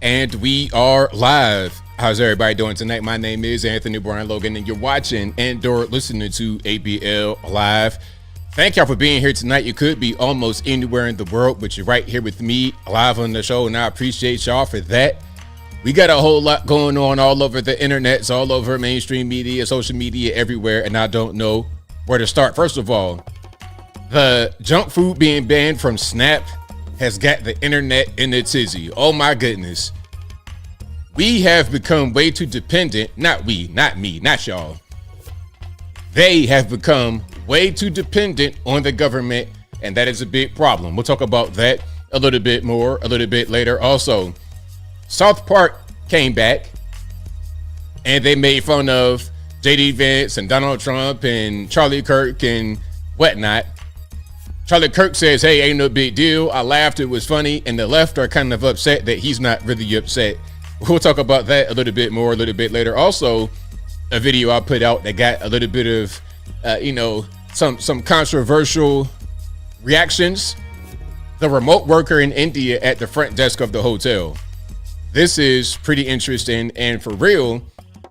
And we are live. How's everybody doing tonight? My name is Anthony Brian Logan, and you're watching and/or listening to ABL Live. Thank y'all for being here tonight. You could be almost anywhere in the world, but you're right here with me live on the show, and I appreciate y'all for that. We got a whole lot going on all over the internets, all over mainstream media, social media, everywhere, and I don't know where to start. First of all, the junk food being banned from Snap has got the internet in a tizzy. Oh my goodness. We have become way too dependent. Not we, not me, not y'all. They have become way too dependent on the government, and that is a big problem. We'll talk about that a little bit more a little bit later. Also, South Park came back and they made fun of JD Vance and Donald Trump and Charlie Kirk and whatnot. Charlie Kirk says, hey, ain't no big deal. I laughed, it was funny. And the left are kind of upset that he's not really upset. We'll talk about that a little bit more a little bit later. Also, a video I put out that got a little bit of, some controversial reactions. The remote worker in India at the front desk of the hotel. This is pretty interesting. And for real,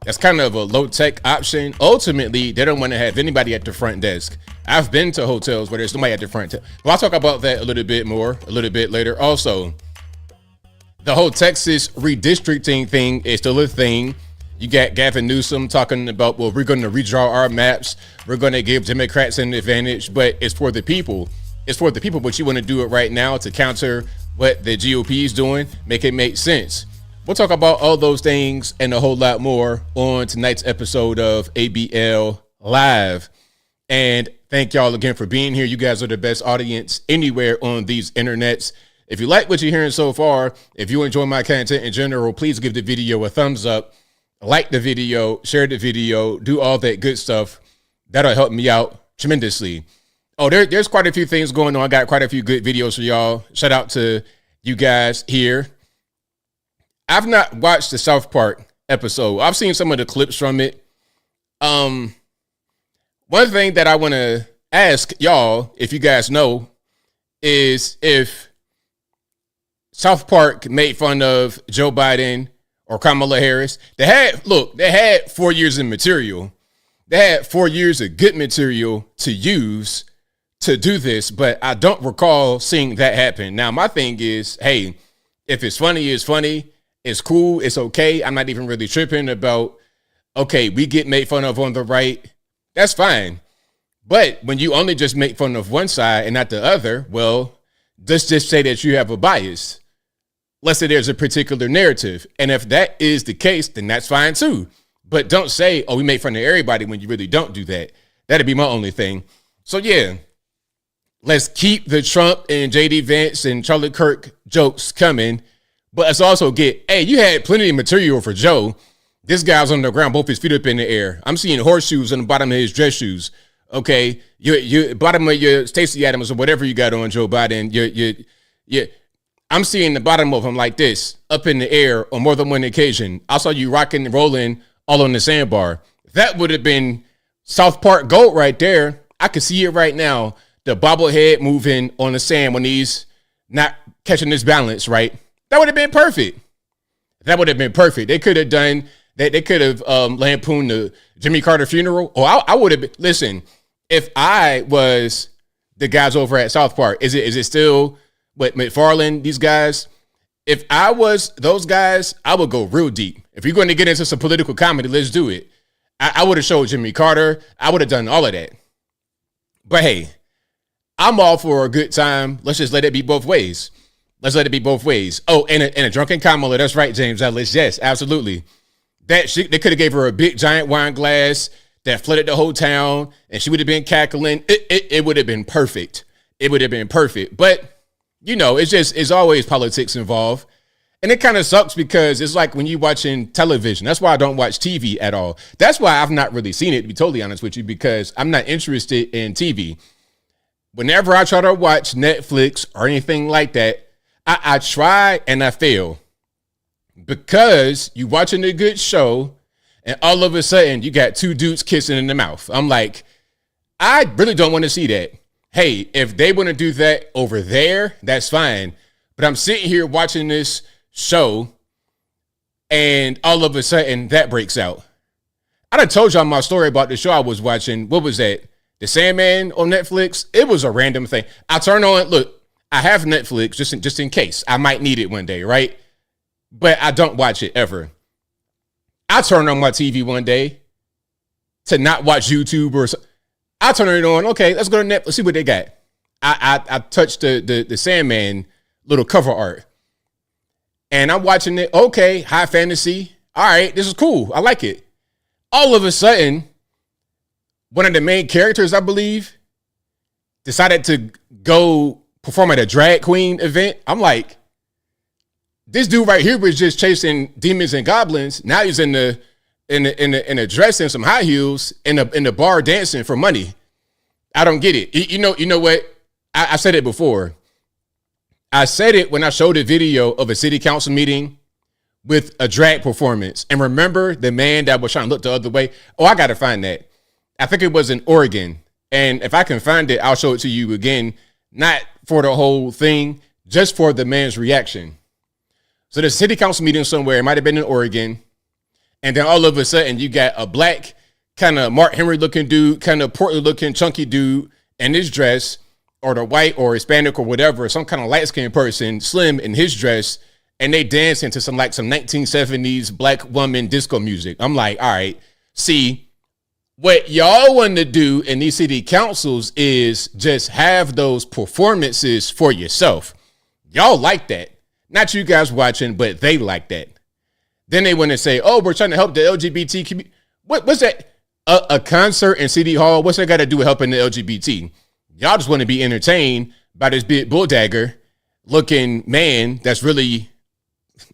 that's kind of a low-tech option. Ultimately, they don't want to have anybody at the front desk. I've been to hotels where there's nobody at the front desk. Well, I'll talk about that a little bit more a little bit later. Also, the whole Texas redistricting thing is still a thing. You got Gavin Newsom talking about, well, we're going to redraw our maps. We're going to give Democrats an advantage, but it's for the people. It's for the people, but you want to do it right now to counter what the GOP is doing, make it make sense. We'll talk about all those things and a whole lot more on tonight's episode of ABL Live. And thank y'all again for being here. You guys are the best audience anywhere on these internets. If you like what you're hearing so far, if you enjoy my content in general, please give the video a thumbs up, like the video, share the video, do all that good stuff. That'll help me out tremendously. Oh, there's quite a few things going on. I got quite a few good videos for y'all. Shout out to you guys here. I've not watched the South Park episode. I've seen some of the clips from it. One thing that I want to ask y'all, if you guys know, is if South Park made fun of Joe Biden or Kamala Harris, they had 4 years of material. They had 4 years of good material to use to do this, but I don't recall seeing that happen. Now, my thing is, hey, if it's funny, it's funny. It's cool. It's okay. I'm not even really tripping about, okay, we get made fun of on the right. That's fine. But when you only just make fun of one side and not the other, well, let's just say that you have a bias. Let's say there's a particular narrative. And if that is the case, then that's fine too. But don't say, oh, we make fun of everybody when you really don't do that. That'd be my only thing. So yeah, let's keep the Trump and JD Vance and Charlie Kirk jokes coming. But let's also get, hey, you had plenty of material for Joe. This guy's on the ground, both his feet up in the air. I'm seeing horseshoes on the bottom of his dress shoes. Okay, you bottom of your Stacey Adams or whatever you got on, Joe Biden. I'm seeing the bottom of him like this, up in the air on more than one occasion. I saw you rocking and rolling all on the sandbar. That would have been South Park gold right there. I could see it right now. The bobblehead moving on the sand when he's not catching his balance, right? That would have been perfect. That would have been perfect. They could have done that. They could have lampooned the Jimmy Carter funeral. Oh, I would have been. Listen, if I was the guys over at South Park, is it still what McFarlane, these guys? If I was those guys, I would go real deep. If you're going to get into some political comedy, let's do it. I would have showed Jimmy Carter. I would have done all of that. But hey, I'm all for a good time. Let's just let it be both ways. Let's let it be both ways. Oh, and a drunken Kamala. That's right, James Ellis. Yes, absolutely. They could have gave her a big giant wine glass that flooded the whole town, and she would have been cackling. It would have been perfect. It would have been perfect. But it's always politics involved, and it kind of sucks because it's like when you're watching television. That's why I don't watch TV at all. That's why I've not really seen it, to be totally honest with you, because I'm not interested in TV. Whenever I try to watch Netflix or anything like that, I try and I fail because you watching a good show and all of a sudden you got two dudes kissing in the mouth. I'm like, I really don't want to see that. Hey, if they want to do that over there, that's fine. But I'm sitting here watching this show And all of a sudden that breaks out. I done told y'all my story about the show I was watching. What was that? The Sandman on Netflix. It was a random thing. I turn on, look, I have Netflix just in case. I might need it one day, right? But I don't watch it ever. I turn on my TV one day to not watch YouTube or something. I turn it on. Okay, let's go to Netflix, see what they got. I touched the Sandman little cover art. And I'm watching it. Okay, high fantasy. All right, this is cool. I like it. All of a sudden, one of the main characters, I believe, decided to go perform at a drag queen event. I'm like, this dude right here was just chasing demons and goblins. Now he's in a dress and some high heels in the bar dancing for money. I don't get it. You know what? I said it before. I said it when I showed a video of a city council meeting with a drag performance. And remember the man that was trying to look the other way? Oh, I got to find that. I think it was in Oregon. And if I can find it, I'll show it to you again. Not for the whole thing, just for the man's reaction. So the city council meeting somewhere, it might have been in Oregon. And then all of a sudden you got a black kind of Mark Henry looking dude, kind of portly looking chunky dude in his dress, or the white or Hispanic or whatever, some kind of light skinned person, slim in his dress. And they dance into some 1970s black woman disco music. I'm like, all right, see, what y'all want to do in these city councils is just have those performances for yourself. Y'all like that. Not you guys watching, but they like that. Then they want to say, oh, we're trying to help the LGBT community. What's that? A concert in City Hall? What's that got to do with helping the LGBT? Y'all just want to be entertained by this big bulldagger looking man that's really...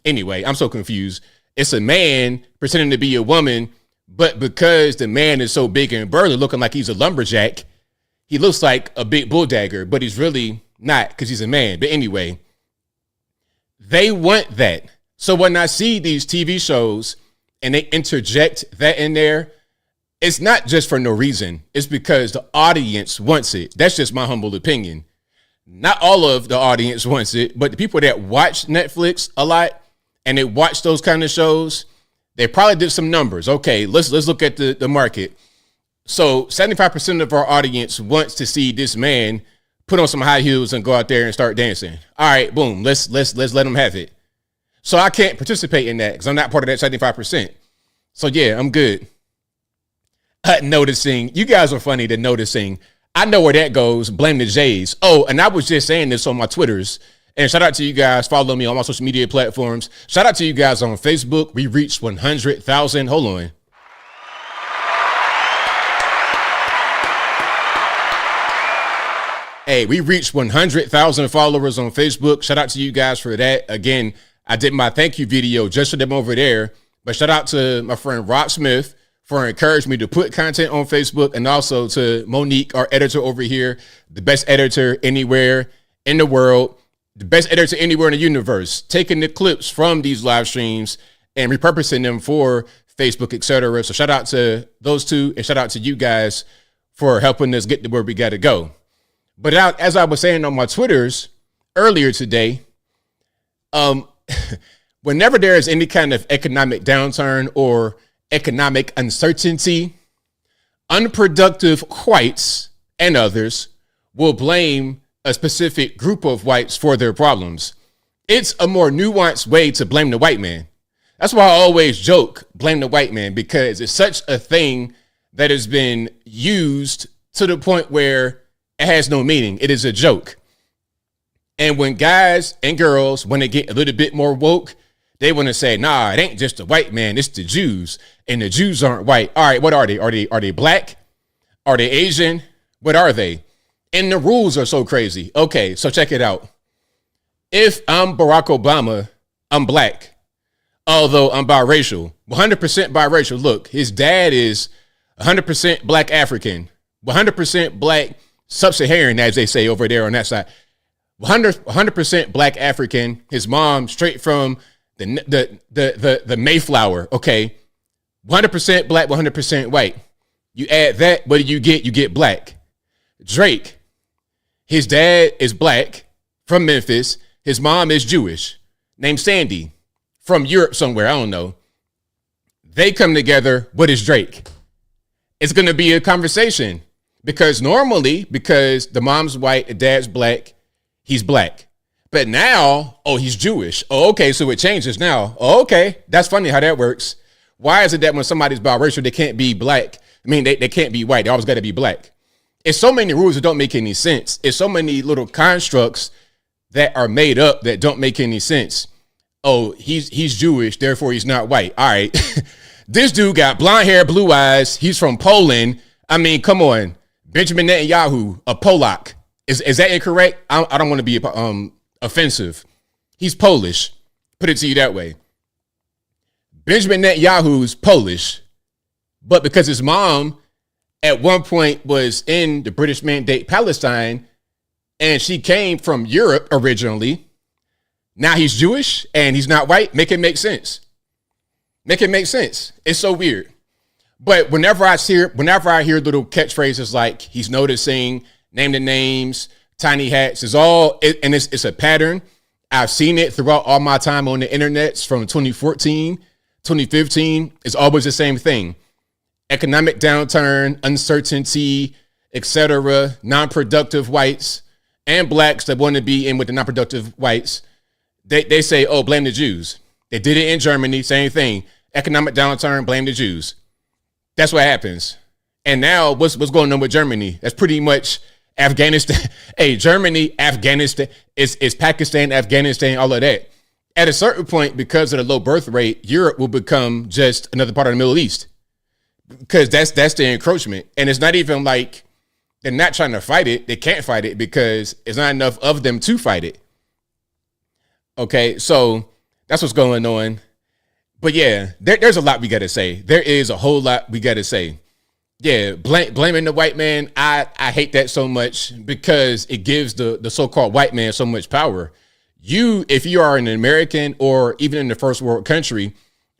Anyway, I'm so confused. It's a man pretending to be a woman, but because the man is so big and burly, looking like he's a lumberjack, he looks like a big bulldagger, but he's really not because he's a man. But anyway, they want that. So when I see these TV shows and they interject that in there, it's not just for no reason. It's because the audience wants it. That's just my humble opinion. Not all of the audience wants it, but the people that watch Netflix a lot and they watch those kind of shows, they probably did some numbers. Okay, let's look at the market. So 75% of our audience wants to see this man put on some high heels and go out there and start dancing. All right, boom, let's let them have it. So I can't participate in that because I'm not part of that 75%. So yeah, I'm good. Noticing, you guys are funny to noticing. I know where that goes. Blame the Jays. Oh, and I was just saying this on my Twitters. And shout out to you guys. Follow me on my social media platforms. Shout out to you guys on Facebook. We reached 100,000. Hold on. Hey, we reached 100,000 followers on Facebook. Shout out to you guys for that. Again, I did my thank you video just for them over there. But shout out to my friend Rob Smith for encouraging me to put content on Facebook, and also to Monique, our editor over here, the best editor anywhere in the world, the best editor anywhere in the universe, taking the clips from these live streams and repurposing them for Facebook, etc. So shout out to those two, and shout out to you guys for helping us get to where we got to go. But as I was saying on my Twitters earlier today, whenever there is any kind of economic downturn or economic uncertainty, unproductive whites and others will blame a specific group of whites for their problems. It's a more nuanced way to blame the white man. That's why I always joke, blame the white man, because it's such a thing that has been used to the point where it has no meaning. It is a joke. And when guys and girls, when they get a little bit more woke, they want to say, nah, it ain't just the white man, it's the Jews. And the Jews aren't white. All right, what are they? Are they black? Are they Asian? What are they? And the rules are so crazy. Okay, so check it out. If I'm Barack Obama, I'm black. Although I'm biracial, 100% biracial. Look, his dad is 100% black African, 100% black sub-Saharan, as they say over there on that side. 100% black African. His mom straight from the Mayflower. Okay, 100% black, 100% white. You add that, what do you get? You get black. Drake, his dad is black from Memphis. His mom is Jewish, named Sandy from Europe somewhere, I don't know. They come together. What is Drake? It's going to be a conversation because normally, because the mom's white, the dad's black, he's black. But now, oh, he's Jewish. Oh, okay, so it changes now. Oh, okay, that's funny how that works. Why is it that when somebody's biracial, they can't be black? I mean, they can't be white. They always got to be black. It's so many rules that don't make any sense. It's so many little constructs that are made up that don't make any sense. Oh, he's Jewish, therefore he's not white. All right. This dude got blonde hair, blue eyes. He's from Poland. I mean, come on. Benjamin Netanyahu, a Polak. Is that incorrect? I don't want to be offensive. He's Polish. Put it to you that way. Benjamin Netanyahu's Polish, but because his mom at one point was in the British Mandate Palestine and she came from Europe originally, now he's Jewish and he's not white. Make it make sense. Make it make sense. It's so weird. But whenever I hear little catchphrases like he's noticing, name the names, tiny hats, it's a pattern. I've seen it throughout all my time on the internet from 2014, 2015. It's always the same thing. Economic downturn, uncertainty, etc. Non-productive whites and blacks that want to be in with the non-productive whites. They say, oh, blame the Jews. They did it in Germany, same thing. Economic downturn, blame the Jews. That's what happens. And now what's going on with Germany? That's pretty much Afghanistan. Hey, Germany, Afghanistan, is Pakistan, Afghanistan, all of that. At a certain point, because of the low birth rate, Europe will become just another part of the Middle East. Because that's the encroachment. And it's not even like they're not trying to fight it. They can't fight it because there's not enough of them to fight it. Okay, so that's what's going on. But yeah, there's a lot we got to say. There is a whole lot we got to say. Yeah, blaming the white man, I hate that so much because it gives the so-called white man so much power. If you are an American or even in the first world country,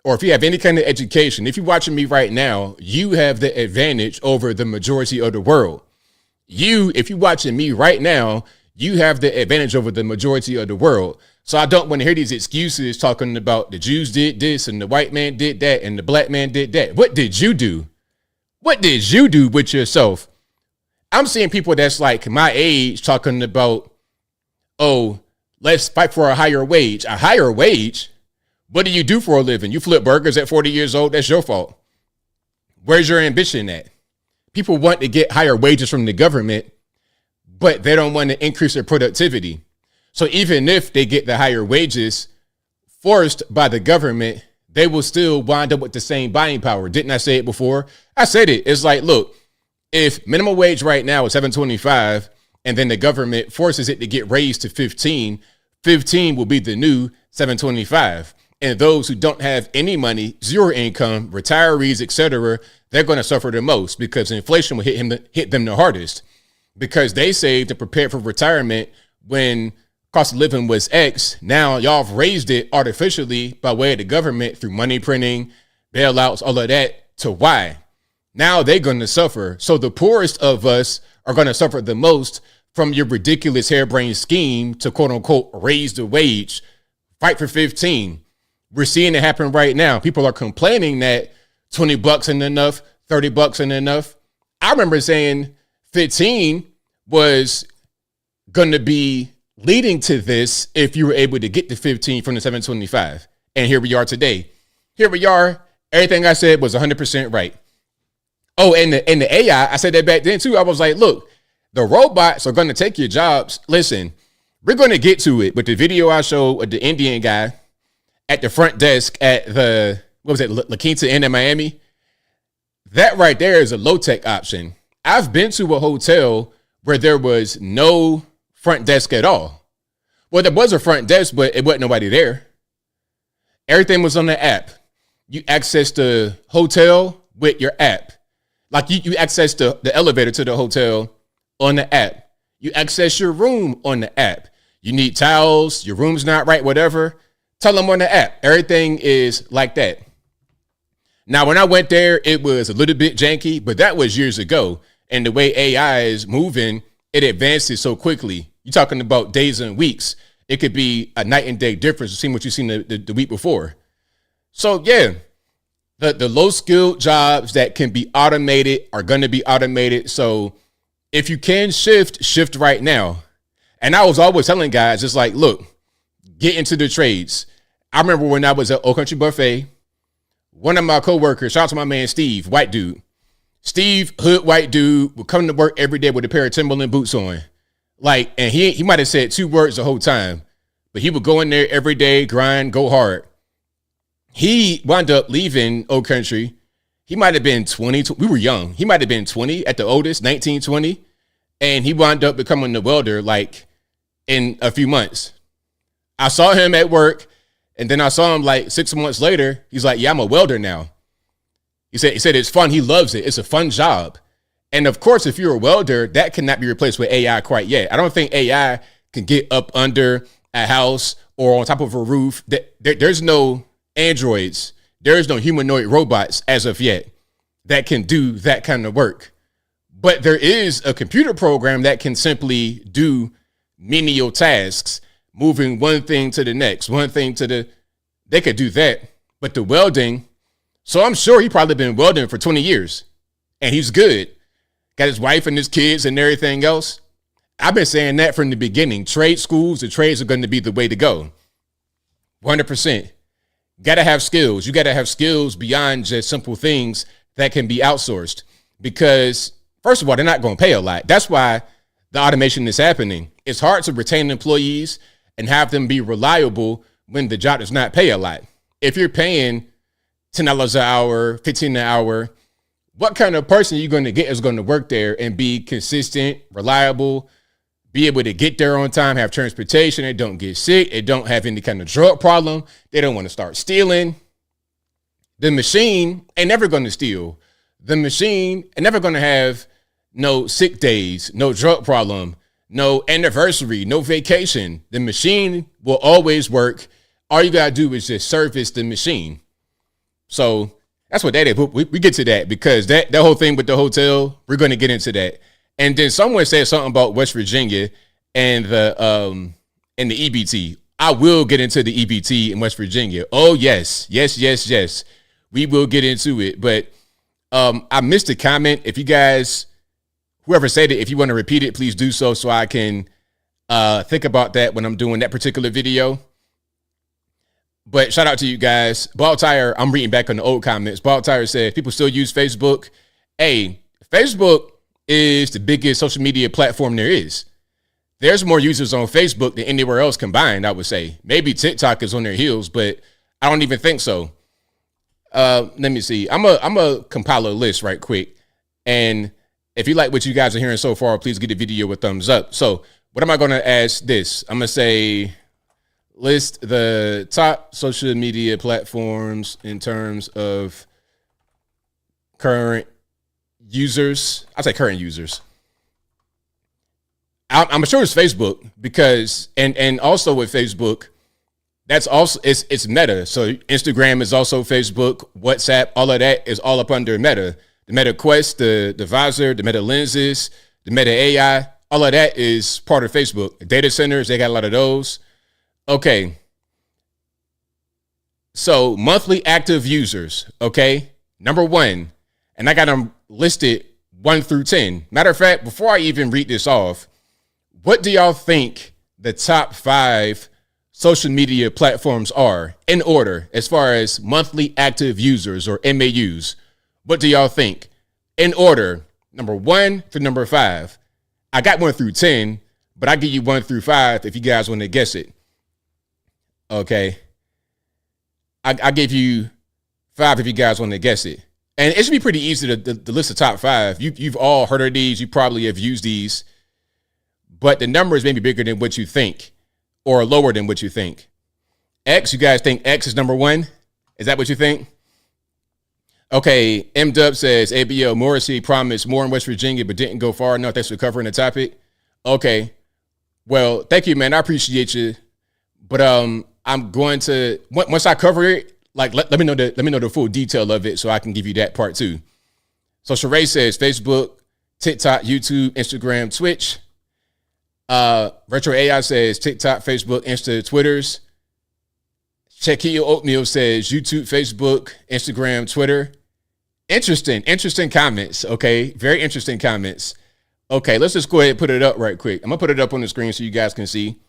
or if you have any kind of education, if you're watching me right now, you have the advantage over the majority of the world. If you're watching me right now, you have the advantage over the majority of the world. So I don't want to hear these excuses talking about the Jews did this and the white man did that and the black man did that. What did you do? What did you do with yourself? I'm seeing people that's like my age talking about, oh, let's fight for a higher wage. A higher wage? What do you do for a living? You flip burgers at 40 years old? That's your fault. Where's your ambition at? People want to get higher wages from the government, but they don't want to increase their productivity. So even if they get the higher wages forced by the government, they will still wind up with the same buying power. Didn't I say it before? I said it. It's like, look, if minimum wage right now is $7.25 and then the government forces it to get raised to 15 will be the new $7.25. And those who don't have any money, zero income, retirees, etc., they're going to suffer the most because inflation will hit them the hardest because they saved and prepared for retirement when cost of living was X. Now y'all have raised it artificially by way of the government through money printing, bailouts, all of that to Y. Now they're going to suffer. So the poorest of us are going to suffer the most from your ridiculous harebrained scheme to quote unquote raise the wage, fight for 15. We're seeing it happen right now. People are complaining that $20 ain't enough, $30 ain't enough. I remember saying 15 was going to be leading to this if you were able to get to 15 from the 725. And here we are today. Here we are. Everything I said was 100% right. Oh, and the AI, I said that back then too. I was like, look, the robots are going to take your jobs. Listen, we're going to get to it. But the video I showed of the Indian guy at the front desk at the, what was it, La Quinta Inn in Miami, that right there is a low-tech option. I've been to a hotel where there was no front desk at all. Well, there was a front desk, but it wasn't nobody there. Everything was on the app. You access the hotel with your app. Like you access the elevator to the hotel on the app. You access your room on the app. You need towels, your room's not right, whatever. Tell them on the app. Everything is like that. Now, when I went there, it was a little bit janky, but that was years ago. And the way AI is moving, it advances so quickly. You're talking about days and weeks. It could be a night and day difference between what you've seen the week before. So yeah, the low skilled jobs that can be automated are going to be automated. So if you can shift right now. And I was always telling guys, it's like, look, get into the trades. I remember when I was at Old Country Buffet, one of my coworkers, shout out to my man Steve, white dude. Steve, hood white dude, would come to work every day with a pair of Timberland boots on. Like, and he might have said 2 words the whole time, but he would go in there every day, grind, go hard. He wound up leaving Old Country. He might have been 20. We were young. He might have been 20 at the oldest, 19, 20. And he wound up becoming a welder like in a few months. I saw him at work, and then I saw him like 6 months later. He's like, yeah, I'm a welder now. He said it's fun. He loves it. It's a fun job. And of course, if you're a welder, that cannot be replaced with AI quite yet. I don't think AI can get up under a house or on top of a roof. There's no androids. There is no humanoid robots as of yet that can do that kind of work. But there is a computer program that can simply do menial tasks, moving one thing to the next, they could do that. But the welding, so I'm sure he probably been welding for 20 years and he's good. Got his wife and his kids and everything else. I've been saying that from the beginning. Trade schools, the trades are going to be the way to go. 100%. Got to have skills. You got to have skills beyond just simple things that can be outsourced because, first of all, they're not going to pay a lot. That's why the automation is happening. It's hard to retain employees and have them be reliable when the job does not pay a lot. If you're paying $10 an hour, $15 an hour, what kind of person are you going to get is going to work there and be consistent, reliable, be able to get there on time, have transportation, they don't get sick, they don't have any kind of drug problem, they don't want to start stealing. The machine ain't never going to steal. The machine ain't never going to have no sick days, no drug problem, no anniversary, no vacation. The machine will always work. All you got to do is just service the machine. So that's what that is. We get to that because that whole thing with the hotel, we're going to get into that. And then someone said something about West Virginia and the EBT. I will get into the EBT in West Virginia. Oh, yes. We will get into it. But I missed a comment. If you guys, whoever said it, if you want to repeat it, please do so I can think about that when I'm doing that particular video. But shout out to you guys. Bald Tire, I'm reading back on the old comments. Bald Tire said, people still use Facebook. Hey, Facebook is the biggest social media platform there is. There's more users on Facebook than anywhere else combined, I would say. Maybe TikTok is on their heels, but I don't even think so. Let me see. I'm a compile a list right quick. And if you like what you guys are hearing so far, please give the video a thumbs up. So what am I going to ask this? I'm going to say, list the top social media platforms in terms of current users. I'll say current users. I'm sure it's Facebook because, and also with Facebook, that's also, it's Meta. So Instagram is also Facebook, WhatsApp, all of that is all up under Meta. The Meta Quest, the visor, the Meta lenses, the Meta AI, all of that is part of Facebook. Data centers, they got a lot of those. Okay. So monthly active users, okay? Number 1, and I got them listed 1 through 10. Matter of fact, before I even read this off, what do y'all think the top 5 social media platforms are in order as far as monthly active users or MAUs? What do y'all think? In order, number 1 to number 5. I got 1 through 10, but I give you 1 through 5 if you guys want to guess it. Okay. I gave you 5 if you guys want to guess it. And it should be pretty easy to list the top 5. You've all heard of these. You probably have used these. But the numbers may be bigger than what you think or lower than what you think. X, you guys think X is number 1? Is that what you think? Okay, M-Dub says ABL Morrissey promised more in West Virginia but didn't go far enough. Thanks for covering the topic. Okay. Well, thank you, man. I appreciate you. But I'm going to, once I cover it, like let me know the full detail of it so I can give you that part too. So Sheree says Facebook, TikTok, YouTube, Instagram, Twitch. Retro AI says TikTok, Facebook, Insta, Twitters. Shaquille Oatmeal says YouTube, Facebook, Instagram, Twitter. Interesting comments. Okay, very interesting comments. Okay, let's just go ahead and put it up right quick. I'm gonna put it up on the screen so you guys can see.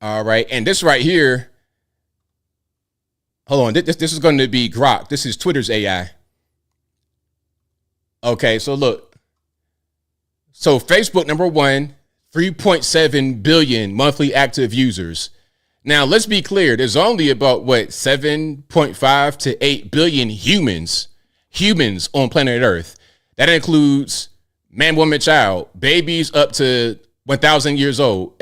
All right, and this right here. Hold on, this is going to be Grok. This is Twitter's AI. Okay, so look. So Facebook, number one, 3.7 billion monthly active users. Now, let's be clear. There's only about, 7.5 to 8 billion humans on planet Earth. That includes man, woman, child, babies up to 1,000 years old,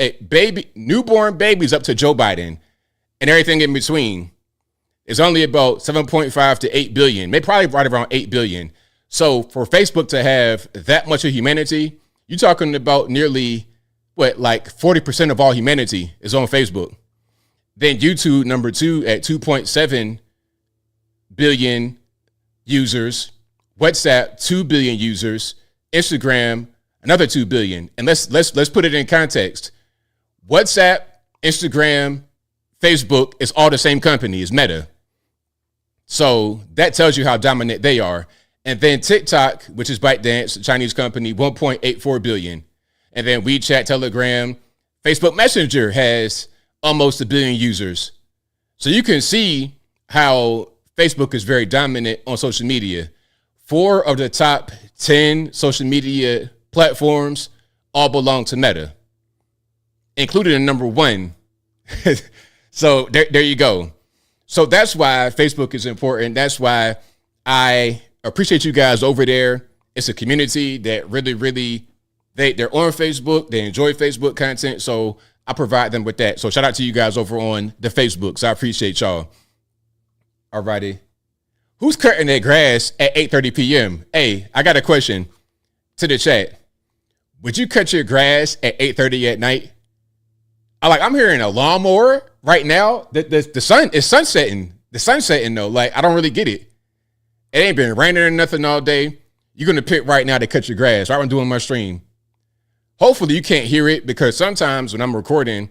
newborn babies up to Joe Biden, and everything in between. It's only about 7.5 to 8 billion, maybe probably right around 8 billion. So for Facebook to have that much of humanity, you're talking about nearly 40% of all humanity is on Facebook. Then YouTube, number two, at 2.7 billion users. WhatsApp, 2 billion users. Instagram, another 2 billion. And let's put it in context. WhatsApp, Instagram, Facebook is all the same company, is Meta. So that tells you how dominant they are. And then TikTok, which is ByteDance, a Chinese company, 1.84 billion. And then WeChat, Telegram, Facebook Messenger has almost 1 billion users. So you can see how Facebook is very dominant on social media. 4 of the top 10 social media platforms all belong to Meta, including the number 1. So there you go. So that's why Facebook is important. That's why I appreciate you guys over there. It's a community that really, they're on Facebook. They enjoy Facebook content. So I provide them with that. So shout out to you guys over on the Facebooks. I appreciate y'all. All righty. Who's cutting their grass at 8:30 p.m.? Hey, I got a question to the chat. Would you cut your grass at 8:30 at night? I'm hearing a lawnmower right now. The sun is sunsetting. The sun's setting though. I don't really get it. It ain't been raining or nothing all day. You're gonna pick right now to cut your grass. Right when I'm doing my stream. Hopefully you can't hear it, because sometimes when I'm recording,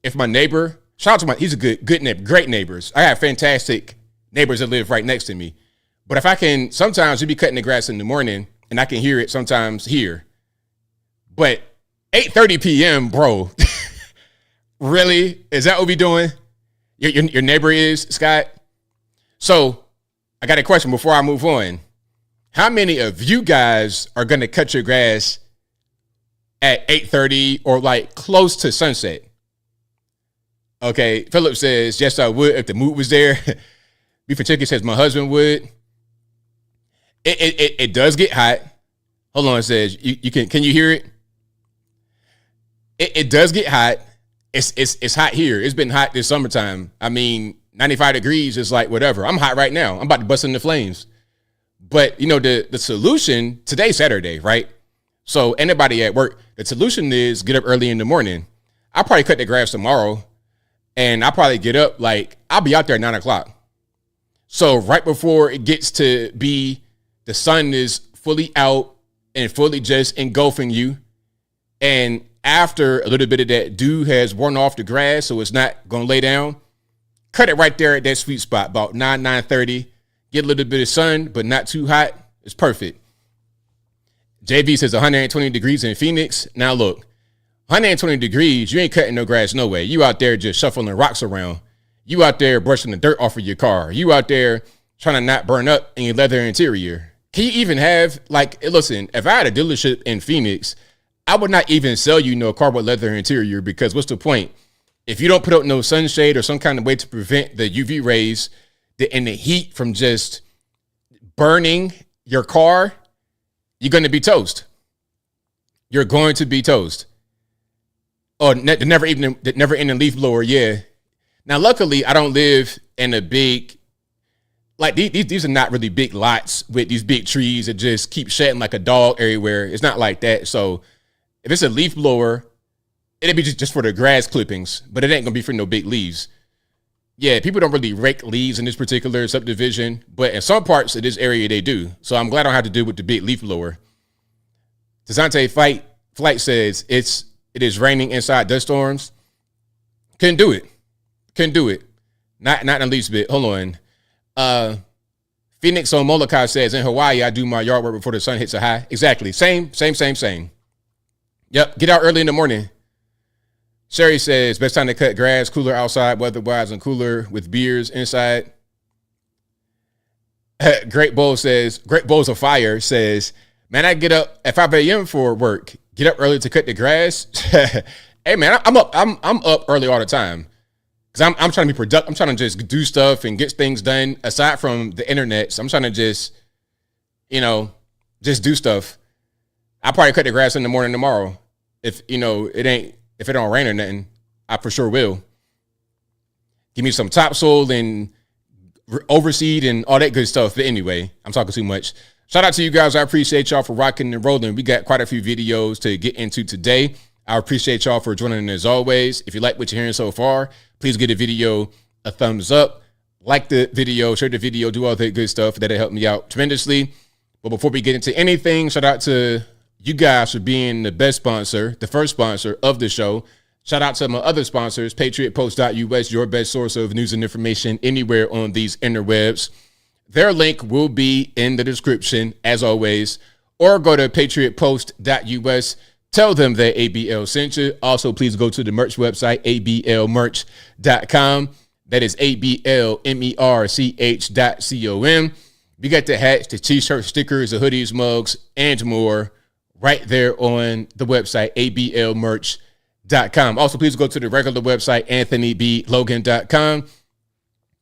if my neighbor, shout out to he's a good neighbor, great neighbors. I have fantastic neighbors that live right next to me. But if I can, sometimes you be cutting the grass in the morning and I can hear it sometimes here. But 8:30 p.m., bro. Really? Is that what we doing? Your neighbor is, Scott? So I got a question before I move on. How many of you guys are going to cut your grass at 8:30 or close to sunset? Okay, Philip says, yes, I would if the mood was there. Beef and Chicken says, my husband would. It does get hot. Hold on, it says, can you hear it? It does get hot. It's hot here. It's been hot this summertime. 95 degrees is whatever. I'm hot right now. I'm about to bust into flames. But the solution, today's Saturday, right? So anybody at work, the solution is get up early in the morning. I'll probably cut the grass tomorrow, and I'll probably get up I'll be out there at 9 o'clock. So right before it gets to be, the sun is fully out and fully just engulfing you. And after a little bit of that dew has worn off the grass, so it's not going to lay down, cut it right there at that sweet spot, about 9:30. Get a little bit of sun, but not too hot. It's perfect. JV says 120 degrees in Phoenix. Now look, 120 degrees, you ain't cutting no grass no way. You out there just shuffling rocks around. You out there brushing the dirt off of your car. You out there trying to not burn up in your leather interior. Can you even have, listen, if I had a dealership in Phoenix, I would not even sell you no car with leather interior, because what's the point? If you don't put up no sunshade or some kind of way to prevent the UV rays and the heat from just burning your car, you're going to be toast. You're going to be toast. Oh, the never ending leaf blower, yeah. Now, luckily, I don't live in a big, these are not really big lots with these big trees that just keep shedding like a dog everywhere. It's not like that. So if it's a leaf blower, it'd be just for the grass clippings, but it ain't going to be for no big leaves. Yeah, people don't really rake leaves in this particular subdivision, but in some parts of this area, they do. So I'm glad I don't have to deal with the big leaf blower. Desante Flight says it is raining inside dust storms. Couldn't do it. Can do it. Not in the least bit. Hold on. Phoenix on Molokai says, in Hawaii, I do my yard work before the sun hits a high. Exactly. Same. Yep. Get out early in the morning. Sherry says, best time to cut grass, cooler outside, weather-wise, and cooler with beers inside. Great Bowls of Fire says, man, I get up at 5 a.m. for work. Get up early to cut the grass. Hey, man, I'm up early all the time. Because I'm trying to be productive. I'm trying to just do stuff and get things done aside from the internet. So I'm trying to just do stuff. I'll probably cut the grass in the morning tomorrow. If it don't rain or nothing, I for sure will. Give me some topsoil and overseed and all that good stuff. But anyway, I'm talking too much. Shout out to you guys. I appreciate y'all for rocking and rolling. We got quite a few videos to get into today. I appreciate y'all for joining as always. If you like what you're hearing so far, please give the video a thumbs up. Like the video, share the video, do all that good stuff. That'll help me out tremendously. But before we get into anything, shout out to you guys for being the best sponsor, the first sponsor of the show. Shout out to my other sponsors, patriotpost.us, your best source of news and information anywhere on these interwebs. Their link will be in the description, as always, or go to patriotpost.us. Tell them that ABL sent you. Also, please go to the merch website, ablmerch.com. That is ablmerch.com. We got the hats, the t-shirts, stickers, the hoodies, mugs, and more right there on the website, ablmerch.com. Also, please go to the regular website, anthonyblogan.com.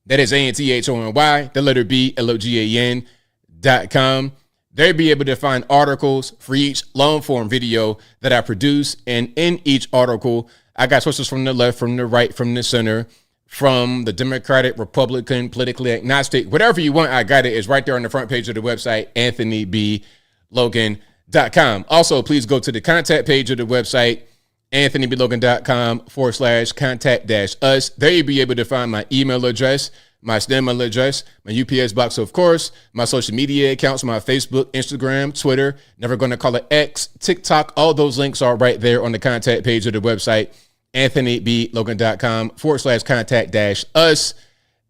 That is ANTHONY, the letter B, LOGAN.com. They'll be able to find articles for each long form video that I produce. And in each article, I got sources from the left, from the right, from the center, from the Democratic, Republican, politically agnostic, whatever you want, I got it. It's right there on the front page of the website, anthonyblogan.com. Also, please go to the contact page of the website, anthonyblogan.com/contact-us. There you'll be able to find my email address, my email address, my UPS box, of course, my social media accounts, my Facebook, Instagram, Twitter, never going to call it X, TikTok. All those links are right there on the contact page of the website, anthonyblogan.com/contact-us.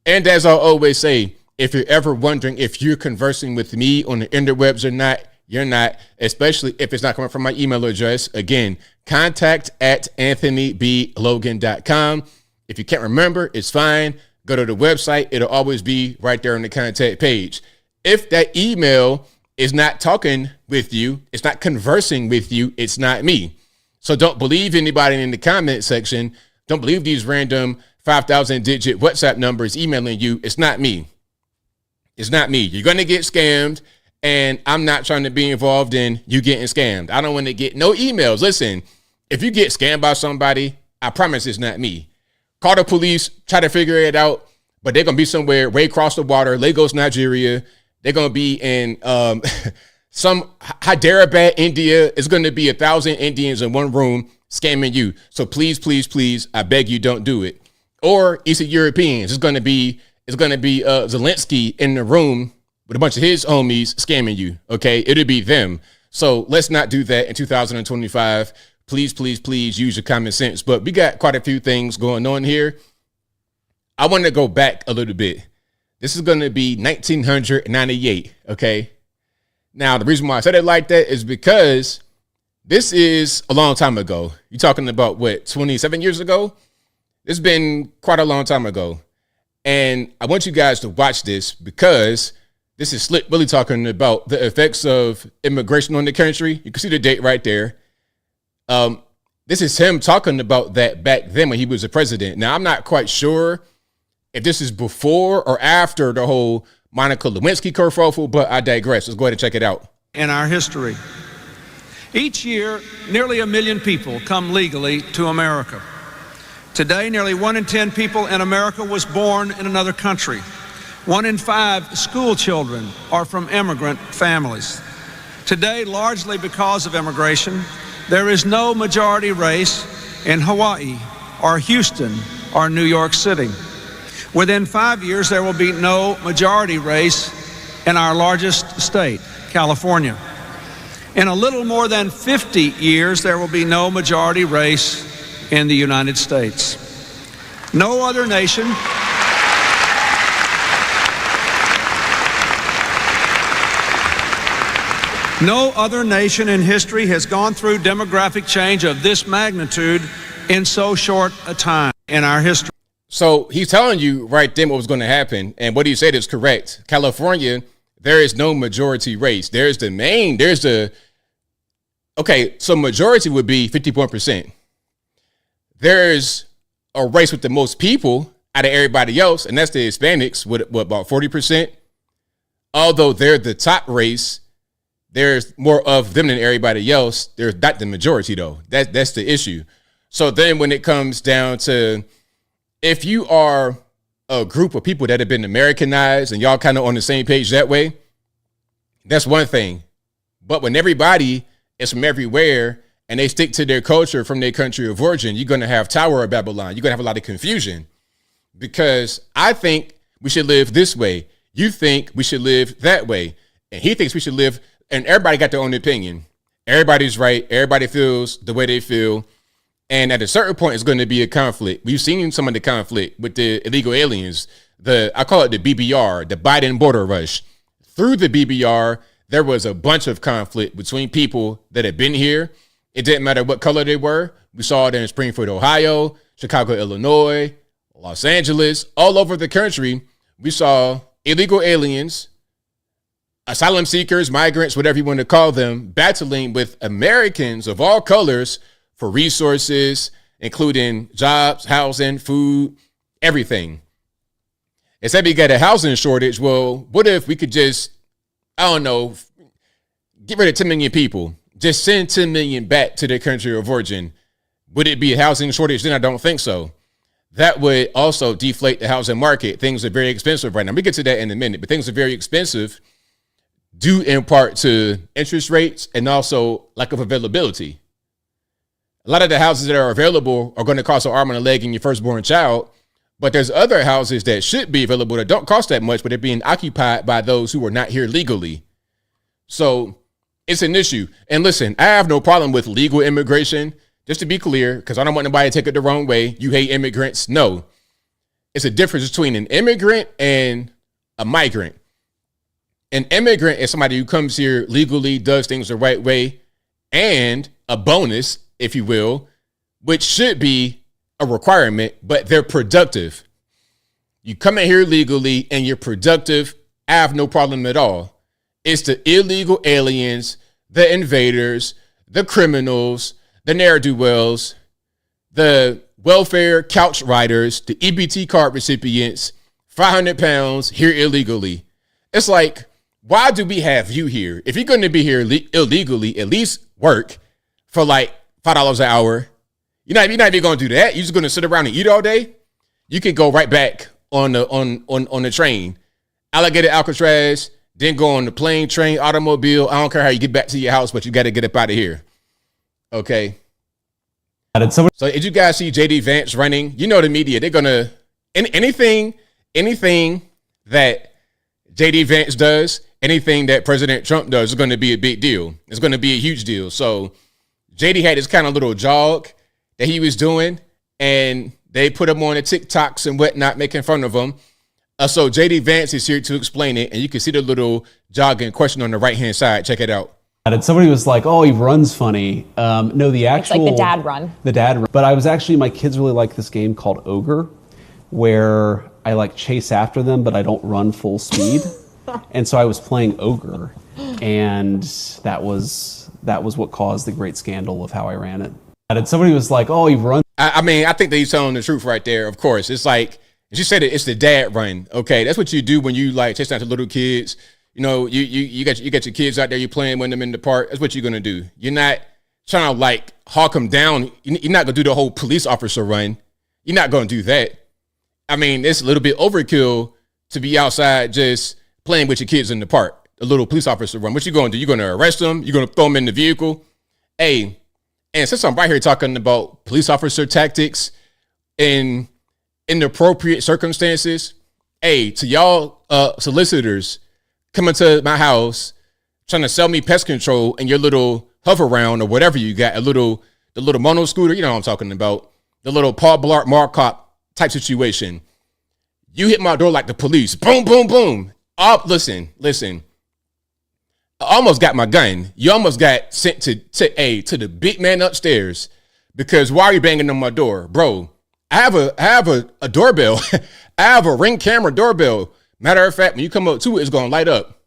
And as I always say, if you're ever wondering if you're conversing with me on the interwebs or not, you're not, especially if it's not coming from my email address. Again, contact@anthonyblogan.com. If you can't remember, it's fine. Go to the website. It'll always be right there on the contact page. If that email is not talking with you, it's not conversing with you, it's not me. So don't believe anybody in the comment section. Don't believe these random 5,000-digit WhatsApp numbers emailing you. It's not me. It's not me. You're going to get scammed. And I'm not trying to be involved in you getting scammed. I don't want to get no emails. Listen, if you get scammed by somebody, I promise it's not me. Call the police, try to figure it out, but they're going to be somewhere way across the water, Lagos, Nigeria. They're going to be in some Hyderabad, India. It's going to be 1,000 Indians in one room scamming you. So please, please, please, I beg you, don't do it. Or Eastern Europeans. It's going to be Zelensky in the room with a bunch of his homies scamming you, okay? It'll be them. So let's not do that in 2025. Please, please, please use your common sense. But we got quite a few things going on here. I want to go back a little bit. This is going to be 1998, okay? Now, the reason why I said it like that is because this is a long time ago. You're talking about, 27 years ago? It's been quite a long time ago. And I want you guys to watch this because this is Slick Willie talking about the effects of immigration on the country. You can see the date right there. This is him talking about that back then when he was the president. Now, I'm not quite sure if this is before or after the whole Monica Lewinsky kerfuffle, but I digress. Let's go ahead and check it out. In our history, each year, nearly 1 million people come legally to America. Today, nearly 1 in 10 people in America was born in another country. 1 in 5 school children are from immigrant families. Today, largely because of immigration, there is no majority race in Hawaii or Houston or New York City. Within 5 years, there will be no majority race in our largest state, California. In a little more than 50 years, there will be no majority race in the United States. No other nation in history has gone through demographic change of this magnitude in so short a time in our history. So he's telling you right then what was going to happen. And what he said is correct. California, there is no majority race. So majority would be 51%. There's a race with the most people out of everybody else, and that's the Hispanics with about 40%. Although they're the top race, there's more of them than everybody else. They're not the majority though. That's the issue. So then when it comes down to, if you are a group of people that have been Americanized and y'all kind of on the same page that way, that's one thing. But when everybody is from everywhere and they stick to their culture from their country of origin, you're going to have Tower of Babylon. You're going to have a lot of confusion, because I think we should live this way. You think we should live that way. And he thinks we should live, and everybody got their own opinion. Everybody's right. Everybody feels the way they feel. And at a certain point, it's going to be a conflict. We've seen some of the conflict with the illegal aliens. I call it the BBR, the Biden border rush. Through the BBR, there was a bunch of conflict between people that had been here. It didn't matter what color they were. We saw it in Springfield, Ohio, Chicago, Illinois, Los Angeles, all over the country. We saw illegal aliens, asylum seekers, migrants, whatever you want to call them, battling with Americans of all colors for resources, including jobs, housing, food, everything. Instead we got a housing shortage. Well, what if we could just, get rid of 10 million people, just send 10 million back to their country of origin? Would it be a housing shortage? Then I don't think so. That would also deflate the housing market. Things are very expensive right now. We get to that in a minute, but things are very expensive due in part to interest rates and also lack of availability. A lot of the houses that are available are going to cost an arm and a leg in your firstborn child, but there's other houses that should be available that don't cost that much, but they're being occupied by those who are not here legally. So it's an issue. And listen, I have no problem with legal immigration, just to be clear, because I don't want nobody to take it the wrong way. You hate immigrants. No, it's a difference between an immigrant and a migrant. An immigrant is somebody who comes here legally, does things the right way, and a bonus, if you will, which should be a requirement, but they're productive. You come in here legally and you're productive, I have no problem at all. It's the illegal aliens, the invaders, the criminals, the ne'er-do-wells, the welfare couch riders, the EBT card recipients, 500 pounds here illegally. It's like, why do we have you here? If you're going to be here illegally, at least work for like $5 an hour. You're not even going to do that. You're just going to sit around and eat all day. You can go right back on the train, Alligator Alcatraz, then go on the plane, train, automobile. I don't care how you get back to your house, but you got to get up out of here. Okay. So did you guys see JD Vance running? You know, the media, they're going to, anything that JD Vance does, anything that President Trump does is going to be a big deal. It's going to be a huge deal. So JD had this kind of little jog that he was doing, and they put him on the TikToks and whatnot, making fun of him. So JD Vance is here to explain it, and you can see the little jogging question on the right-hand side. Check it out. And somebody was like, "Oh, he runs funny." No, the actual, it's like the dad run. The dad run. But I was actually, my kids really like this game called Ogre, where I like chase after them, but I don't run full speed. And so I was playing Ogre, and that was what caused the great scandal of how I ran it. And somebody was like, "Oh, he runs." I mean, I think that he's telling the truth right there. Of course, it's like, as you said, it's the dad run. Okay, that's what you do when you like chase after little kids. You know, you got your kids out there, you're playing with them in the park. That's what you're gonna do. You're not trying to like hawk them down. You're not gonna do the whole police officer run. You're not gonna do that. I mean, it's a little bit overkill to be outside just playing with your kids in the park. A little police officer run. What you gonna do? You're gonna arrest them? You're gonna throw them in the vehicle? Hey, and since I'm right here talking about police officer tactics in inappropriate circumstances, hey, to y'all solicitors coming to my house trying to sell me pest control and your little hover round or whatever you got, the little mono scooter, you know what I'm talking about, the little Paul Blart Mall Cop type situation. You hit my door like the police. Boom, boom, boom. Oh, listen. I almost got my gun. You almost got sent to the big man upstairs because why are you banging on my door? Bro, I have a doorbell. I have a Ring camera doorbell. Matter of fact, when you come up to it, it's gonna light up.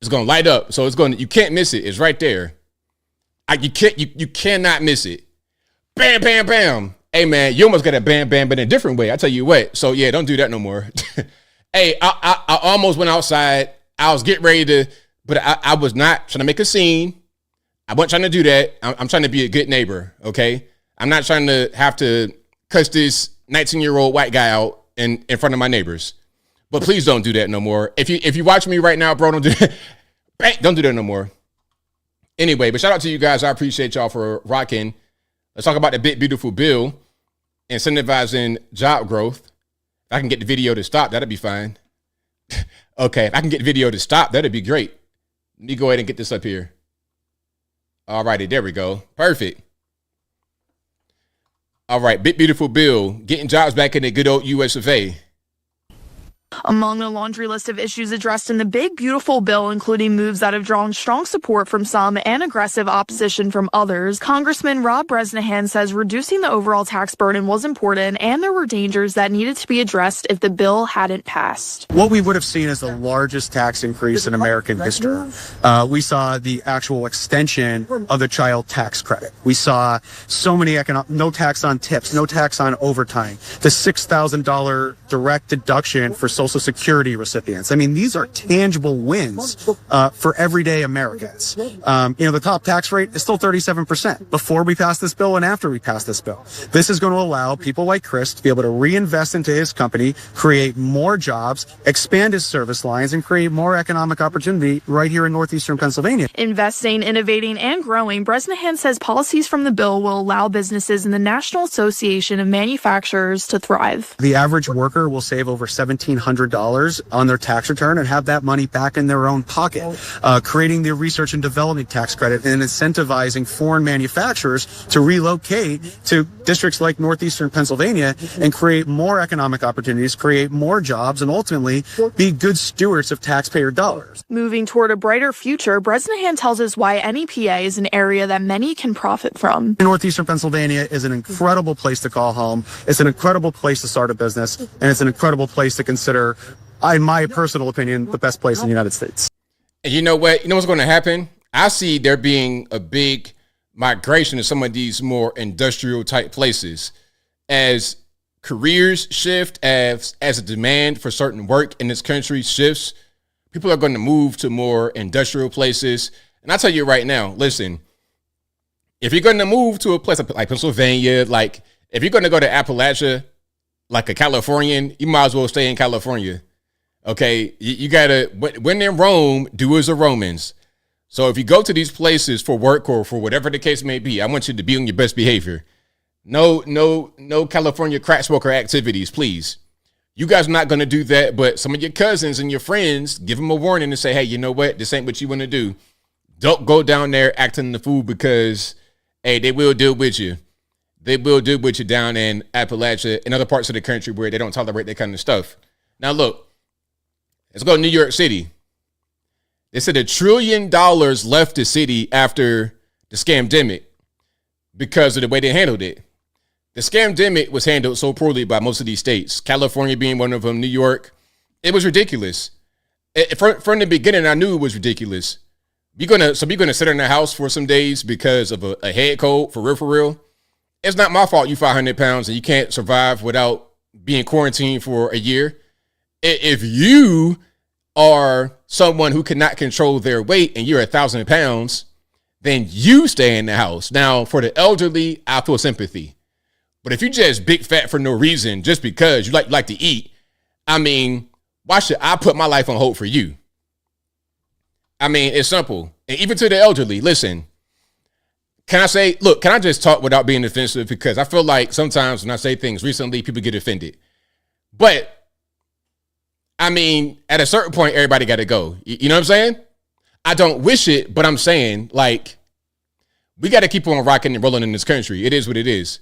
It's gonna light up. So you can't miss it. It's right there. You cannot miss it. Bam, bam, bam. Hey man, you almost got a bam, bam, but in a different way. I tell you what. So yeah, don't do that no more. Hey, I almost went outside. I was getting ready to, but I was not trying to make a scene. I wasn't trying to do that. I'm trying to be a good neighbor. Okay, I'm not trying to have to cuss this 19-year-old white guy out in front of my neighbors. But please don't do that no more. If you watch me right now, bro, don't do that. Don't do that no more. Anyway, but shout out to you guys. I appreciate y'all for rocking. Let's talk about the big beautiful bill incentivizing job growth. If I can get the video to stop, that'd be fine. Okay, if I can get the video to stop, that'd be great. Let me go ahead and get this up here. All righty, there we go. Perfect. All right, big beautiful bill, getting jobs back in the good old US of A. Among the laundry list of issues addressed in the big, beautiful bill, including moves that have drawn strong support from some and aggressive opposition from others, Congressman Rob Bresnahan says reducing the overall tax burden was important and there were dangers that needed to be addressed if the bill hadn't passed. What we would have seen is the largest tax increase in American history. We saw the actual extension of the child tax credit. We saw so many no tax on tips, no tax on overtime, the $6,000 direct deduction for Social Security recipients. I mean, these are tangible wins for everyday Americans. The top tax rate is still 37% before we pass this bill and after we pass this bill. This is going to allow people like Chris to be able to reinvest into his company, create more jobs, expand his service lines, and create more economic opportunity right here in northeastern Pennsylvania. Investing, innovating, and growing, Bresnahan says policies from the bill will allow businesses in the National Association of Manufacturers to thrive. The average worker will save over $1,700 on their tax return and have that money back in their own pocket, creating the research and development tax credit and incentivizing foreign manufacturers to relocate to districts like northeastern Pennsylvania and create more economic opportunities, create more jobs, and ultimately be good stewards of taxpayer dollars. Moving toward a brighter future, Bresnahan tells us why NEPA is an area that many can profit from. Northeastern Pennsylvania is an incredible place to call home. It's an incredible place to start a business, and it's an incredible place to consider, in my personal opinion, the best place in the United States. And you know what? You know what's going to happen? I see there being a big migration to some of these more industrial type places as careers shift, as a demand for certain work in this country shifts. People are going to move to more industrial places. And I'll tell you right now, listen, if you're going to move to a place like Pennsylvania, like if you're going to go to Appalachia, like a Californian, you might as well stay in California. Okay, you gotta, when in Rome, do as the Romans. So if you go to these places for work or for whatever the case may be, I want you to be on your best behavior. No California crack smoker activities, please. You guys are not going to do that, but some of your cousins and your friends, give them a warning and say, hey, you know what? This ain't what you want to do. Don't go down there acting the fool because, hey, they will deal with you. They will deal with you down in Appalachia and other parts of the country where they don't tolerate that kind of stuff. Now, look, let's go to New York City. They said $1 trillion left the city after the scamdemic because of the way they handled it. The scamdemic was handled so poorly by most of these states, California being one of them, New York. It was ridiculous. From the beginning, I knew it was ridiculous. You're gonna sit in the house for some days because of a head cold, for real. It's not my fault you 500 pounds and you can't survive without being quarantined for a year. If you are someone who cannot control their weight and you're 1,000 pounds, then you stay in the house. Now, for the elderly, I feel sympathy. But if you're just big fat for no reason, just because you like to eat, I mean, why should I put my life on hold for you? I mean, it's simple. And even to the elderly, listen, can I just talk without being offensive? Because I feel like sometimes when I say things recently, people get offended. But, I mean, at a certain point, everybody got to go. You know what I'm saying? I don't wish it, but I'm saying, like, we got to keep on rocking and rolling in this country. It is what it is.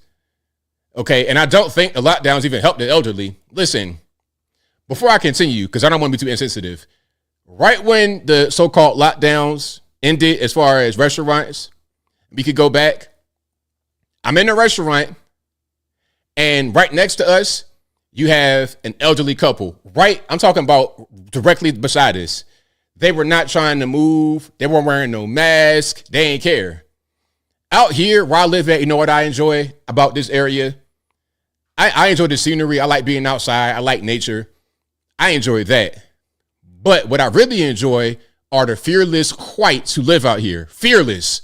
Okay, and I don't think the lockdowns even helped the elderly. Listen, before I continue, because I don't want to be too insensitive, right when the so-called lockdowns ended as far as restaurants, we could go back. I'm in a restaurant, and right next to us, you have an elderly couple. Right, I'm talking about directly beside us. They were not trying to move. They weren't wearing no mask. They ain't care. Out here where I live at, you know what I enjoy about this area? I enjoy the scenery. I like being outside. I like nature. I enjoy that. But what I really enjoy are the fearless whites who live out here. Fearless.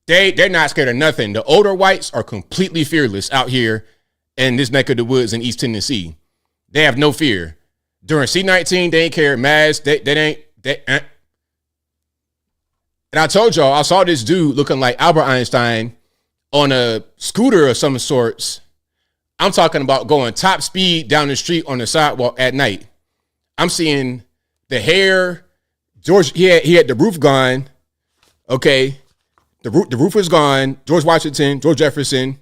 They're not scared of nothing. The older whites are completely fearless out here in this neck of the woods in East Tennessee. They have no fear. During C-19, they ain't carry masks. And I told y'all, I saw this dude looking like Albert Einstein on a scooter of some sorts. I'm talking about going top speed down the street on the sidewalk at night. I'm seeing the hair. George, he had the roof gone. Okay. The roof was gone. George Washington, George Jefferson,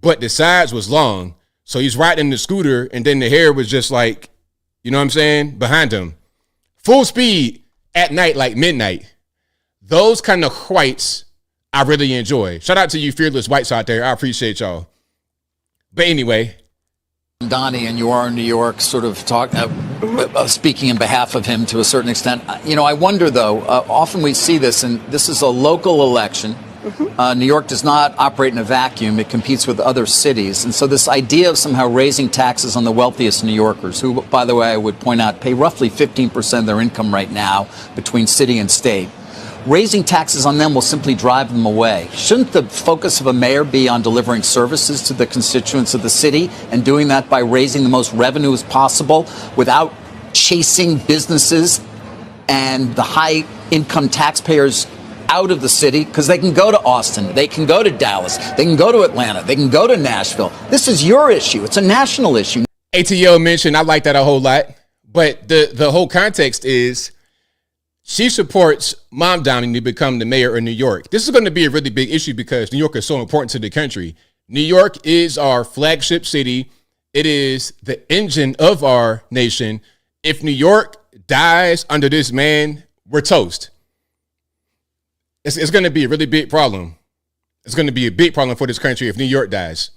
but the sides was long. So he's riding the scooter, and then the hair was just like, you know what I'm saying, behind him. Full speed at night, like midnight. Those kind of whites I really enjoy. Shout out to you fearless whites out there. I appreciate y'all. But anyway. Donnie, and you are in New York, sort of speaking in behalf of him to a certain extent. You know, I wonder, though, often we see this, and this is a local election. New York does not operate in a vacuum. It competes with other cities. And so this idea of somehow raising taxes on the wealthiest New Yorkers, who, by the way, I would point out, pay roughly 15% of their income right now between city and state, raising taxes on them will simply drive them away. Shouldn't the focus of a mayor be on delivering services to the constituents of the city and doing that by raising the most revenue as possible without chasing businesses and the high income taxpayers out of the city? Because they can go to Austin, they can go to Dallas, they can go to Atlanta, they can go to Nashville. This is your issue. It's a national issue. ATL mentioned, I like that a whole lot. But the whole context is she supports Mom Downey to become the mayor of New York. This is going to be a really big issue because New York is so important to the country. New York is our flagship city. It is the engine of our nation. If New York dies under this man, we're toast. It's going to be a really big problem. It's going to be a big problem for this country if New York dies.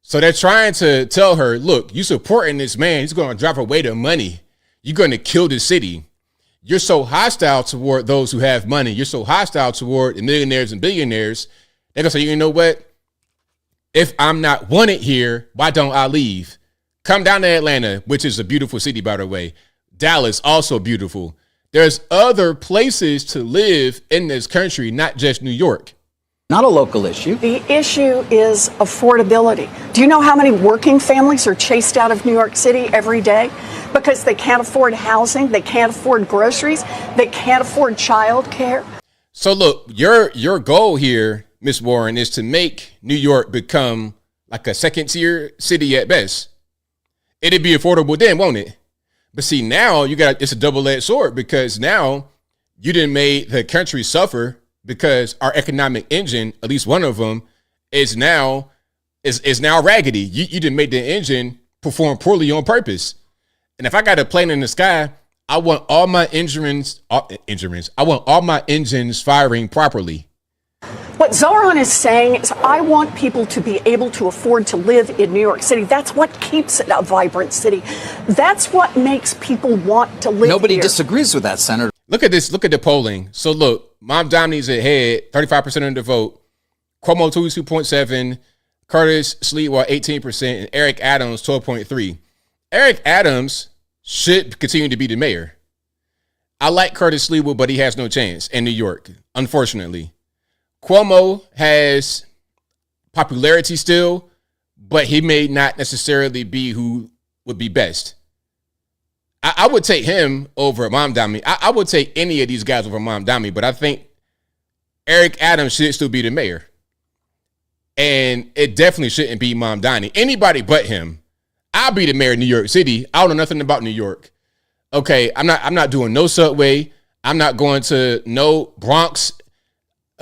So they're trying to tell her, look, you supporting this man. He's going to drive away the money. You're going to kill the city. You're so hostile toward those who have money. You're so hostile toward the millionaires and billionaires. They're going to say, you know what? If I'm not wanted here, why don't I leave? Come down to Atlanta, which is a beautiful city, by the way. Dallas, also beautiful. There's other places to live in this country, not just New York. Not a local issue. The issue is affordability. Do you know how many working families are chased out of New York City every day because they can't afford housing, they can't afford groceries, they can't afford child care? So look, your goal here, Ms. Warren, is to make New York become like a second-tier city at best. It'd be affordable then, won't it? But see, now it's a double-edged sword because now you didn't make the country suffer because our economic engine, at least one of them, is now raggedy. You didn't make the engine perform poorly on purpose. And if I got a plane in the sky, I want all my engines firing properly. What Zoran is saying is, I want people to be able to afford to live in New York City. That's what keeps it a vibrant city. That's what makes people want to live Nobody here. disagrees with that, Senator. Look at this. Look at the polling. So look, Mom Downey's ahead, 35% of the vote. Cuomo 22.7%, Curtis Sliwa 18%, and Eric Adams 12.3%. Eric Adams should continue to be the mayor. I like Curtis Sliwa, but he has no chance in New York, unfortunately. Cuomo has popularity still, but he may not necessarily be who would be best. I would take him over Mom Downey. I would take any of these guys over Mom Downey, but I think Eric Adams should still be the mayor. And it definitely shouldn't be Mom Downey. Anybody but him. I'll be the mayor of New York City. I don't know nothing about New York. Okay, I'm not doing no subway. I'm not going to no Bronx.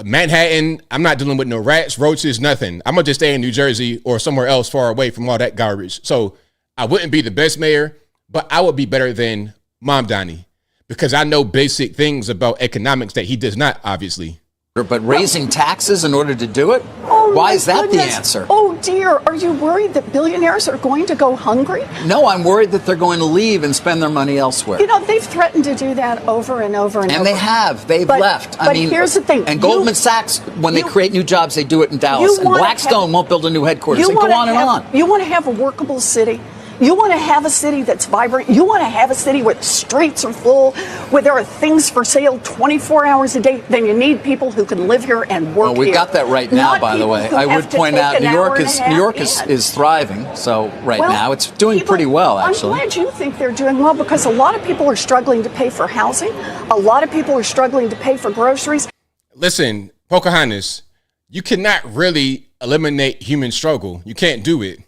Manhattan, I'm not dealing with no rats, roaches, nothing. I'm gonna just stay in New Jersey or somewhere else far away from all that garbage. So I wouldn't be the best mayor, but I would be better than Mom Donnie because I know basic things about economics that he does not, obviously. But raising taxes in order to do it? Oh, why is that goodness. the answer? Oh, dear. Are you worried that billionaires are going to go hungry? No, I'm worried that they're going to leave and spend their money elsewhere. You know, they've threatened to do that over and over and over. And they have. They've left. But here's the thing. And Goldman Sachs, when they create new jobs, they do it in Dallas. And Blackstone won't build a new headquarters. And go on and on. You want to have a workable city? You want to have a city that's vibrant. You want to have a city where the streets are full, where there are things for sale 24 hours a day. Then you need people who can live here and work here. Well, we got that right now, by the way. I would point out New York is thriving. So now it's doing pretty well, actually. I'm glad you think they're doing well because a lot of people are struggling to pay for housing. A lot of people are struggling to pay for groceries. Listen, Pocahontas, you cannot really eliminate human struggle. You can't do it.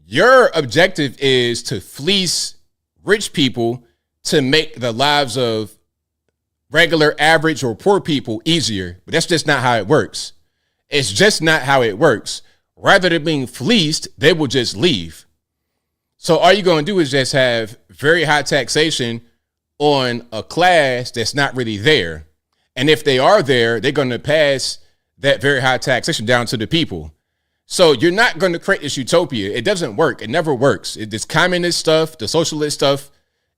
Your objective is to fleece rich people to make the lives of regular, average, or poor people easier. But that's just not how it works. It's just not how it works. Rather than being fleeced, they will just leave. So all you're going to do is just have very high taxation on a class that's not really there. And if they are there, they're going to pass that very high taxation down to the people. So you're not going to create this utopia. It doesn't work. It never works. This communist stuff, the socialist stuff,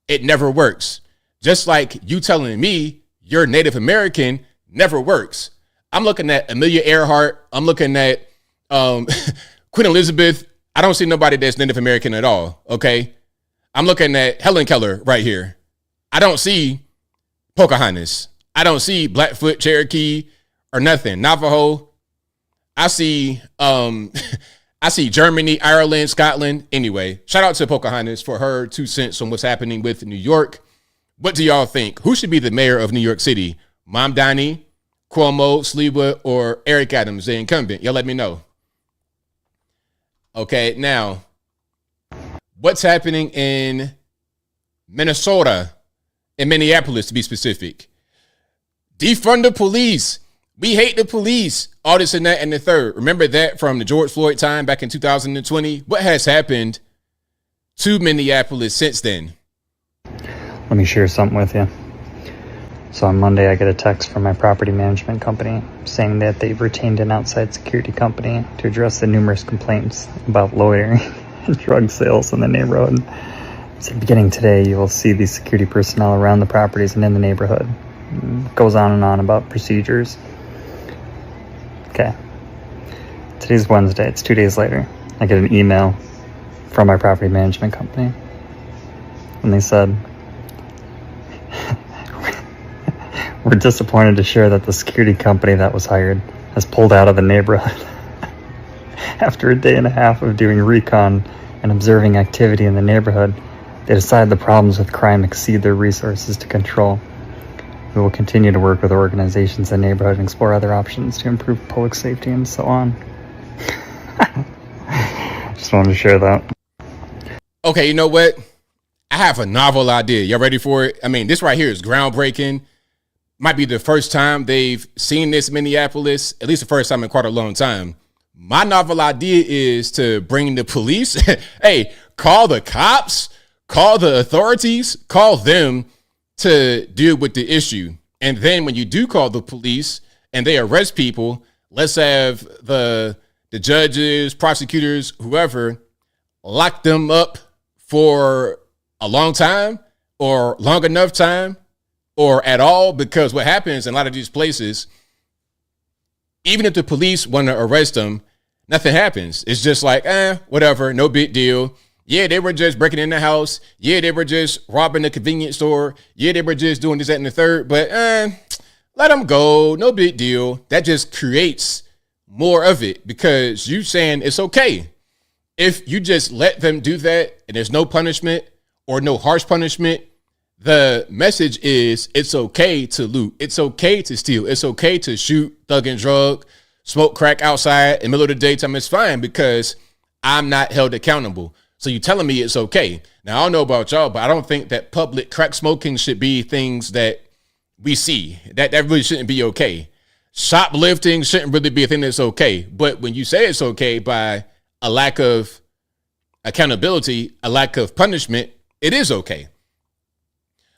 it never works. Just like you telling me you're Native American never works. I'm looking at Amelia Earhart. I'm looking at Queen Elizabeth. I don't see nobody that's Native American at all, okay? I'm looking at Helen Keller right here. I don't see Pocahontas. I don't see Blackfoot, Cherokee, or nothing. Navajo. I see Germany, Ireland, Scotland. Anyway, shout out to Pocahontas for her 2 cents on what's happening with New York. What do y'all think? Who should be the mayor of New York City? Mom Donnie, Cuomo, Sliwa, or Eric Adams, the incumbent? Y'all let me know. Okay, now, what's happening in Minnesota, in Minneapolis to be specific? Defund the police. We hate the police. All this and that and the third. Remember that from the George Floyd time back in 2020? What has happened to Minneapolis since then? Let me share something with you. So on Monday, I get a text from my property management company saying that they've retained an outside security company to address the numerous complaints about loitering and drug sales in the neighborhood. So beginning today, you will see these security personnel around the properties and in the neighborhood. It goes on and on about procedures. Okay. Today's Wednesday. It's 2 days later. I get an email from my property management company. And they said, we're disappointed to share that the security company that was hired has pulled out of the neighborhood. After a day and a half of doing recon and observing activity in the neighborhood, they decided the problems with crime exceed their resources to control. We will continue to work with organizations in the neighborhood and explore other options to improve public safety and so on. Just wanted to share that. Okay, you know what? I have a novel idea. Y'all ready for it? I mean, this right here is groundbreaking. Might be the first time they've seen this in Minneapolis, at least the first time in quite a long time. My novel idea is to bring the police. Hey, call the cops, call the authorities, call them to deal with the issue. And then when you do call the police and they arrest people, let's have the judges, prosecutors, whoever, lock them up for a long time or long enough time or at all. Because what happens in a lot of these places, even if the police want to arrest them, nothing happens. It's just like, whatever, no big deal. Yeah, they were just breaking in the house. Yeah, they were just robbing the convenience store. Yeah, they were just doing this, that, and the third. But let them go. No big deal. That just creates more of it because you saying it's okay. If you just let them do that and there's no punishment or no harsh punishment, the message is it's okay to loot. It's okay to steal. It's okay to shoot, thug and drug, smoke crack outside in the middle of the daytime. It's fine because I'm not held accountable. So you telling me it's okay. Now, I don't know about y'all, but I don't think that public crack smoking should be things that we see. That really shouldn't be okay. shoplifting shouldn't really be a thing that's okay. But when you say it's okay by a lack of accountability, a lack of punishment, it is okay.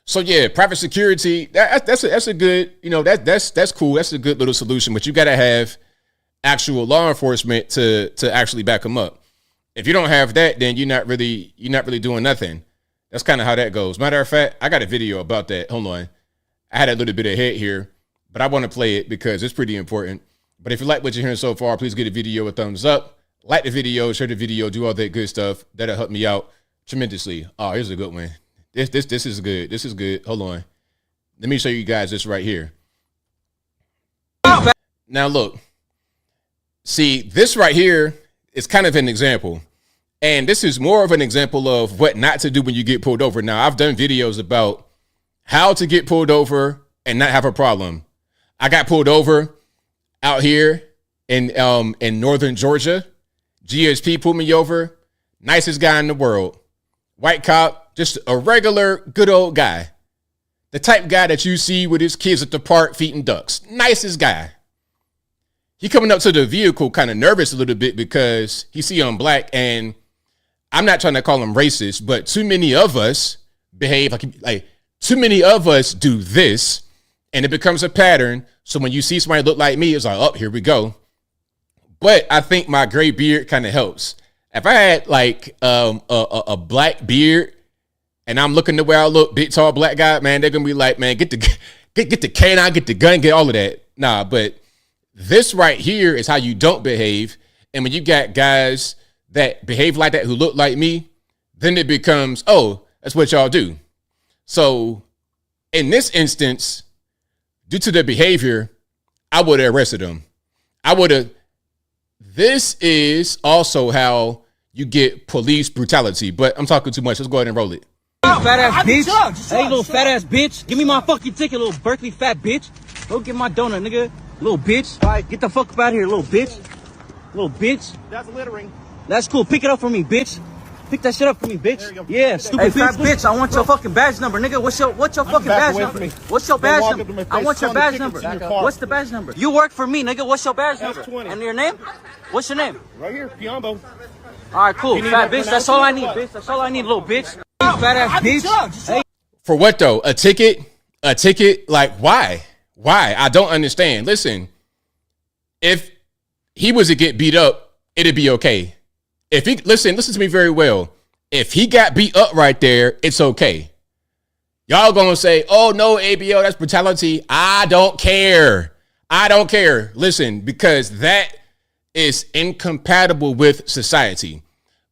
So yeah, private security, that's a good, that's cool. That's a good little solution, but you got to have actual law enforcement to actually back them up. If you don't have that, then you're not really doing nothing. That's kind of how that goes. Matter of fact, I got a video about that. Hold on. I had a little bit ahead here, but I want to play it because it's pretty important. But if you like what you're hearing so far, please give the video a thumbs up. Like the video, share the video, do all that good stuff. That'll help me out tremendously. Oh, here's a good one. This is good. This is good. Hold on. Let me show you guys this right here. Now look. See, this right here is kind of an example. And this is more of an example of what not to do when you get pulled over. Now, I've done videos about how to get pulled over and not have a problem. I got pulled over out here in northern Georgia. GSP pulled me over. Nicest guy in the world. White cop, just a regular good old guy. The type guy that you see with his kids at the park feeding ducks. Nicest guy. He coming up to the vehicle kind of nervous a little bit because he see I'm black, and I'm not trying to call him racist, but too many of us behave like too many of us do this, and it becomes a pattern. So when you see somebody look like me, it's like, oh, here we go. But I think my gray beard kind of helps. If I had like a black beard and I'm looking the way I look, big tall black guy, man, they're gonna be like, man, get the canine, get the gun, get all of that. Nah, but this right here is how you don't behave. And when you got guys that behave like that who look like me, then it becomes, oh, that's what y'all do. So in this instance, due to their behavior, I would have arrested them. This is also how you get police brutality, but I'm talking too much. Let's go ahead and roll it. Fat ass bitch. Hey, little fat ass bitch. Give me my fucking ticket, little Berkeley fat bitch. Go get my donut, nigga. Little bitch. All right, get the fuck up out of here, little bitch. Little bitch. That's littering. That's cool. Pick it up for me, bitch. Pick that shit up for me, bitch. Yeah, stupid fat bitch. I want your fucking badge number, nigga. What's your fucking badge number? What's your badge number? I want your badge number. What's the badge number? You work for me, nigga. What's your badge number? And your name? What's your name? Right here, Piombo. All right, cool. Fat bitch. That's all I need, bitch. That's all I need, little bitch. Fat ass bitch. Hey. For what though? A ticket? A ticket? Like why? Why? I don't understand. Listen, if he was to get beat up, it'd be okay. If he listen to me very well. If he got beat up right there, it's okay. Y'all gonna say, oh no, ABL, that's brutality. I don't care. I don't care. Listen, because that is incompatible with society.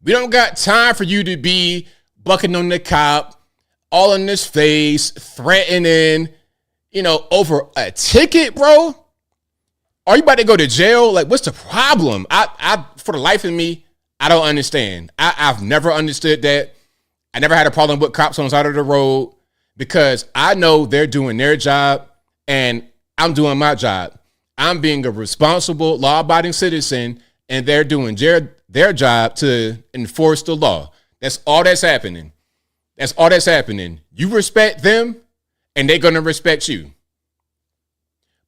We don't got time for you to be bucking on the cop, all in his face, threatening, over a ticket, bro. Are you about to go to jail? Like, what's the problem? I for the life of me, I don't understand. I've never understood that. I never had a problem with cops on the side of the road because I know they're doing their job and I'm doing my job. I'm being a responsible, law-abiding citizen, and they're doing their job to enforce the law. That's all that's happening. That's all that's happening. You respect them, and they're going to respect you.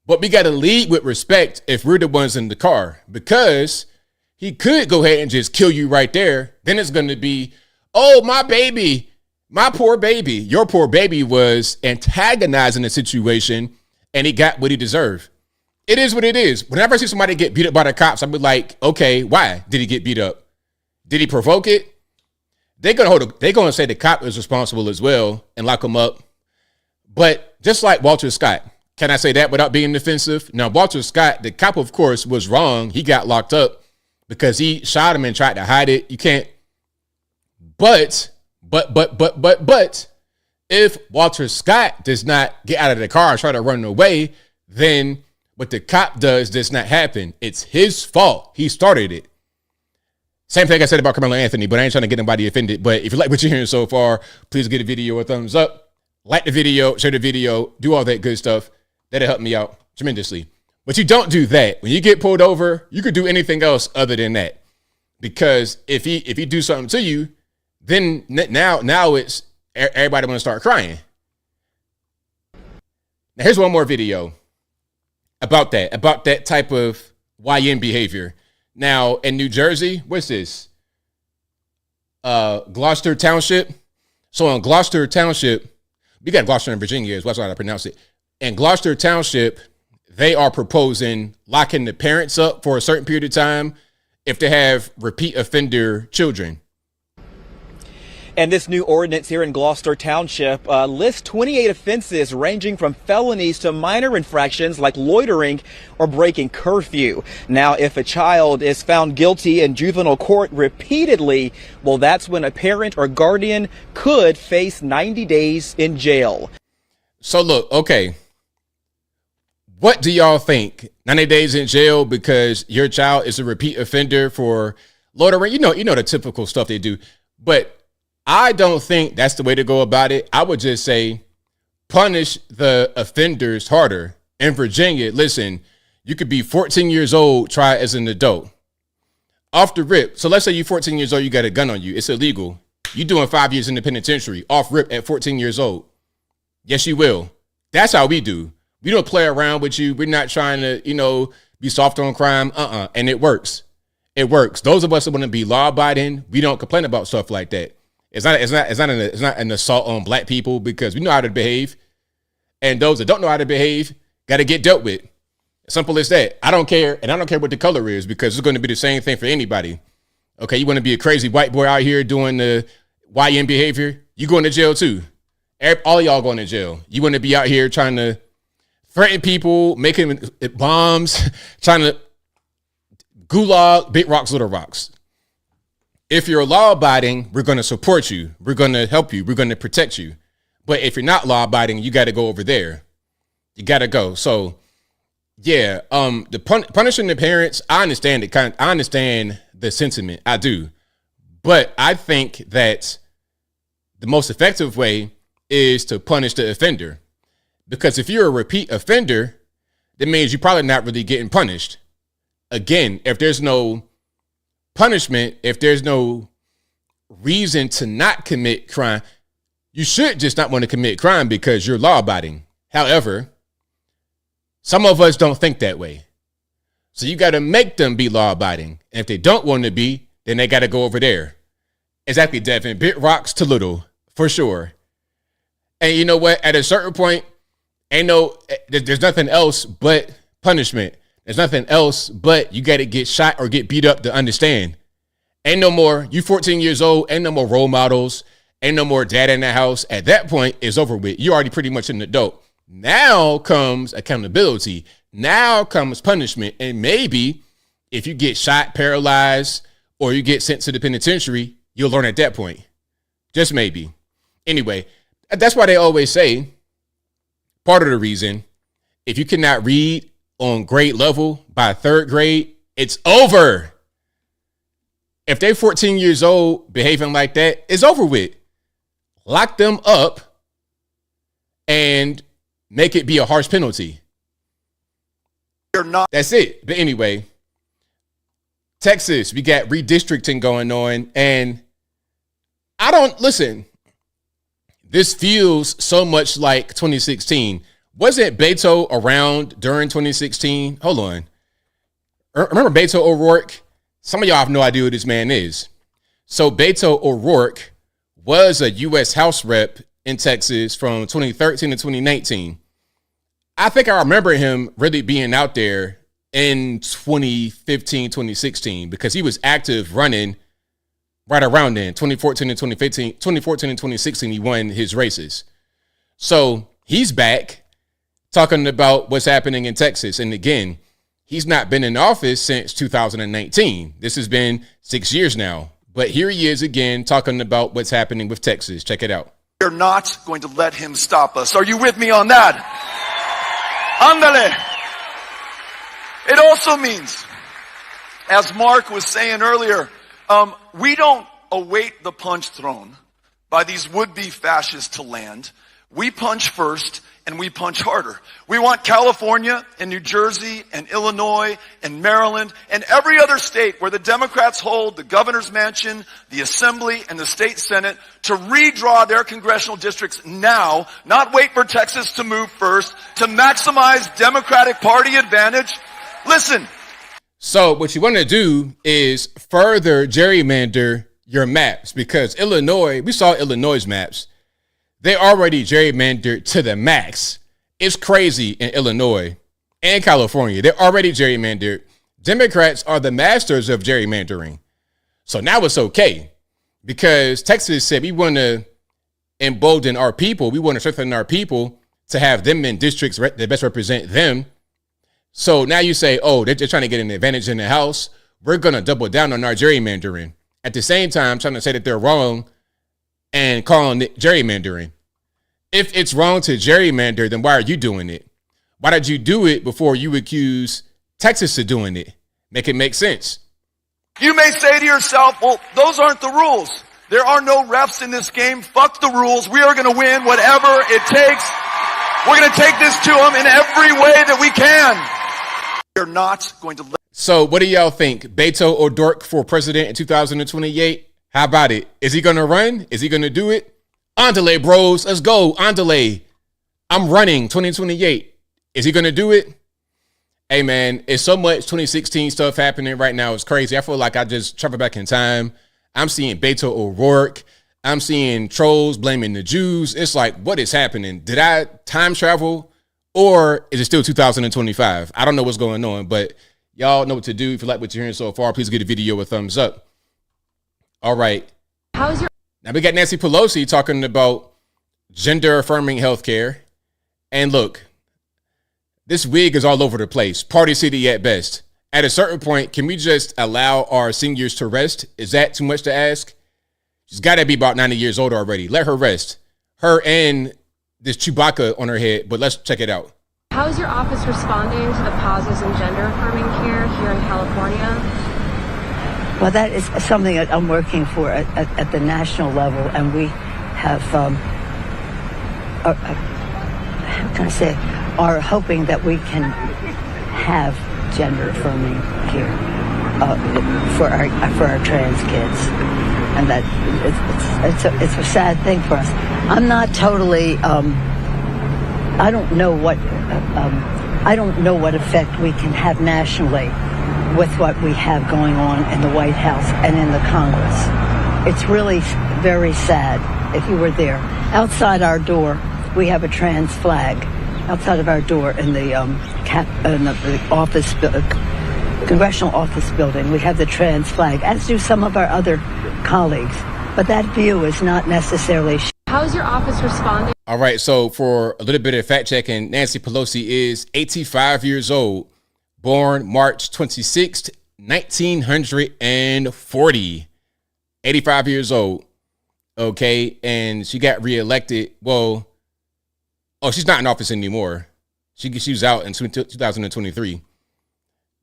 But we got to lead with respect if we're the ones in the car, because he could go ahead and just kill you right there. Then it's going to be, oh, my baby, my poor baby. Your poor baby was antagonizing the situation, and he got what he deserved. It is what it is. Whenever I see somebody get beat up by the cops, I'll be like, okay, why did he get beat up? Did he provoke it? They're gonna say the cop is responsible as well and lock him up. But just like Walter Scott, can I say that without being defensive? Now, Walter Scott, the cop, of course, was wrong. He got locked up because he shot him and tried to hide it. You can't. But if Walter Scott does not get out of the car and try to run away, then what the cop does not happen. It's his fault. He started it. Same thing I said about Carmelo Anthony, but I ain't trying to get anybody offended. But if you like what you're hearing so far, please give the video a thumbs up. Like the video, share the video, do all that good stuff. That'll help me out tremendously. But you don't do that. When you get pulled over, you could do anything else other than that. Because if he do something to you, then now it's everybody want to start crying. Now here's one more video. about that type of YN behavior. Now, in New Jersey, what's this? Gloucester Township. So in Gloucester Township, we got Gloucester in Virginia, is what's how I pronounce it. In Gloucester Township, they are proposing locking the parents up for a certain period of time if they have repeat offender children. And this new ordinance here in Gloucester Township lists 28 offenses ranging from felonies to minor infractions like loitering or breaking curfew. Now, if a child is found guilty in juvenile court repeatedly, well, that's when a parent or guardian could face 90 days in jail. So look, okay. What do y'all think? 90 days in jail because your child is a repeat offender for loitering? You know the typical stuff they do. But I don't think that's the way to go about it. I would just say punish the offenders harder. In Virginia, listen, you could be 14 years old, try as an adult. Off the rip. So let's say you're 14 years old, you got a gun on you. It's illegal. You're doing 5 years in the penitentiary. Off rip at 14 years old. Yes, you will. That's how we do. We don't play around with you. We're not trying to, be soft on crime. And it works. It works. Those of us that want to be law abiding, we don't complain about stuff like that. It's not an assault on black people because we know how to behave. And those that don't know how to behave got to get dealt with. Simple as that. I don't care. And I don't care what the color is because it's going to be the same thing for anybody. Okay, you want to be a crazy white boy out here doing the YN behavior? You going to jail too. All of y'all going to jail. You want to be out here trying to threaten people, making bombs, trying to gulag, big rocks, little rocks. If you're law abiding, we're going to support you. We're going to help you. We're going to protect you. But if you're not law abiding, you got to go over there. You got to go. So, yeah, the punishing the parents, I understand it. I understand the sentiment. I do. But I think that the most effective way is to punish the offender. Because if you're a repeat offender, that means you're probably not really getting punished. Again, if there's no punishment, if there's no reason to not commit crime, you should just not want to commit crime because you're law abiding. However, some of us don't think that way. So you got to make them be law abiding. And if they don't want to be, then they got to go over there. Exactly, Devin. Big rocks to little, for sure. And you know what? At a certain point, there's nothing else but punishment. There's nothing else but you got to get shot or get beat up to understand. Ain't no more, you 14 years old, ain't no more role models, ain't no more dad in the house. At that point, it's over with. You're already pretty much an adult. Now comes accountability. Now comes punishment. And maybe if you get shot, paralyzed, or you get sent to the penitentiary, you'll learn at that point. Just maybe. Anyway, that's why they always say, part of the reason, if you cannot read on grade level by third grade, it's over. If they're 14 years old behaving like that, it's over with. Lock them up and make it be a harsh penalty. That's it. But anyway, Texas, we got redistricting going on. And this feels so much like 2016. Wasn't Beto around during 2016? Hold on. Remember Beto O'Rourke? Some of y'all have no idea who this man is. So Beto O'Rourke was a U.S. House rep in Texas from 2013 to 2019. I think I remember him really being out there in 2015, 2016, because he was active running right around then, 2014 and 2015, 2014 and 2016, he won his races. So he's back talking about what's happening in Texas. And again, he's not been in office since 2019. This has been 6 years now. But here he is again talking about what's happening with Texas. Check it out. We're not going to let him stop us. Are you with me on that? Ándale. It also means, as Mark was saying earlier, we don't await the punch thrown by these would-be fascists to land. We punch first and we punch harder. We want California and New Jersey and Illinois and Maryland and every other state where the Democrats hold the governor's mansion, the assembly, and the state senate to redraw their congressional districts now, not wait for Texas to move first, to maximize Democratic Party advantage. Listen. So what you want to do is further gerrymander your maps, because Illinois, we saw Illinois' maps. They already gerrymandered to the max. It's crazy in Illinois and California. They're already gerrymandered. Democrats are the masters of gerrymandering. So now it's okay, because Texas said we want to embolden our people. We want to strengthen our people to have them in districts that best represent them. So now you say, oh, they're trying to get an advantage in the House. We're going to double down on our gerrymandering. At the same time, trying to say that they're wrong and calling it gerrymandering. If it's wrong to gerrymander, then why are you doing it? Why did you do it before you accuse Texas of doing it? Make it make sense. You may say to yourself, well, those aren't the rules. There are no refs in this game. Fuck the rules. We are going to win whatever it takes. We're going to take this to them in every way that we can. We're not going to let. So what do y'all think? Beto O'Rourke for president in 2028? How about it? Is he going to run? Is he going to do it? Andale, bros. Let's go. Andale. I'm running 2028. Is he going to do it? Hey, man, it's so much 2016 stuff happening right now. It's crazy. I feel like I just traveled back in time. I'm seeing Beto O'Rourke. I'm seeing trolls blaming the Jews. It's like, what is happening? Did I time travel, or is it still 2025? I don't know what's going on, but y'all know what to do. If you like what you're hearing so far, please give the video a thumbs up. All right. Now we got Nancy Pelosi talking about gender affirming healthcare. And look, this wig is all over the place. Party city at best. At a certain point, can we just allow our seniors to rest? Is that too much to ask? She's got to be about 90 years old already. Let her rest. Her and this Chewbacca on her head. But let's check it out. How is your office responding to the pauses in gender affirming care here in California? Well, that is something that I'm working for at the national level, and we have, how can I say, are hoping that we can have gender affirming care for our trans kids, and that it's a sad thing for us. I'm not totally. I don't know what effect we can have nationally with what we have going on in the White House and in the Congress. It's really very sad. If you were there, outside our door, we have a trans flag. Outside of our door in the office, congressional office building, we have the trans flag, as do some of our other colleagues. But that view is not necessarily. How is your office responding? All right, so for a little bit of fact checking, Nancy Pelosi is 85 years old. Born March 26th, 1940. 85 years old. Okay, and she got reelected. Well, she's not in office anymore. She was out in 2023.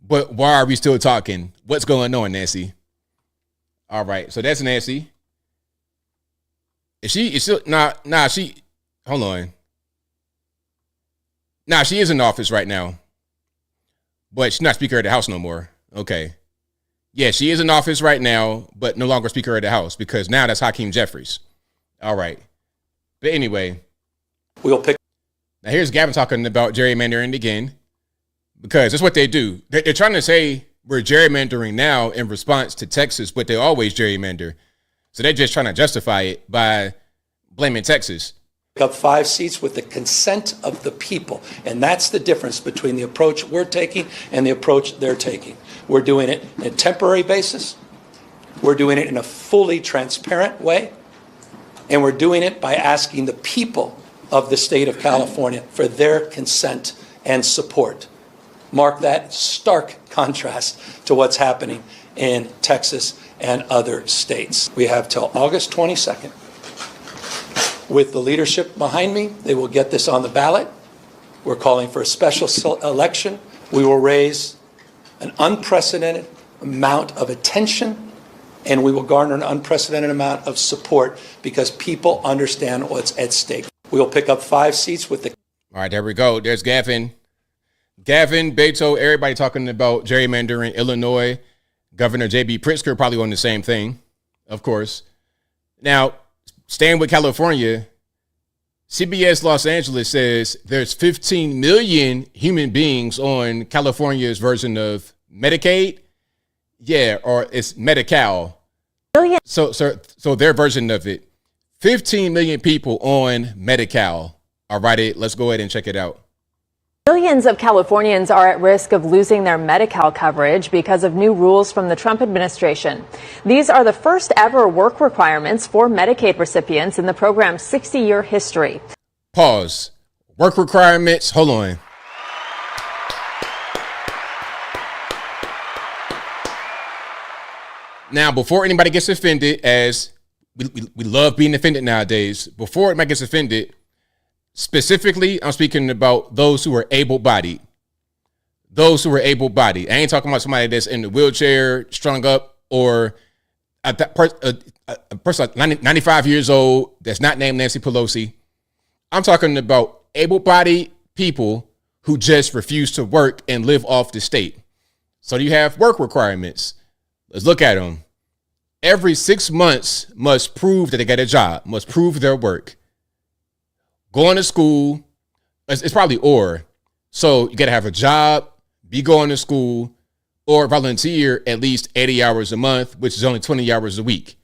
But why are we still talking? What's going on, Nancy? All right, so that's Nancy. She hold on. She is in office right now. But she's not Speaker of the House no more. Okay. Yeah, she is in office right now, but no longer Speaker of the House, because now that's Hakeem Jeffries. All right. But anyway. We'll pick. Now here's Gavin talking about gerrymandering again, because that's what they do. They're trying to say we're gerrymandering now in response to Texas, but they always gerrymander. So they're just trying to justify it by blaming Texas. Up 5 seats with the consent of the people. And that's the difference between the approach we're taking and the approach they're taking. We're doing it on a temporary basis. We're doing it in a fully transparent way. And we're doing it by asking the people of the state of California for their consent and support. Mark that stark contrast to what's happening in Texas and other states. We have till August 22nd. With the leadership behind me, they will get this on the ballot. We're calling for a special election. We will raise an unprecedented amount of attention, and we will garner an unprecedented amount of support because people understand what's at stake. We We will pick up 5 seats with the. All right, there we go. There's Gavin, Beto, everybody talking about gerrymandering Illinois. Governor J.B. Pritzker probably on the same thing, of course. Now, staying with California, CBS Los Angeles says there's 15 million human beings on California's version of Medicaid. Yeah, or it's Medi-Cal. So their version of it. 15 million people on Medi-Cal. All right, let's go ahead and check it out. Millions of Californians are at risk of losing their Medi-Cal coverage because of new rules from the Trump administration. These are the first ever work requirements for Medicaid recipients in the program's 60-year history. Pause. Work requirements. Hold on. Now, before anybody gets offended, as we love being offended nowadays, before anybody gets offended, specifically, I'm speaking about those who are able-bodied. Those who are able-bodied. I ain't talking about somebody that's in the wheelchair, strung up, or a person like 95 years old that's not named Nancy Pelosi. I'm talking about able-bodied people who just refuse to work and live off the state. So you have work requirements. Let's look at them. Every 6 months must prove that they got a job, must prove their work. Going to school, it's probably or. So you got to have a job, be going to school, or volunteer at least 80 hours a month, which is only 20 hours a week.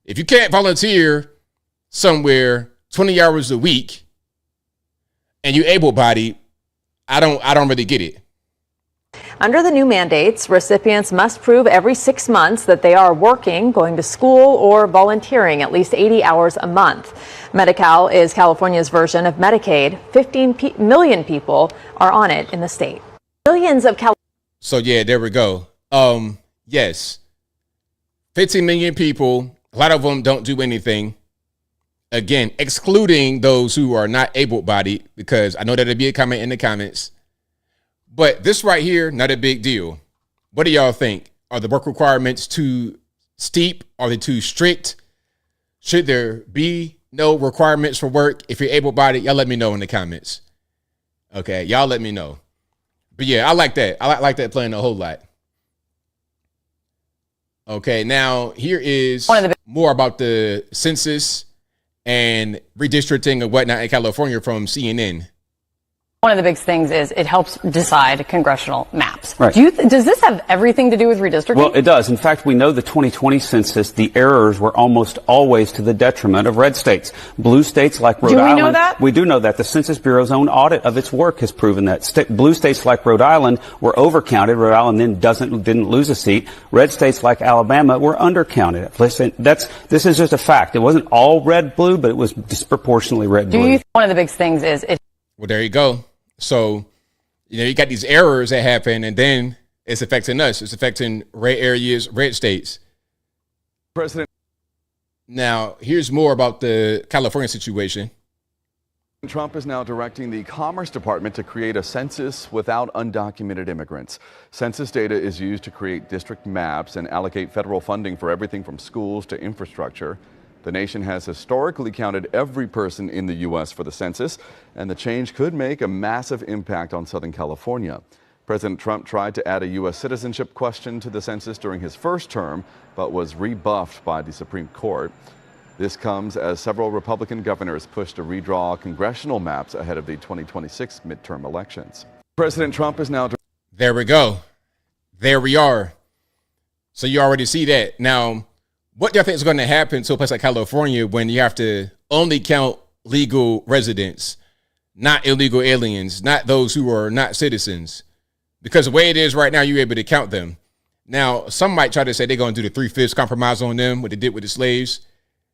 If you can't volunteer somewhere 20 hours a week and you're able-bodied, I don't really get it. Under the new mandates, recipients must prove every 6 months that they are working, going to school, or volunteering at least 80 hours a month. Medi-Cal is California's version of Medicaid. 15 million people are on it in the state. Millions of So yeah, there we go. Yes. 15 million people. A lot of them don't do anything. Again, excluding those who are not able-bodied, because I know that'll be a comment in the comments. But this right here, not a big deal. What do y'all think? Are the work requirements too steep? Are they too strict? Should there be no requirements for work? If you're able-bodied, y'all let me know in the comments. Okay, y'all let me know. But yeah, I like that. I like that playing a whole lot. Okay, now here is more about the census and redistricting and whatnot in California from CNN. One of the big things is it helps decide congressional maps. Right. Does this have everything to do with redistricting? Well, it does. In fact, we know the 2020 census, the errors were almost always to the detriment of red states. Blue states like Rhode Island. Do we know that? We do know that. The Census Bureau's own audit of its work has proven that. Blue states like Rhode Island were overcounted. Rhode Island then didn't lose a seat. Red states like Alabama were undercounted. Listen, this is just a fact. It wasn't all red-blue, but it was disproportionately red-blue. One of the big things is it. Well, there you go. So, you got these errors that happen, and then it's affecting us. It's affecting red areas, red states. President. Now, here's more about the California situation. Trump is now directing the Commerce Department to create a census without undocumented immigrants. Census data is used to create district maps and allocate federal funding for everything from schools to infrastructure. The nation has historically counted every person in the U.S. for the census, and the change could make a massive impact on Southern California. President Trump tried to add a U.S. citizenship question to the census during his first term, but was rebuffed by the Supreme Court. This comes as several Republican governors push to redraw congressional maps ahead of the 2026 midterm elections. President Trump is now... There we go. There we are. So you already see that. Now, what do you think is going to happen to a place like California when you have to only count legal residents, not illegal aliens, not those who are not citizens? Because the way it is right now, you're able to count them. Now, some might try to say they're going to do the 3/5 compromise on them, what they did with the slaves.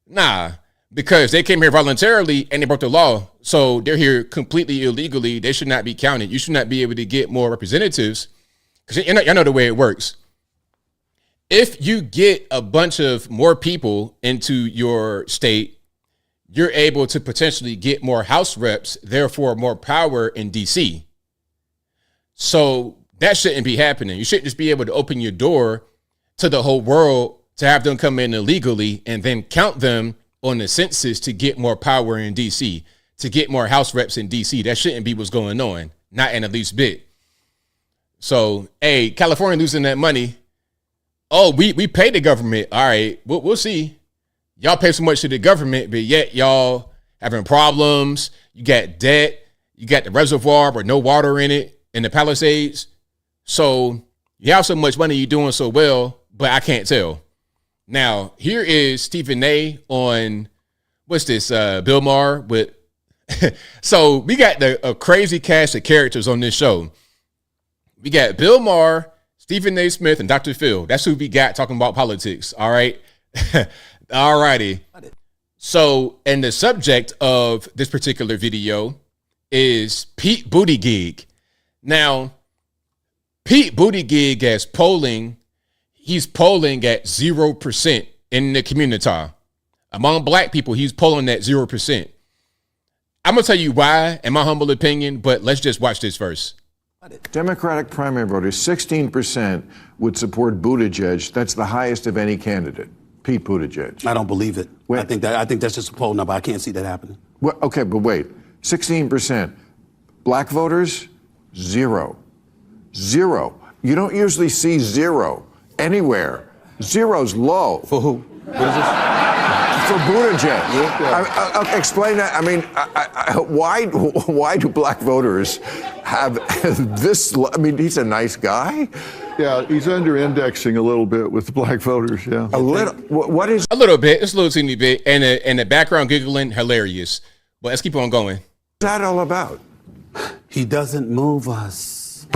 Nah, because they came here voluntarily and they broke the law. So they're here completely illegally. They should not be counted. You should not be able to get more representatives, because you know the way it works. If you get a bunch of more people into your state, you're able to potentially get more House reps, therefore more power in DC. So that shouldn't be happening. You shouldn't just be able to open your door to the whole world to have them come in illegally and then count them on the census to get more power in DC. to get more House reps in D.C. That shouldn't be what's going on, not in the least bit. So, hey, California losing that money. Oh, we pay the government. All right, we'll see. Y'all pay so much to the government, but yet y'all having problems. You got debt. You got the reservoir with no water in it in the Palisades. So you have so much money, you're doing so well, but I can't tell. Now, here is Stephen A. on, what's this, Bill Maher with. So we got a crazy cast of characters on this show. We got Bill Maher, Stephen A. Smith, and Dr. Phil. That's who we got talking about politics. All right. All righty. So, and the subject of this particular video is Pete Buttigieg. Now, Pete Buttigieg is polling. He's polling at 0% in the community. Among black people, he's polling at 0%. I'm going to tell you why, in my humble opinion, but let's just watch this first. Democratic primary voters, 16% would support Buttigieg. That's the highest of any candidate. Pete Buttigieg. I don't believe it. I think that's just a poll number. I can't see that happening. Well, okay, but wait. 16%. Black voters, 0. 0. You don't usually see 0 anywhere. 0's low. For who? What is this? For Buttigieg. Explain that. I mean, why do black voters have this? I mean, he's a nice guy. Yeah, he's under-indexing a little bit with black voters, yeah. A little? What is? A little bit. It's a little teeny bit. And the background giggling, hilarious. But let's keep on going. What's that all about? He doesn't move us.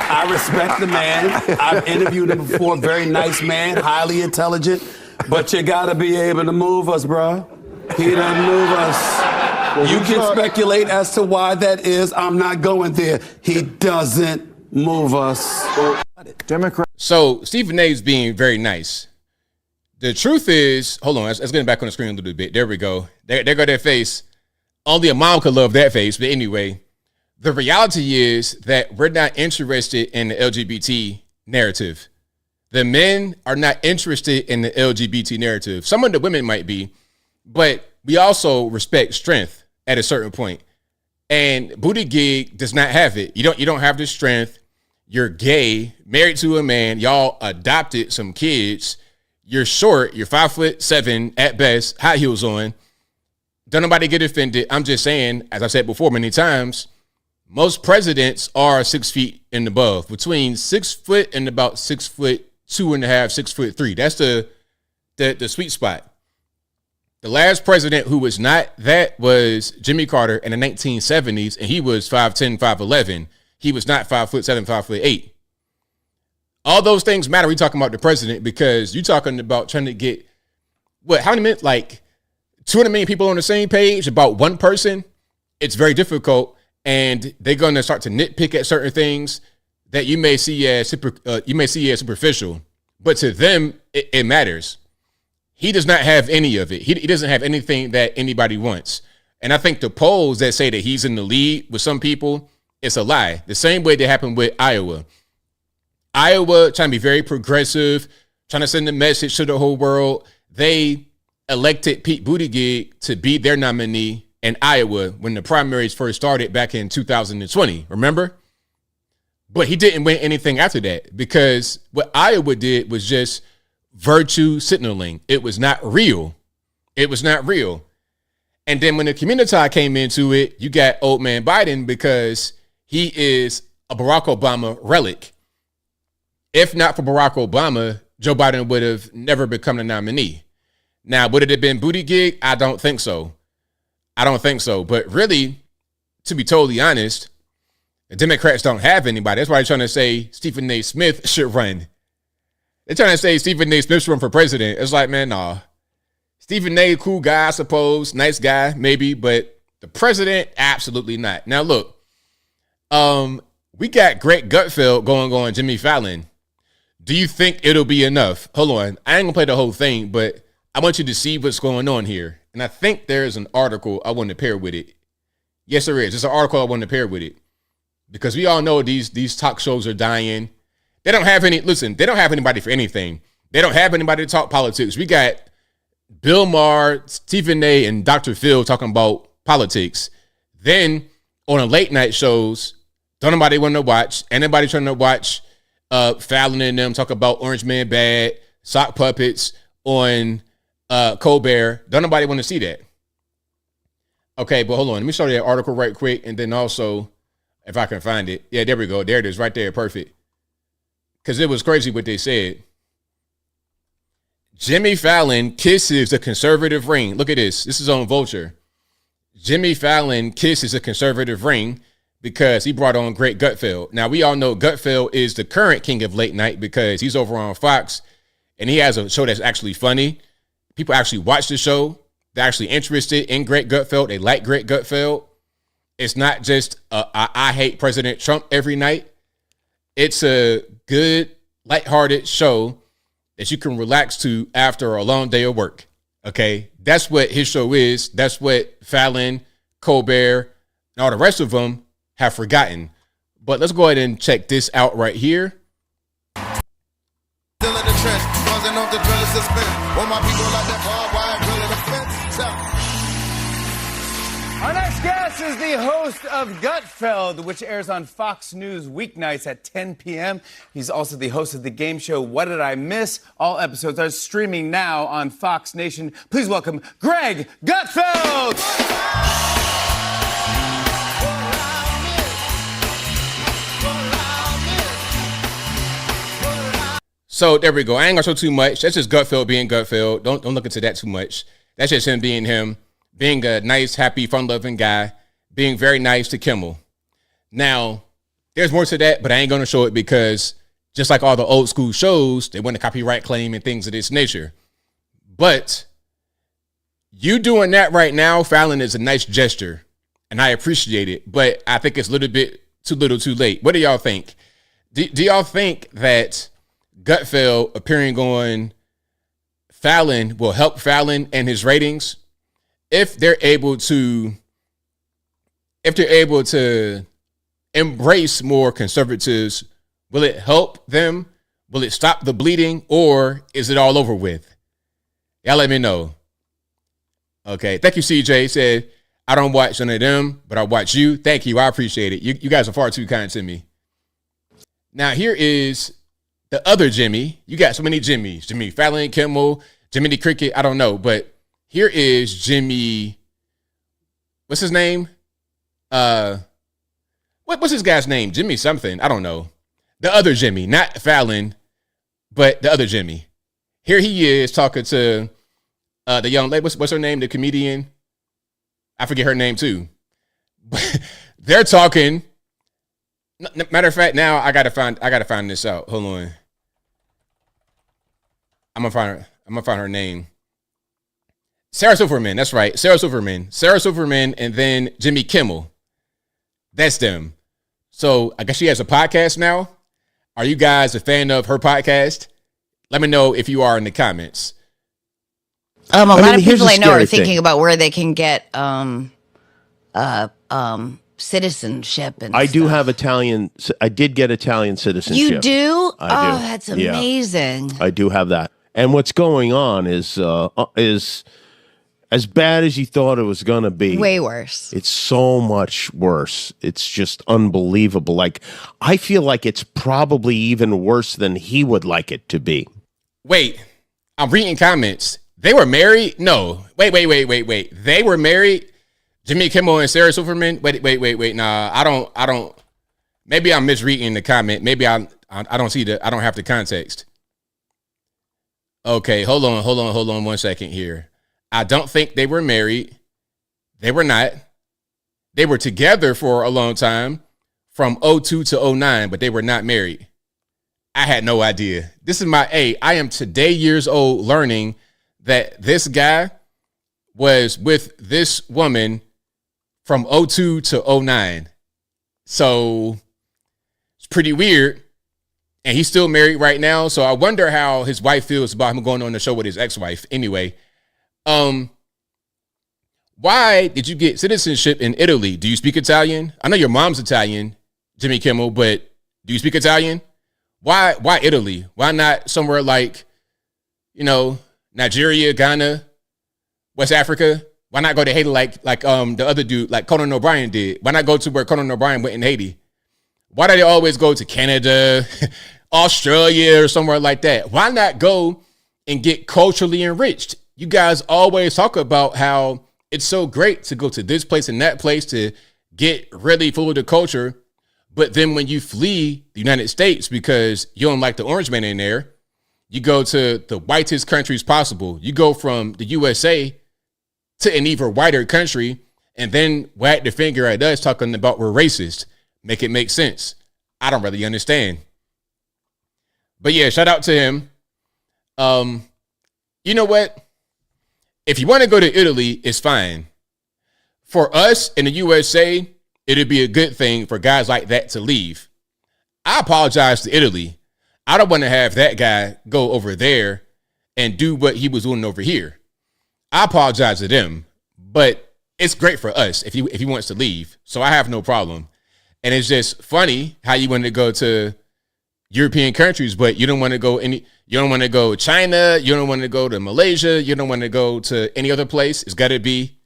I respect the man. I've interviewed him before. Very nice man, highly intelligent. But you gotta be able to move us, bro. He doesn't move us. Well, you can speculate as to why that is. I'm not going there. He doesn't move us. Democrat. So Stephen A. is being very nice. The truth is, hold on, let's get back on the screen a little bit. There we go. There go their face. Only a mom could love that face. But anyway, the reality is that we're not interested in the LGBT narrative. The men are not interested in the LGBT narrative. Some of the women might be, but we also respect strength at a certain point. And Buttigieg does not have it. You don't have the strength. You're gay, married to a man. Y'all adopted some kids. You're short. You're 5'7" at best, high heels on. Don't nobody get offended. I'm just saying, as I've said before many times, most presidents are 6 feet and above, between 6 foot and about 6'2.5", 6'3". That's the sweet spot. The last president who was not that was Jimmy Carter in the 1970s, and he was 5'10", 5'11". He was not 5'7", 5'8". All those things matter. We talking about the president because you're talking about trying to get how many minutes? Like 200 million people on the same page about one person. It's very difficult, and they're going to start to nitpick at certain things that you may see as superficial, but to them it matters. He does not have any of it. He doesn't have anything that anybody wants. And I think the polls that say that he's in the lead with some people, it's a lie. The same way that happened with Iowa. Iowa trying to be very progressive, trying to send a message to the whole world. They elected Pete Buttigieg to be their nominee in Iowa when the primaries first started back in 2020. Remember? But he didn't win anything after that because what Iowa did was just virtue signaling. It was not real. It was not real. And then when the community came into it, you got old man Biden because he is a Barack Obama relic. If not for Barack Obama, Joe Biden would have never become the nominee. Now, would it have been Buttigieg? I don't think so. I don't think so. But really, to be totally honest, the Democrats don't have anybody. That's why they're trying to say Stephen A. Smith should run. They're trying to say Stephen A. Smith should run for president. It's like, man, nah. Stephen A., cool guy, I suppose. Nice guy, maybe. But the president, absolutely not. Now, look. We got Greg Gutfeld going on Jimmy Fallon. Do you think it'll be enough? Hold on. I ain't going to play the whole thing, but I want you to see what's going on here. And I think there's an article I want to pair with it. Yes, there is. There's an article I want to pair with it. Because we all know these talk shows are dying. They don't have anybody for anything. They don't have anybody to talk politics. We got Bill Maher, Stephen A, and Dr. Phil talking about politics. Then on a late night shows, don't nobody want to watch. Anybody trying to watch Fallon and them talk about Orange Man Bad, sock puppets on Colbert. Don't nobody want to see that. Okay, but hold on. Let me show you that article right quick. And then also, if I can find it. Yeah, there we go. There it is right there. Perfect. Because it was crazy what they said. Jimmy Fallon kisses a conservative ring. Look at this. This is on Vulture. Jimmy Fallon kisses a conservative ring because he brought on Greg Gutfeld. Now, we all know Gutfeld is the current king of late night because he's over on Fox, and he has a show that's actually funny. People actually watch the show. They're actually interested in Greg Gutfeld. They like Greg Gutfeld. It's not just I hate President Trump every night. It's a good, lighthearted show that you can relax to after a long day of work. Okay, that's what his show is. That's what Fallon, Colbert, and all the rest of them have forgotten. But let's go ahead and check this out right here. Still in the trench, causing off the drill of suspense. All my people like that barbed wire drill in the fence. Our next guest is the host of Gutfeld, which airs on Fox News weeknights at 10 p.m. He's also the host of the game show What Did I Miss? All episodes are streaming now on Fox Nation. Please welcome Greg Gutfeld! So there we go. I ain't gonna show too much. That's just Gutfeld being Gutfeld. Don't look into that too much. That's just him being him. Being a nice, happy, fun-loving guy, being very nice to Kimmel. Now, there's more to that, but I ain't going to show it because just like all the old school shows, they want a copyright claim and things of this nature. But you doing that right now, Fallon, is a nice gesture, and I appreciate it, but I think it's a little bit too little too late. What do y'all think? Do y'all think that Gutfeld appearing on Fallon will help Fallon and his ratings? If they're able to embrace more conservatives, will it help them? Will it stop the bleeding, or is it all over with? Y'all let me know. Okay. Thank you, CJ. Said, I don't watch none of them, but I watch you. Thank you. I appreciate it. You guys are far too kind to me. Now, here is the other Jimmy. You got so many Jimmys. Jimmy Fallon, Kimmel, Jimmy the Cricket. I don't know, but here is Jimmy. What's his name? What's this guy's name? Jimmy something. I don't know. The other Jimmy, not Fallon, but the other Jimmy. Here he is talking to the young lady. What's her name? The comedian. I forget her name too. But they're talking. Matter of fact, now I gotta find this out. Hold on. I'm gonna find her name. Sarah Silverman, that's right. Sarah Silverman, and then Jimmy Kimmel. That's them. So I guess she has a podcast now. Are you guys a fan of her podcast? Let me know if you are in the comments. A lot of people I know are thinking about where they can get citizenship and I do have Italian. I did get Italian citizenship. You do? I do. Oh, that's amazing. Yeah, I do have that. And what's going on is as bad as you thought it was going to be. Way worse. It's so much worse. It's just unbelievable. Like, I feel like it's probably even worse than he would like it to be. Wait, I'm reading comments. They were married? No. Wait. They were married? Jimmy Kimmel and Sarah Silverman? Wait. Nah, I don't. Maybe I'm misreading the comment. Maybe I don't see I don't have the context. Okay, hold on 1 second here. I don't think they were married. They were not. They were together for a long time from 02 to 09, but they were not married. I had no idea. This is I am today years old learning that this guy was with this woman from 02 to 09. So it's pretty weird. And he's still married right now. So I wonder how his wife feels about him going on the show with his ex-wife. Anyway, why did you get citizenship in Italy? Do you speak Italian? I know your mom's Italian, Jimmy Kimmel, but do you speak Italian? Why Italy? Why not somewhere like, Nigeria, Ghana, West Africa? Why not go to Haiti like the other dude, like Conan O'Brien did? Why not go to where Conan O'Brien went in Haiti? Why do they always go to Canada, Australia, or somewhere like that? Why not go and get culturally enriched? You guys always talk about how it's so great to go to this place and that place to get really full of the culture. But then when you flee the United States because you don't like the orange man in there, you go to the whitest countries possible. You go from the USA to an even whiter country and then whack the finger at us talking about we're racist. Make it make sense. I don't really understand. But yeah, shout out to him. You know what? If you want to go to Italy, it's fine. For us in the USA, it'd be a good thing for guys like that to leave. I apologize to Italy. I don't want to have that guy go over there and do what he was doing over here. I apologize to them, but it's great for us if he wants to leave. So I have no problem. And it's just funny how you want to go to European countries, but you don't want to go you don't want to go China, you don't want to go to Malaysia, you don't want to go to any other place. It's got to be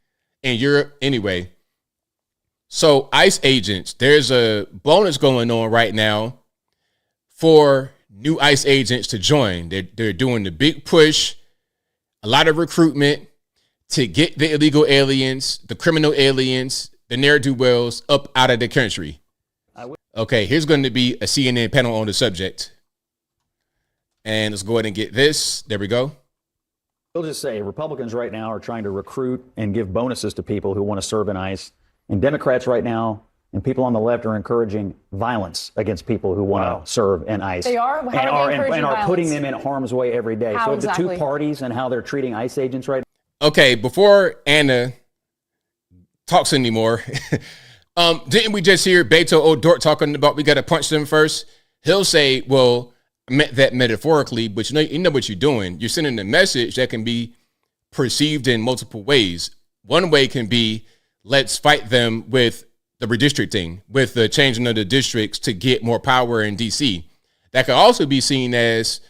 in Europe anyway. So ICE agents, there's a bonus going on right now for new ICE agents to join. They're doing the big push, a lot of recruitment to get the illegal aliens, the criminal aliens, the ne'er-do-wells up out of the country. Okay, here's going to be a CNN panel on the subject. And let's go ahead and get this. There we go. We'll just say Republicans right now are trying to recruit and give bonuses to people who want to serve in ICE. And Democrats right now and people on the left are encouraging violence against people who want to serve in ICE. They are? How are they encouraging are violence? putting them in harm's way every day. How so exactly? the two parties and how they're treating ICE agents right now. Okay, before Anna talks anymore, didn't we just hear Beto O'Rourke talking about we got to punch them first? He'll say, well, I meant that metaphorically, but you know what you're doing. You're sending a message that can be perceived in multiple ways. One way can be, let's fight them with the redistricting, with the changing of the districts to get more power in DC. That could also be seen as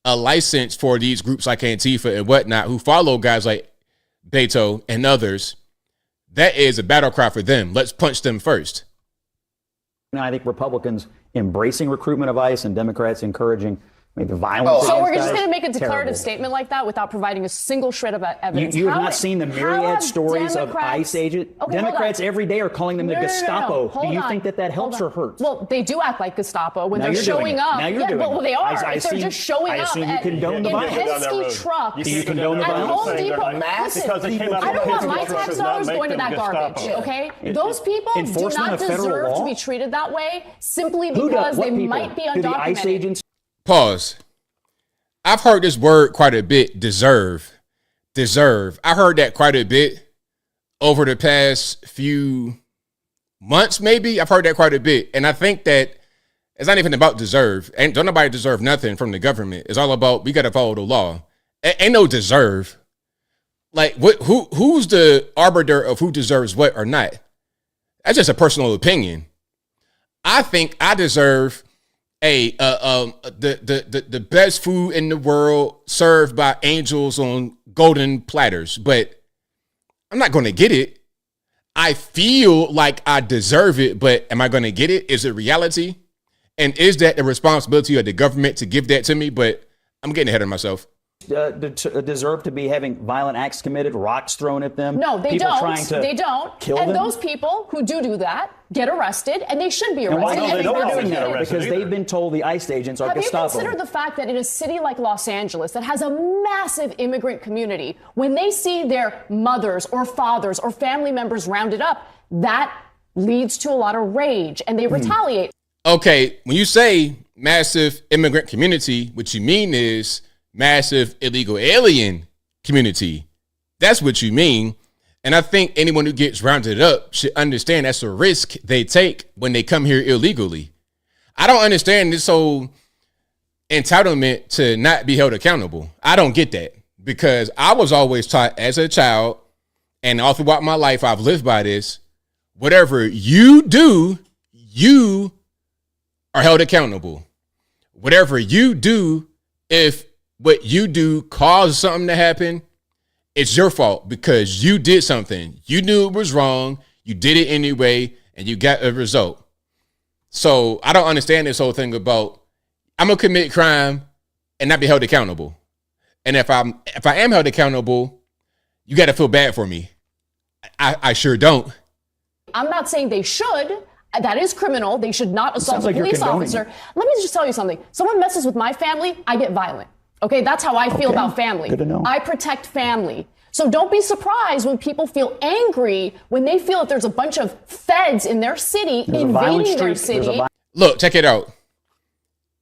a license for these groups like Antifa and whatnot who follow guys like Beto and others. That is a battle cry for them. Let's punch them first. Now, I think Republicans embracing recruitment of ICE and Democrats encouraging maybe violence. So we're just guys. going to make a declarative Terrible. statement like that without providing a single shred of evidence. You have not seen the myriad stories of ICE agents. Okay, Democrats every day are calling them the Gestapo. Hold Do you on. think that helps or hurts? Well, they do act like Gestapo when Now they're you're doing showing it. up. Now you're yeah, doing well, it. they are. I If they're just showing I up assume you condone the in violence. Penske trucks. Do you condone the at violence? Home Depot. Listen, I don't want my tax dollars going to that garbage, okay? Those people do Enforcement not of federal deserve law? to be treated that way simply Who because does? What they people? might be Do the ICE undocumented. agents? Pause. I've heard this word quite a bit, deserve. Deserve. I heard that quite a bit over the past few months, maybe. I've heard that quite a bit. And I think that it's not even about deserve. Don't nobody deserve nothing from the government. It's all about we got to follow the law. Ain't no deserve. Like, who's the arbiter of who deserves what or not? That's just a personal opinion. I think I deserve the best food in the world served by angels on golden platters, but I'm not going to get it. I feel like I deserve it, but am I going to get it? Is it reality? And is that the responsibility of the government to give that to me? But I'm getting ahead of myself. Deserve to be having violent acts committed, rocks thrown at them. No, they people don't. Trying to They don't. kill and them? those people who do that get arrested, and they should be And arrested. why don't they prosecuted. doing that? Because they've been told the ICE agents are Have you Gestapo. considered the fact that in a city like Los Angeles that has a massive immigrant community, when they see their mothers or fathers or family members rounded up, that leads to a lot of rage, and they retaliate. Okay, when you say massive immigrant community, what you mean is massive illegal alien community. That's what you mean. And I think anyone who gets rounded up should understand that's a risk they take when they come here illegally. I don't understand this whole entitlement to not be held accountable. I don't get that, because I was always taught as a child, and all throughout my life I've lived by this: whatever you do, you are held accountable. Whatever you do, if what you do causes something to happen, it's your fault because you did something. You knew it was wrong. You did it anyway, and you got a result. So I don't understand this whole thing about I'm gonna commit crime and not be held accountable. And if I am held accountable, you got to feel bad for me. I sure don't. I'm not saying they should. That is criminal. They should not assault a police officer. Let me just tell you something. Someone messes with my family, I get violent. Okay, that's how I feel about family. Good to know. I protect family. So don't be surprised when people feel angry when they feel that there's a bunch of feds in their city invading their city. Look, check it out.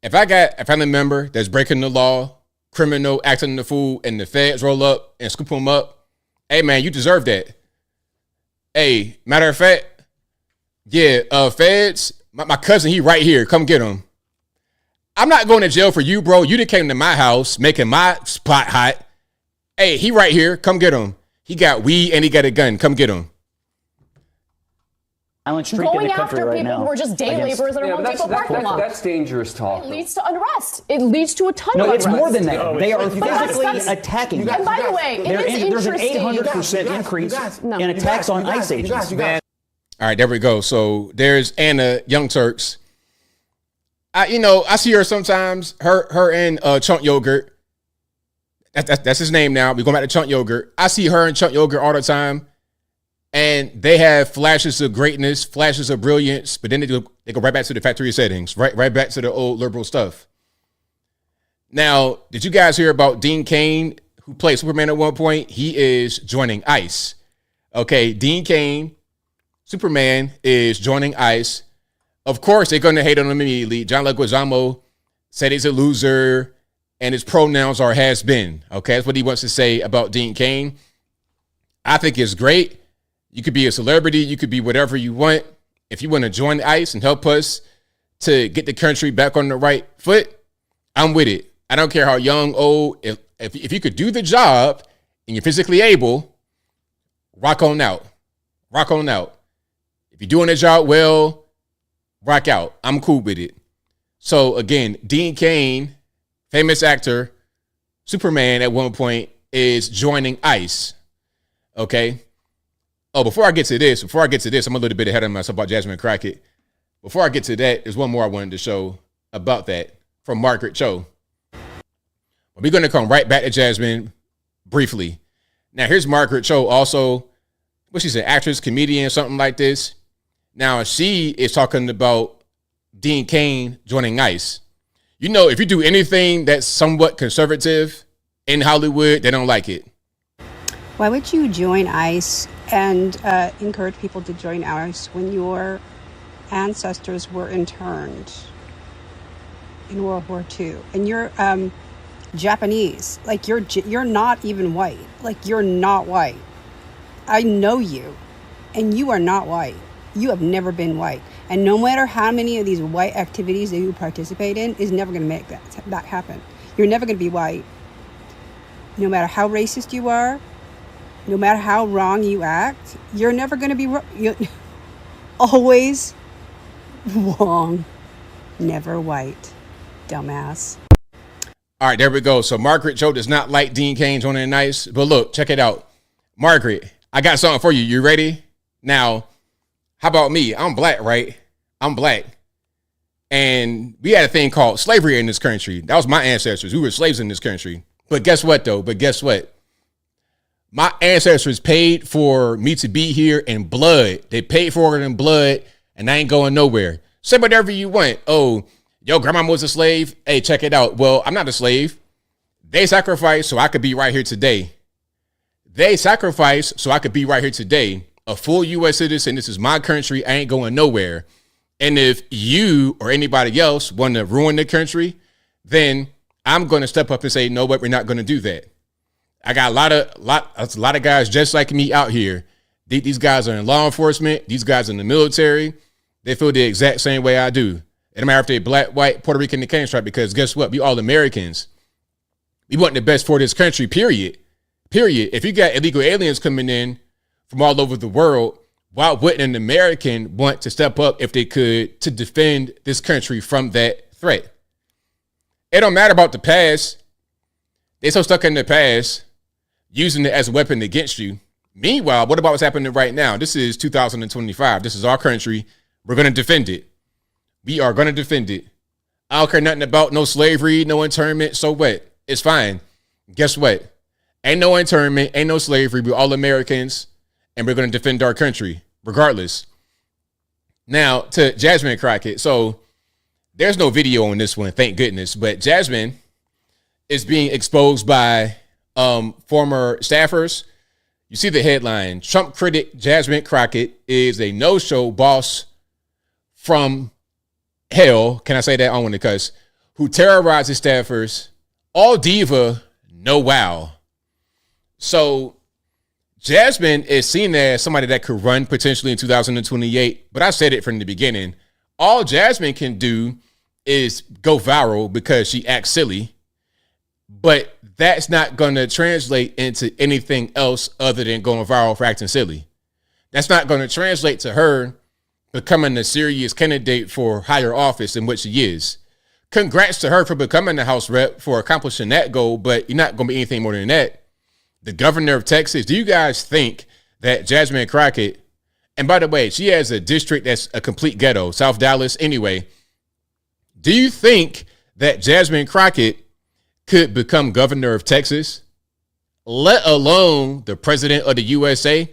If I got a family member that's breaking the law, criminal, acting the fool, and the feds roll up and scoop them up, hey man, you deserve that. Hey, matter of fact, yeah, feds, my cousin, he right here. Come get him. I'm not going to jail for you, bro. You done came to my house making my spot hot. Hey, he right here. Come get him. He got weed and he got a gun. Come get him. Going after people who are just day laborers that are Home Depot parking lots. That's dangerous talk. It leads to unrest. It leads to a ton of unrest. No, it's more than that. They are physically attacking. And by the way, there's an 800% increase in attacks on ICE agents. All right, there we go. So there's Anna Young Turks. I see her sometimes. Her and Chunk Yogurt. That's his name now. We're going back to Chunk Yogurt. I see her and Chunk Yogurt all the time. And they have flashes of greatness, flashes of brilliance, but then they go right back to the factory settings, right back to the old liberal stuff. Now, did you guys hear about Dean Cain, who played Superman at one point? He is joining ICE. Okay, Dean Cain, Superman, is joining ICE. Of course, they're going to hate on him immediately. John Leguizamo said he's a loser, and his pronouns are has been. Okay, that's what he wants to say about Dean Cain. I think it's great. You could be a celebrity. You could be whatever you want. If you want to join ICE and help us to get the country back on the right foot, I'm with it. I don't care how young, old. If you could do the job and you're physically able, rock on out. Rock on out. If you're doing the job well, rock out. I'm cool with it. So again, Dean Cain, famous actor, Superman at one point, is joining ICE. Okay. Oh, before I get to this, I'm a little bit ahead of myself about Jasmine Crockett. Before I get to that, there's one more I wanted to show about that from Margaret Cho. We're going to come right back to Jasmine briefly. Now, here's Margaret Cho, also, she's an actress, comedian, something like this. Now, she is talking about Dean Cain joining ICE. You know, if you do anything that's somewhat conservative in Hollywood, they don't like it. Why would you join ICE and encourage people to join ICE when your ancestors were interned in World War II and you're Japanese? Like you're not even white. Like you're not white. I know you, and you are not white. You have never been white, and no matter how many of these white activities that you participate in is never going to make that happen. You're never going to be white, no matter how racist you are. No matter how wrong you act, you're never going to be wrong. You're always wrong, never white, dumbass. All right, there we go. So Margaret Cho does not like Dean Cain joining ICE, but look, check it out. Margaret, I got something for you. You ready? Now, how about me? I'm black, right? I'm black. And we had a thing called slavery in this country. That was my ancestors. We were slaves in this country. But guess what, though? My ancestors paid for me to be here in blood. They paid for it in blood, and I ain't going nowhere. Say whatever you want. Oh, your grandma was a slave. Hey, check it out. Well, I'm not a slave. They sacrificed so I could be right here today. A full U.S. citizen. This is my country. I ain't going nowhere. And if you or anybody else want to ruin the country, then I'm going to step up and say, no, but we're not going to do that. I got a lot of guys just like me out here. These guys are in law enforcement. These guys are in the military. They feel the exact same way I do. It don't matter if they're black, white, Puerto Rican, they can't strike, because guess what? We all Americans. We want the best for this country, period. If you got illegal aliens coming in from all over the world, why wouldn't an American want to step up if they could to defend this country from that threat? It don't matter about the past. They so stuck in the past. using it as a weapon against you. Meanwhile, what about what's happening right now? This is 2025. This is our country. We're going to defend it. We are going to defend it. I don't care nothing about no slavery, no internment. So what? It's fine. Guess what? Ain't no internment, ain't no slavery. We're all Americans, and we're going to defend our country regardless. Now, to Jasmine Crockett. So there's no video on this one, thank goodness. But Jasmine is being exposed by former staffers. You see the headline: Trump critic Jasmine Crockett is a no-show boss from hell. Can I say that? I don't want to cuss. Who terrorizes staffers. All diva, no wow. So Jasmine is seen as somebody that could run potentially in 2028. But I said it from the beginning. All Jasmine can do is go viral because she acts silly. But that's not going to translate into anything else other than going viral for acting silly. That's not going to translate to her becoming a serious candidate for higher office in which she is. Congrats to her for becoming the House rep, for accomplishing that goal, but you're not going to be anything more than that. The governor of Texas, do you guys think that Jasmine Crockett, and by the way, she has a district that's a complete ghetto, South Dallas anyway. Do you think that Jasmine Crockett could become governor of Texas, let alone the president of the USA?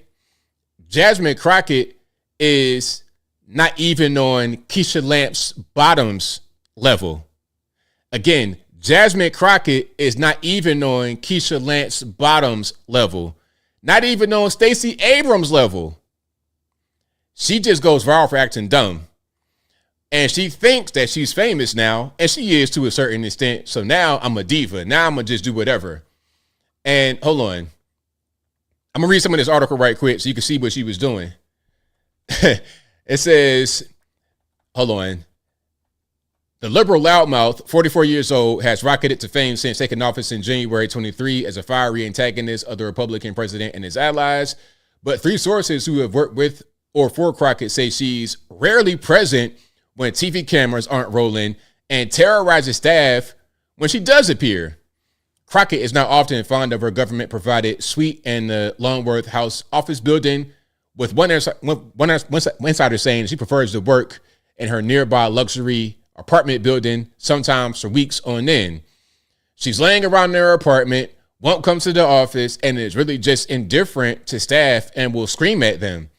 Jasmine Crockett is not even on Keisha Lance Bottoms level. Again, Jasmine Crockett is not even on Keisha Lance Bottoms level, not even on Stacey Abrams level. She just goes viral for acting dumb. And she thinks that she's famous now, and she is to a certain extent. So now I'm a diva. Now I'm going to just do whatever. And hold on. I'm going to read some of this article right quick so you can see what she was doing. It says, hold on. The liberal loudmouth, 44 years old, has rocketed to fame since taking office in January 23 as a fiery antagonist of the Republican president and his allies. But three sources who have worked with or for Crockett say she's rarely present when TV cameras aren't rolling and terrorizes staff when she does appear. Crockett is not often fond of her government-provided suite in the Longworth House office building, with one insider saying she prefers to work in her nearby luxury apartment building, sometimes for weeks on end. She's laying around in her apartment, won't come to the office, and is really just indifferent to staff and will scream at them.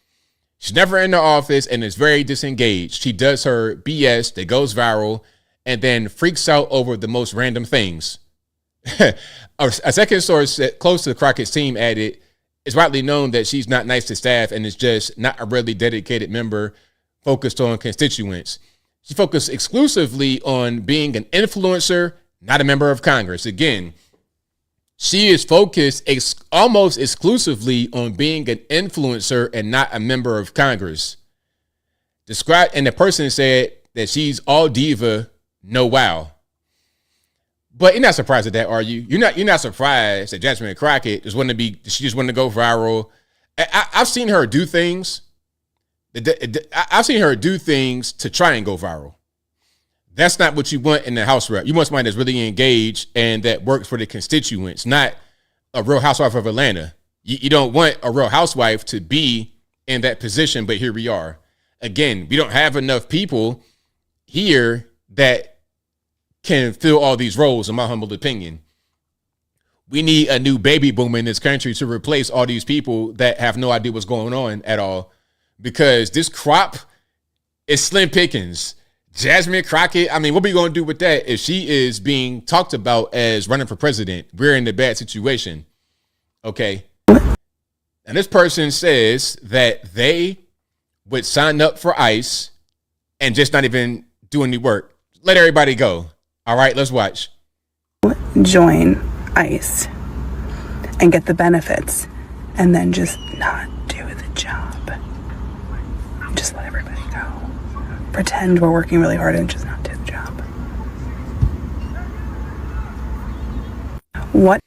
She's never in the office and is very disengaged. She does her BS that goes viral and then freaks out over the most random things. A second source close to Crockett's team added, it's widely known that she's not nice to staff and is just not a really dedicated member focused on constituents. She focused exclusively on being an influencer, not a member of Congress. Again, she is focused almost exclusively on being an influencer and not a member of Congress. And the person said that she's all diva, no wow. But you're not surprised at that, are you? You're not surprised that Jasmine Crockett just wanted to go viral. I've seen her do things. I've seen her do things to try and go viral. That's not what you want in the House rep. You want somebody that's really engaged and that works for the constituents, not a Real Housewife of Atlanta. You don't want a Real Housewife to be in that position, but here we are. Again, we don't have enough people here that can fill all these roles, in my humble opinion. We need a new baby boom in this country to replace all these people that have no idea what's going on at all, because this crop is slim pickings. Jasmine Crockett, I mean, what are we going to do with that if she is being talked about as running for president? We're in a bad situation. Okay. And this person says that they would sign up for ICE and just not even do any work. Let everybody go. All right, let's watch. Join ICE and get the benefits and then just not do the job. Just let everybody go. Pretend we're working really hard and just not do the job. What?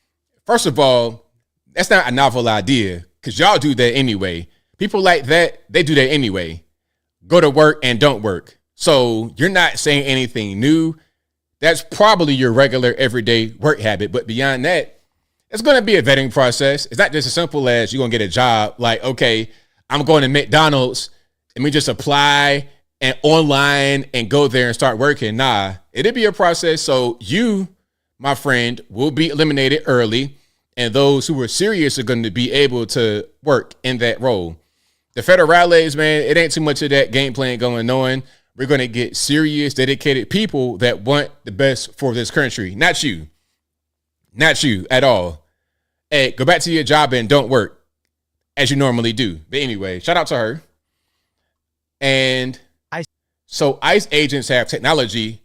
First of all, that's not a novel idea, because y'all do that anyway. People like that, they do that anyway. Go to work and don't work. So you're not saying anything new. That's probably your regular everyday work habit. But beyond that, it's going to be a vetting process. It's not just as simple as you're going to get a job. Like, okay, I'm going to McDonald's. Let me just apply and online and go there and start working. Nah, it'll be a process. So you, my friend, will be eliminated early. And those who are serious are going to be able to work in that role. The federales, man, it ain't too much of that game plan going on. We're going to get serious, dedicated people that want the best for this country. Not you. Not you at all. Hey, go back to your job and don't work as you normally do. But anyway, shout out to her. And so ICE agents have technology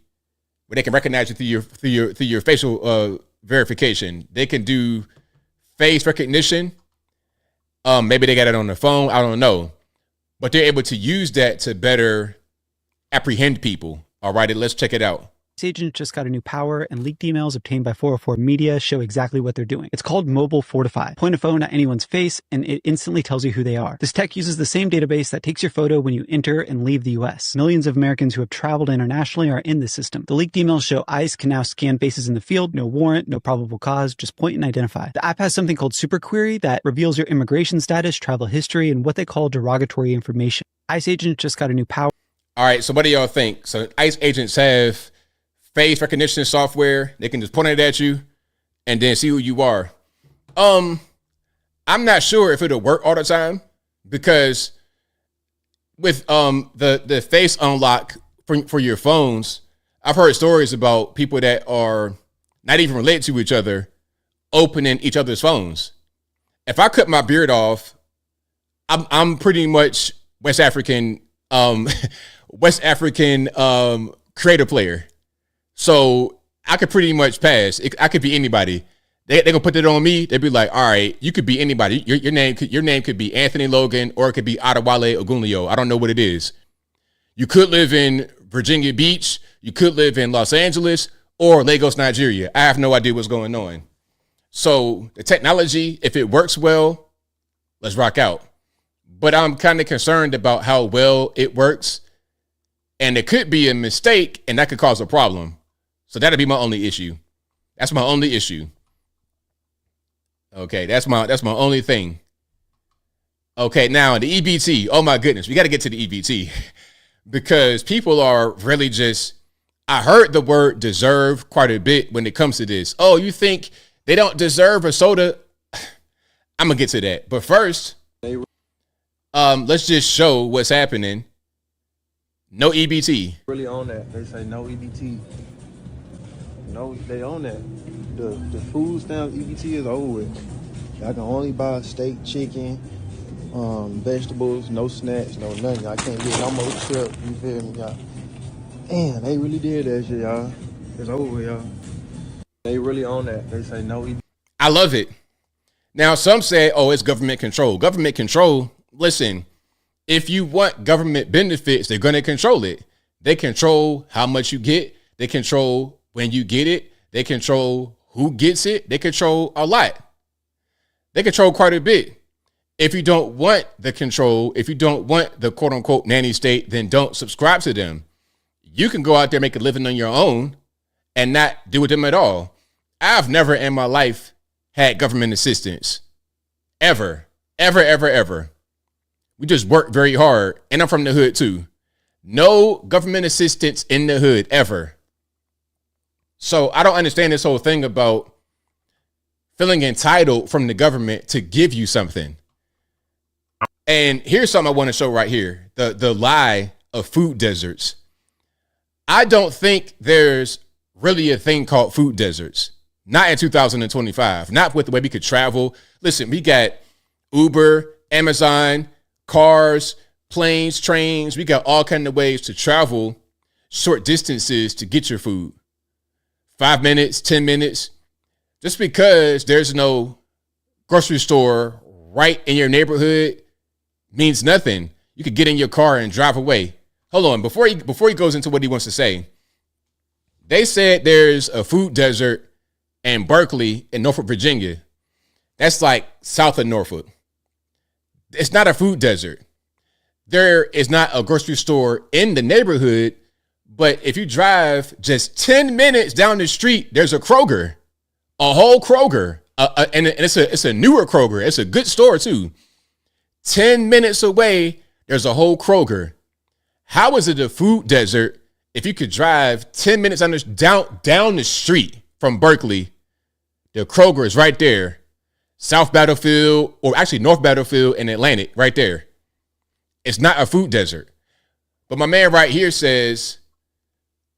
where they can recognize you through your facial verification. They can do face recognition. Maybe they got it on their phone. I don't know. But they're able to use that to better apprehend people. All right, let's check it out. ICE agent just got a new power, and leaked emails obtained by 404 Media show exactly what they're doing. It's called Mobile Fortify. Point a phone at anyone's face, and it instantly tells you who they are. This tech uses the same database that takes your photo when you enter and leave the U.S. Millions of Americans who have traveled internationally are in this system. The leaked emails show ICE can now scan faces in the field, no warrant, no probable cause, just point and identify. The app has something called Super Query that reveals your immigration status, travel history, and what they call derogatory information. ICE agent just got a new power. All right, so what do y'all think? So ICE agents have face recognition software. They can just point it at you and then see who you are. I'm not sure if it'll work all the time because with the face unlock for your phones, I've heard stories about people that are not even related to each other opening each other's phones. If I cut my beard off, I'm pretty much West African creator player. So I could pretty much pass. I could be anybody. They gonna put that on me. They'd be like, all right, you could be anybody. Your name could be Anthony Logan, or it could be Adewale Ogunleo. I don't know what it is. You could live in Virginia Beach. You could live in Los Angeles or Lagos, Nigeria. I have no idea what's going on. So the technology, if it works well, let's rock out. But I'm kind of concerned about how well it works. And it could be a mistake, and that could cause a problem. So that'll be my only issue. That's my only issue. Okay, that's my only thing. Okay, now the EBT. Oh my goodness, we got to get to the EBT because people are really just. I heard the word deserve quite a bit when it comes to this. Oh, you think they don't deserve a soda? I'm gonna get to that, but first, let's just show what's happening. No EBT. Really on that. They say no EBT. No, they own that. The food stamp EBT is over with. I can only buy steak, chicken, vegetables, no snacks, no nothing. I can't get no more trip. You feel me, y'all? Damn, they really did that shit, y'all. It's over with, y'all. They really own that. They say no EBT. I love it. Now, some say, oh, it's government control. Government control, listen, if you want government benefits, they're going to control it. They control how much you get. They control when you get it. They control who gets it. They control a lot. They control quite a bit. If you don't want the control, if you don't want the quote unquote nanny state, then don't subscribe to them. You can go out there, make a living on your own and not do with them at all. I've never in my life had government assistance. Ever. We just work very hard. And I'm from the hood too. No government assistance in the hood ever. So I don't understand this whole thing about feeling entitled from the government to give you something. And here's something I want to show right here. The lie of food deserts. I don't think there's really a thing called food deserts. Not in 2025. Not with the way we could travel. Listen, we got Uber, Amazon, cars, planes, trains. We got all kinds of ways to travel short distances to get your food. 5 minutes, 10 minutes. Just because there's no grocery store right in your neighborhood means nothing. You could get in your car and drive away. Hold on, before he goes into what he wants to say, they said there's a food desert in Berkeley in Norfolk, Virginia. That's like south of Norfolk. It's not a food desert. There is not a grocery store in the neighborhood, but if you drive just 10 minutes down the street, there's a Kroger, a whole Kroger, and it's a newer Kroger. It's a good store too. 10 minutes away, there's a whole Kroger. How is it a food desert if you could drive 10 minutes down the street from Berkeley? The Kroger is right there. South Battlefield, or actually North Battlefield and Atlantic, right there. It's not a food desert. But my man right here says,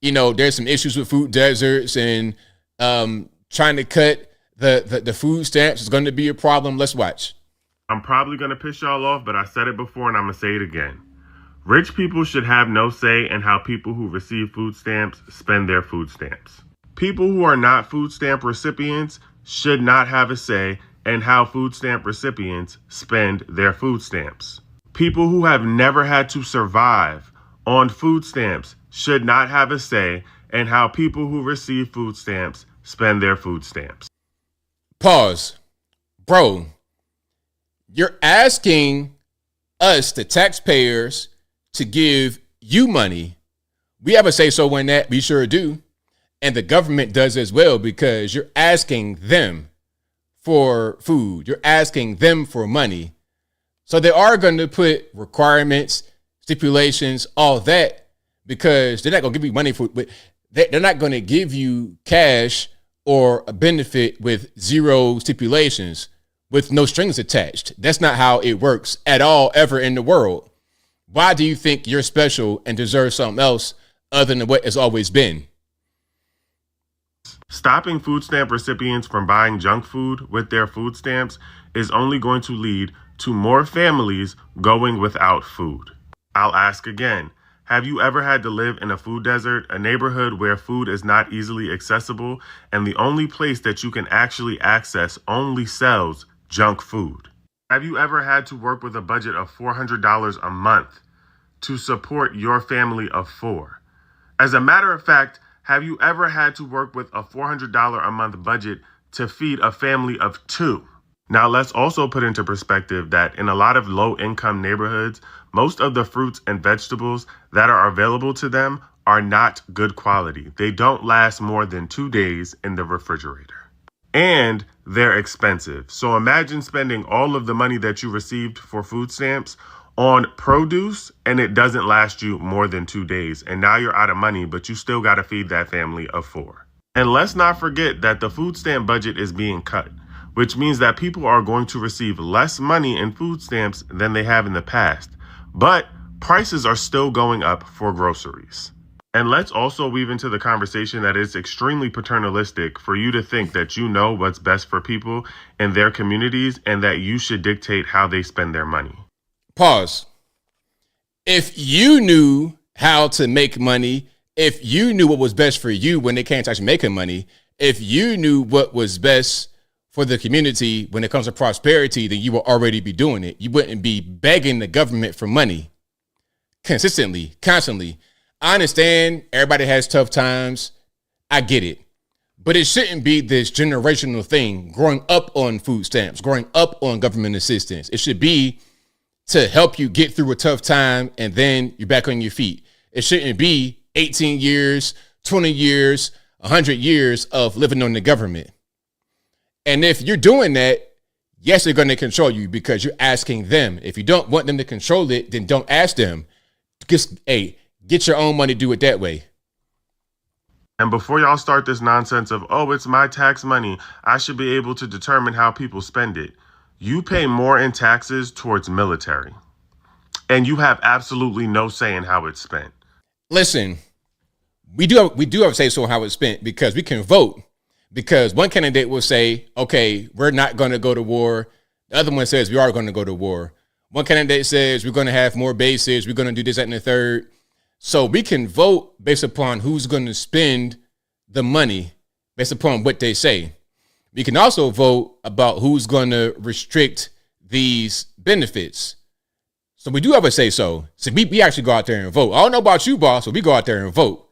there's some issues with food deserts and trying to cut the food stamps is going to be a problem. Let's watch. I'm probably going to piss y'all off, but I said it before and I'm going to say it again. Rich people should have no say in how people who receive food stamps spend their food stamps. People who are not food stamp recipients should not have a say in how food stamp recipients spend their food stamps. People who have never had to survive on food stamps should not have a say in how people who receive food stamps spend their food stamps. Pause. Bro, you're asking us, the taxpayers, to give you money. We have a say-so in that. We sure do. And the government does as well, because you're asking them for food. You're asking them for money. So they are going to put requirements, stipulations, all that, because they're not going to give you money for it. They're not going to give you cash or a benefit with zero stipulations, with no strings attached. That's not how it works at all, ever in the world. Why do you think you're special and deserve something else other than what it's always been? Stopping food stamp recipients from buying junk food with their food stamps is only going to lead to more families going without food. I'll ask again, have you ever had to live in a food desert, a neighborhood where food is not easily accessible, and the only place that you can actually access only sells junk food? Have you ever had to work with a budget of $400 a month to support your family of 4? As a matter of fact, have you ever had to work with a $400 a month budget to feed a family of 2? Now, let's also put into perspective that in a lot of low-income neighborhoods, most of the fruits and vegetables that are available to them are not good quality. They don't last more than 2 days in the refrigerator. And they're expensive. So imagine spending all of the money that you received for food stamps on produce, and it doesn't last you more than 2 days. And now you're out of money, but you still got to feed that family of 4. And let's not forget that the food stamp budget is being cut, which means that people are going to receive less money in food stamps than they have in the past. But prices are still going up for groceries. And let's also weave into the conversation that it's extremely paternalistic for you to think that you know what's best for people in their communities and that you should dictate how they spend their money. Pause. If you knew how to make money, if you knew what was best for you when it came to actually making money, if you knew what was best for the community when it comes to prosperity, then you will already be doing it. You wouldn't be begging the government for money consistently, constantly. I understand everybody has tough times. I get it. But it shouldn't be this generational thing, growing up on food stamps, growing up on government assistance. It should be to help you get through a tough time and then you're back on your feet. It shouldn't be 18 years, 20 years, 100 years of living on the government. And if you're doing that, yes, they're going to control you because you're asking them. If you don't want them to control it, then don't ask them. Just, get your own money, do it that way. And before y'all start this nonsense of, oh, it's my tax money, I should be able to determine how people spend it. You pay more in taxes towards military. And you have absolutely no say in how it's spent. Listen, we do have a say so on how it's spent because we can vote. Because one candidate will say, okay, we're not going to go to war. The other one says we are going to go to war. One candidate says we're going to have more bases. We're going to do this, that, and the third. So we can vote based upon who's going to spend the money based upon what they say. We can also vote about who's going to restrict these benefits. So we do have a say so. So we actually go out there and vote. I don't know about you, boss, but we go out there and vote.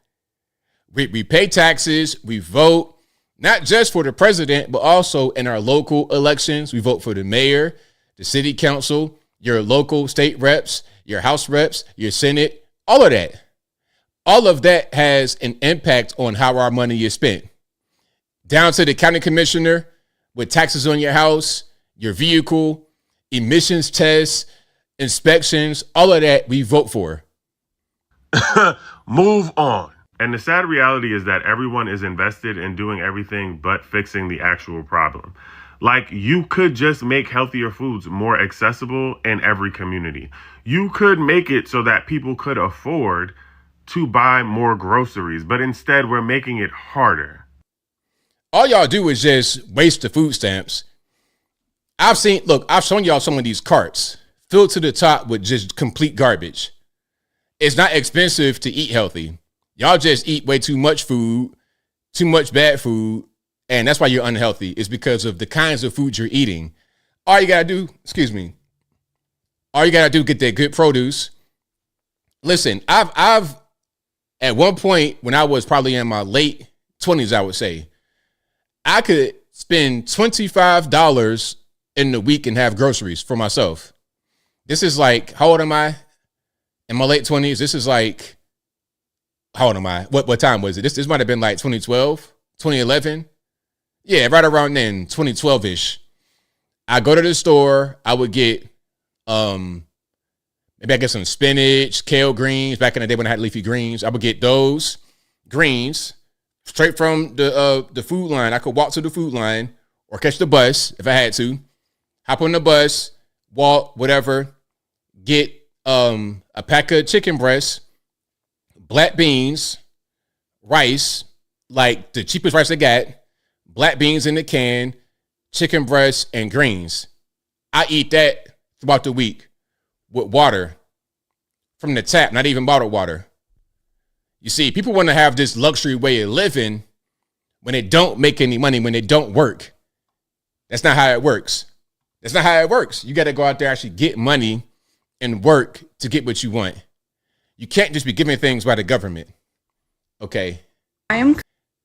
We pay taxes. We vote. Not just for the president, but also in our local elections. We vote for the mayor, the city council, your local state reps, your house reps, your senate, all of that. All of that has an impact on how our money is spent. Down to the county commissioner, with taxes on your house, your vehicle, emissions tests, inspections, all of that we vote for. Move on. And the sad reality is that everyone is invested in doing everything but fixing the actual problem. Like, you could just make healthier foods more accessible in every community. You could make it so that people could afford to buy more groceries, but instead we're making it harder. All y'all do is just waste the food stamps. I've shown y'all some of these carts filled to the top with just complete garbage. It's not expensive to eat healthy. Y'all just eat way too much food, too much bad food, and that's why you're unhealthy. It's because of the kinds of food you're eating. All you gotta do, get that good produce. Listen, I've at one point when I was probably in my late 20s, I would say, I could spend $25 in the week and have groceries for myself. This is like, how old am I? In my late 20s, this is like, how old am I? What time was it? This might have been like 2012, 2011. Yeah, right around then, 2012-ish. I go to the store, I would get, maybe I get some spinach, kale greens. Back in the day when I had leafy greens, I would get those greens straight from the food line. I could walk to the food line or catch the bus if I had to. Hop on the bus, walk, whatever. Get a pack of chicken breasts, black beans, rice, like the cheapest rice I got, black beans in the can, chicken breasts, and greens. I eat that throughout the week with water from the tap, not even bottled water. You see, people want to have this luxury way of living when they don't make any money, when they don't work. That's not how it works. That's not how it works. You got to go out there, actually get money and work to get what you want. You can't just be given things by the government. Okay.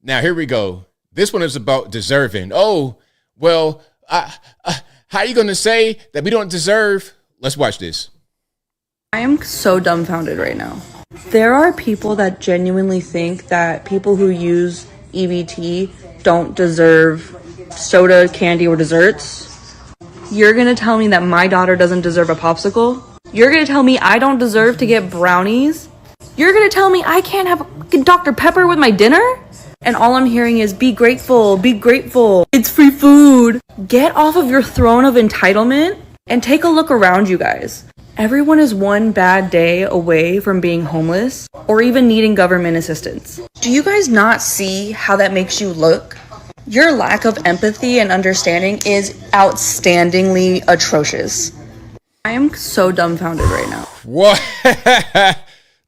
Now, here we go. This one is about deserving. Oh, well, how are you going to say that we don't deserve? Let's watch this. I am so dumbfounded right now. There are people that genuinely think that people who use EBT don't deserve soda, candy, or desserts. You're going to tell me that my daughter doesn't deserve a popsicle? You're going to tell me I don't deserve to get brownies? You're going to tell me I can't have Dr. Pepper with my dinner? And all I'm hearing is be grateful, it's free food. Get off of your throne of entitlement and take a look around you guys. Everyone is one bad day away from being homeless or even needing government assistance. Do you guys not see how that makes you look? Your lack of empathy and understanding is outstandingly atrocious. I am so dumbfounded right now. What?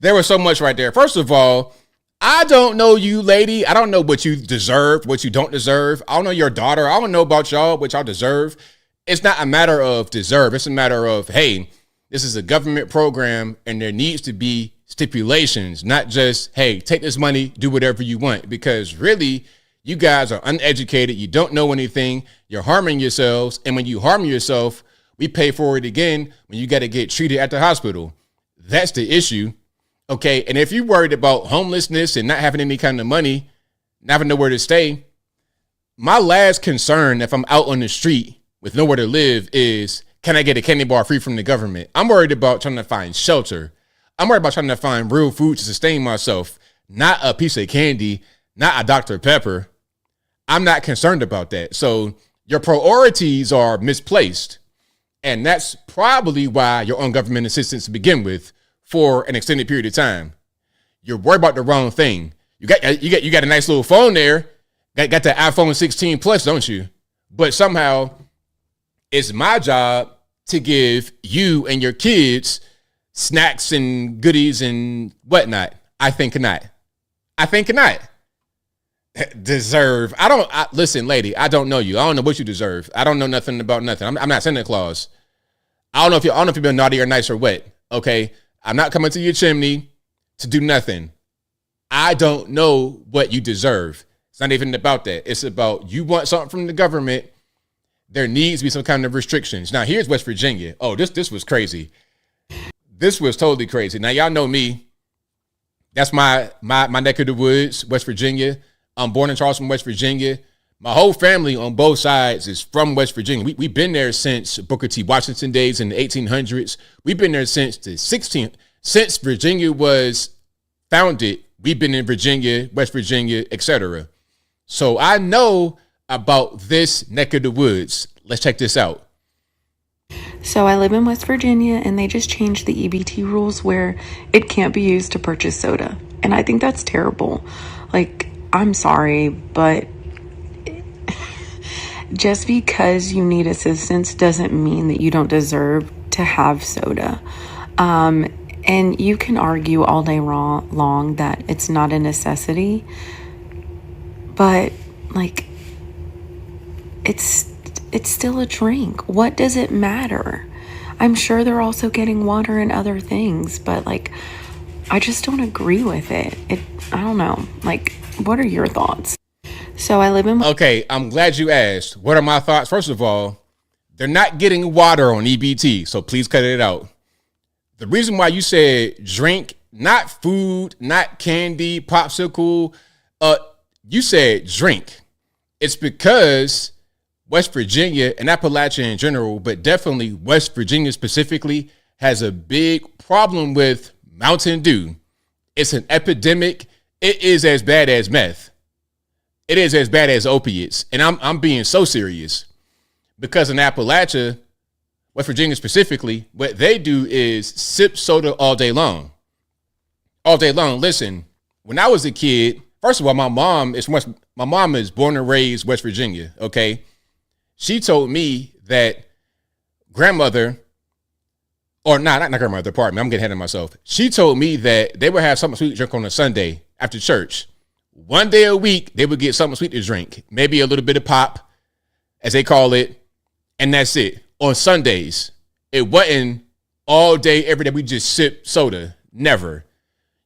There was so much right there. First of all, I don't know you, lady. I don't know what you deserve, what you don't deserve. I don't know your daughter. I don't know about y'all, what y'all deserve. It's not a matter of deserve. It's a matter of, hey, this is a government program and there needs to be stipulations, not just, hey, take this money, do whatever you want. Because really, you guys are uneducated. You don't know anything. You're harming yourselves. And when you harm yourself, we pay for it again when you got to get treated at the hospital. That's the issue. Okay. And if you're worried about homelessness and not having any kind of money, not having nowhere to stay, my last concern if I'm out on the street with nowhere to live is, can I get a candy bar free from the government? I'm worried about trying to find shelter. I'm worried about trying to find real food to sustain myself, not a piece of candy, not a Dr. Pepper. I'm not concerned about that. So your priorities are misplaced. And that's probably why you're on government assistance to begin with for an extended period of time. You're worried about the wrong thing. You got a nice little phone there. Got the iPhone 16 Plus, don't you? But somehow it's my job to give you and your kids snacks and goodies and whatnot. I think not. Deserve. Listen, lady, I don't know you. I don't know what you deserve. I don't know nothing about nothing. I'm not Santa Claus. I don't know if you've been naughty or nice or what. Okay. I'm not coming to your chimney to do nothing. I don't know what you deserve. It's not even about that. It's about you want something from the government. There needs to be some kind of restrictions. Now, here's West Virginia. Oh, this was crazy. This was totally crazy. Now, y'all know me. That's my neck of the woods, West Virginia. I'm born in Charleston, West Virginia. My whole family on both sides is from West Virginia. We've been there since Booker T. Washington days in the 1800s. We've been there since the 16th. Since Virginia was founded, we've been in Virginia, West Virginia, etc. So I know about this neck of the woods. Let's check this out. So I live in West Virginia, and they just changed the EBT rules where it can't be used to purchase soda. And I think that's terrible. Like, I'm sorry, but just because you need assistance doesn't mean that you don't deserve to have soda. And you can argue all day long that it's not a necessity, but like, it's still a drink. What does it matter? I'm sure they're also getting water and other things, but like, I just don't agree with it. I don't know. Like, what are your thoughts? So I live in... Okay, I'm glad you asked. What are my thoughts? First of all, they're not getting water on EBT, so please cut it out. The reason why you said drink, not food, not candy, popsicle, you said drink. It's because West Virginia and Appalachia in general, but definitely West Virginia specifically, has a big problem with Mountain Dew. It's an epidemic. It is as bad as meth. It is as bad as opiates. And I'm being so serious, because in Appalachia, West Virginia specifically, what they do is sip soda all day long. All day long. Listen, when I was a kid, first of all, my mom is born and raised West Virginia, okay? She told me that grandmother, or not grandmother, pardon me, I'm getting ahead of myself. She told me that they would have something sweet to drink on a Sunday after church. One day a week, they would get something sweet to drink, maybe a little bit of pop, as they call it, and that's it. On Sundays, it wasn't all day, every day, we just sip soda. Never.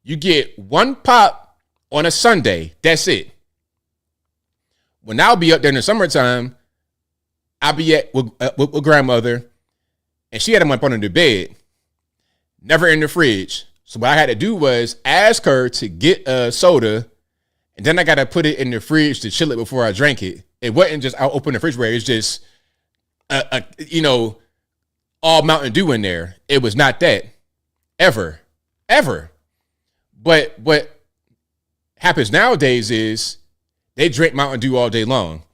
You get one pop on a Sunday, that's it. When I'll be up there in the summertime, I'll be with grandmother, and she had them up under the bed, never in the fridge. So what I had to do was ask her to get a soda, and then I got to put it in the fridge to chill it before I drank it. It wasn't just, I'll open the refrigerator. It's just, all Mountain Dew in there. It was not that. Ever. But what happens nowadays is they drink Mountain Dew all day long.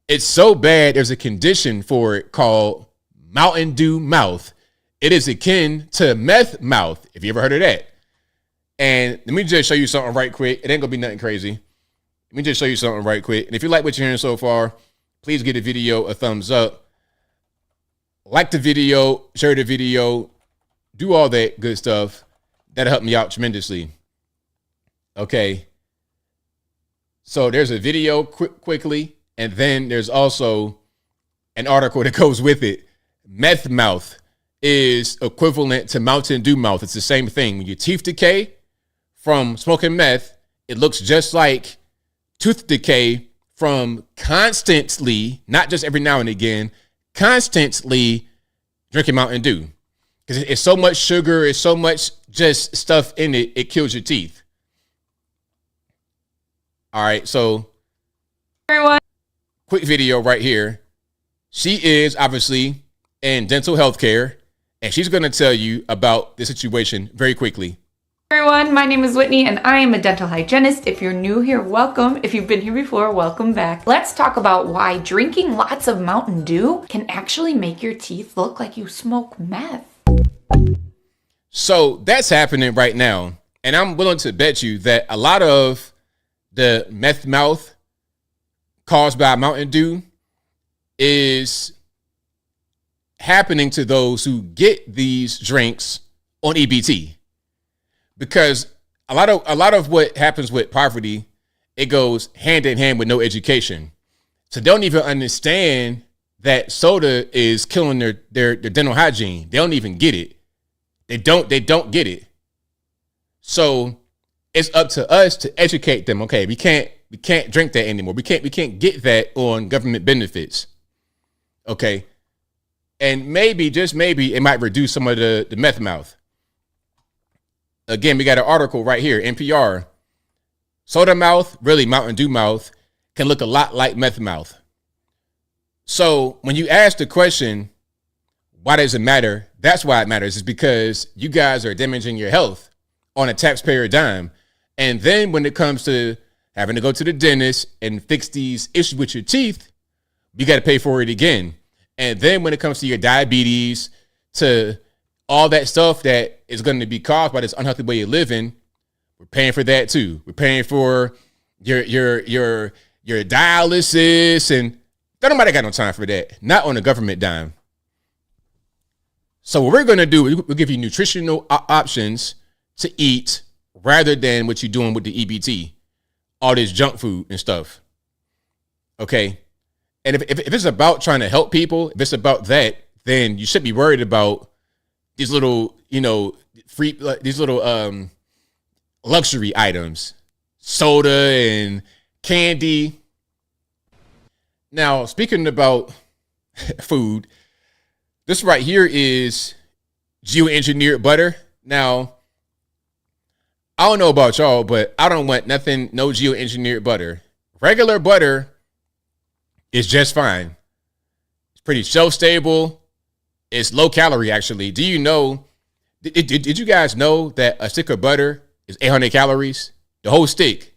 It's so bad, there's a condition for it called Mountain Dew mouth. It is akin to meth mouth, if you ever heard of that. And let me just show you something right quick. It ain't gonna be nothing crazy. Let me just show you something right quick. And if you like what you're hearing so far, please give the video a thumbs up. Like the video, share the video, do all that good stuff. That'll help me out tremendously. Okay. So there's a video quickly, and then there's also an article that goes with it. Meth mouth is equivalent to Mountain Dew mouth. It's the same thing. When your teeth decay from smoking meth, it looks just like tooth decay from constantly, not just every now and again, constantly drinking Mountain Dew. Because it's so much sugar, it's so much just stuff in it, it kills your teeth. All right, so everyone, quick video right here. She is obviously in dental health care, and she's going to tell you about the situation very quickly. Everyone, my name is Whitney and I am a dental hygienist. If you're new here, welcome. If you've been here before, welcome back. Let's talk about why drinking lots of Mountain Dew can actually make your teeth look like you smoke meth. So that's happening right now. And I'm willing to bet you that a lot of the meth mouth caused by Mountain Dew is happening to those who get these drinks on EBT. Because a lot of what happens with poverty, it goes hand in hand with no education. So they don't even understand that soda is killing their dental hygiene. They don't even get it. They don't get it. So it's up to us to educate them. Okay, we can't drink that anymore. We can't get that on government benefits. Okay. And maybe, just maybe, it might reduce some of the meth mouth. Again, we got an article right here, NPR. Soda mouth, really Mountain Dew mouth, can look a lot like meth mouth. So when you ask the question, why does it matter? That's why it matters, is because you guys are damaging your health on a taxpayer dime. And then when it comes to having to go to the dentist and fix these issues with your teeth, you got to pay for it again. And then when it comes to your diabetes, to all that stuff that is going to be caused by this unhealthy way of living, we're paying for that too. We're paying for your dialysis, and nobody got no time for that. Not on a government dime. So what we're going to do, we'll give you nutritional options to eat rather than what you're doing with the EBT, all this junk food and stuff. Okay. And if it's about trying to help people, if it's about that, then you should be worried about these little, free, these little luxury items, soda and candy. Now, speaking about food, this right here is geoengineered butter. Now, I don't know about y'all, but I don't want no geoengineered butter. Regular butter is just fine. It's pretty shelf-stable. It's low calorie, actually. Do you know, did you guys know that a stick of butter is 800 calories? The whole stick.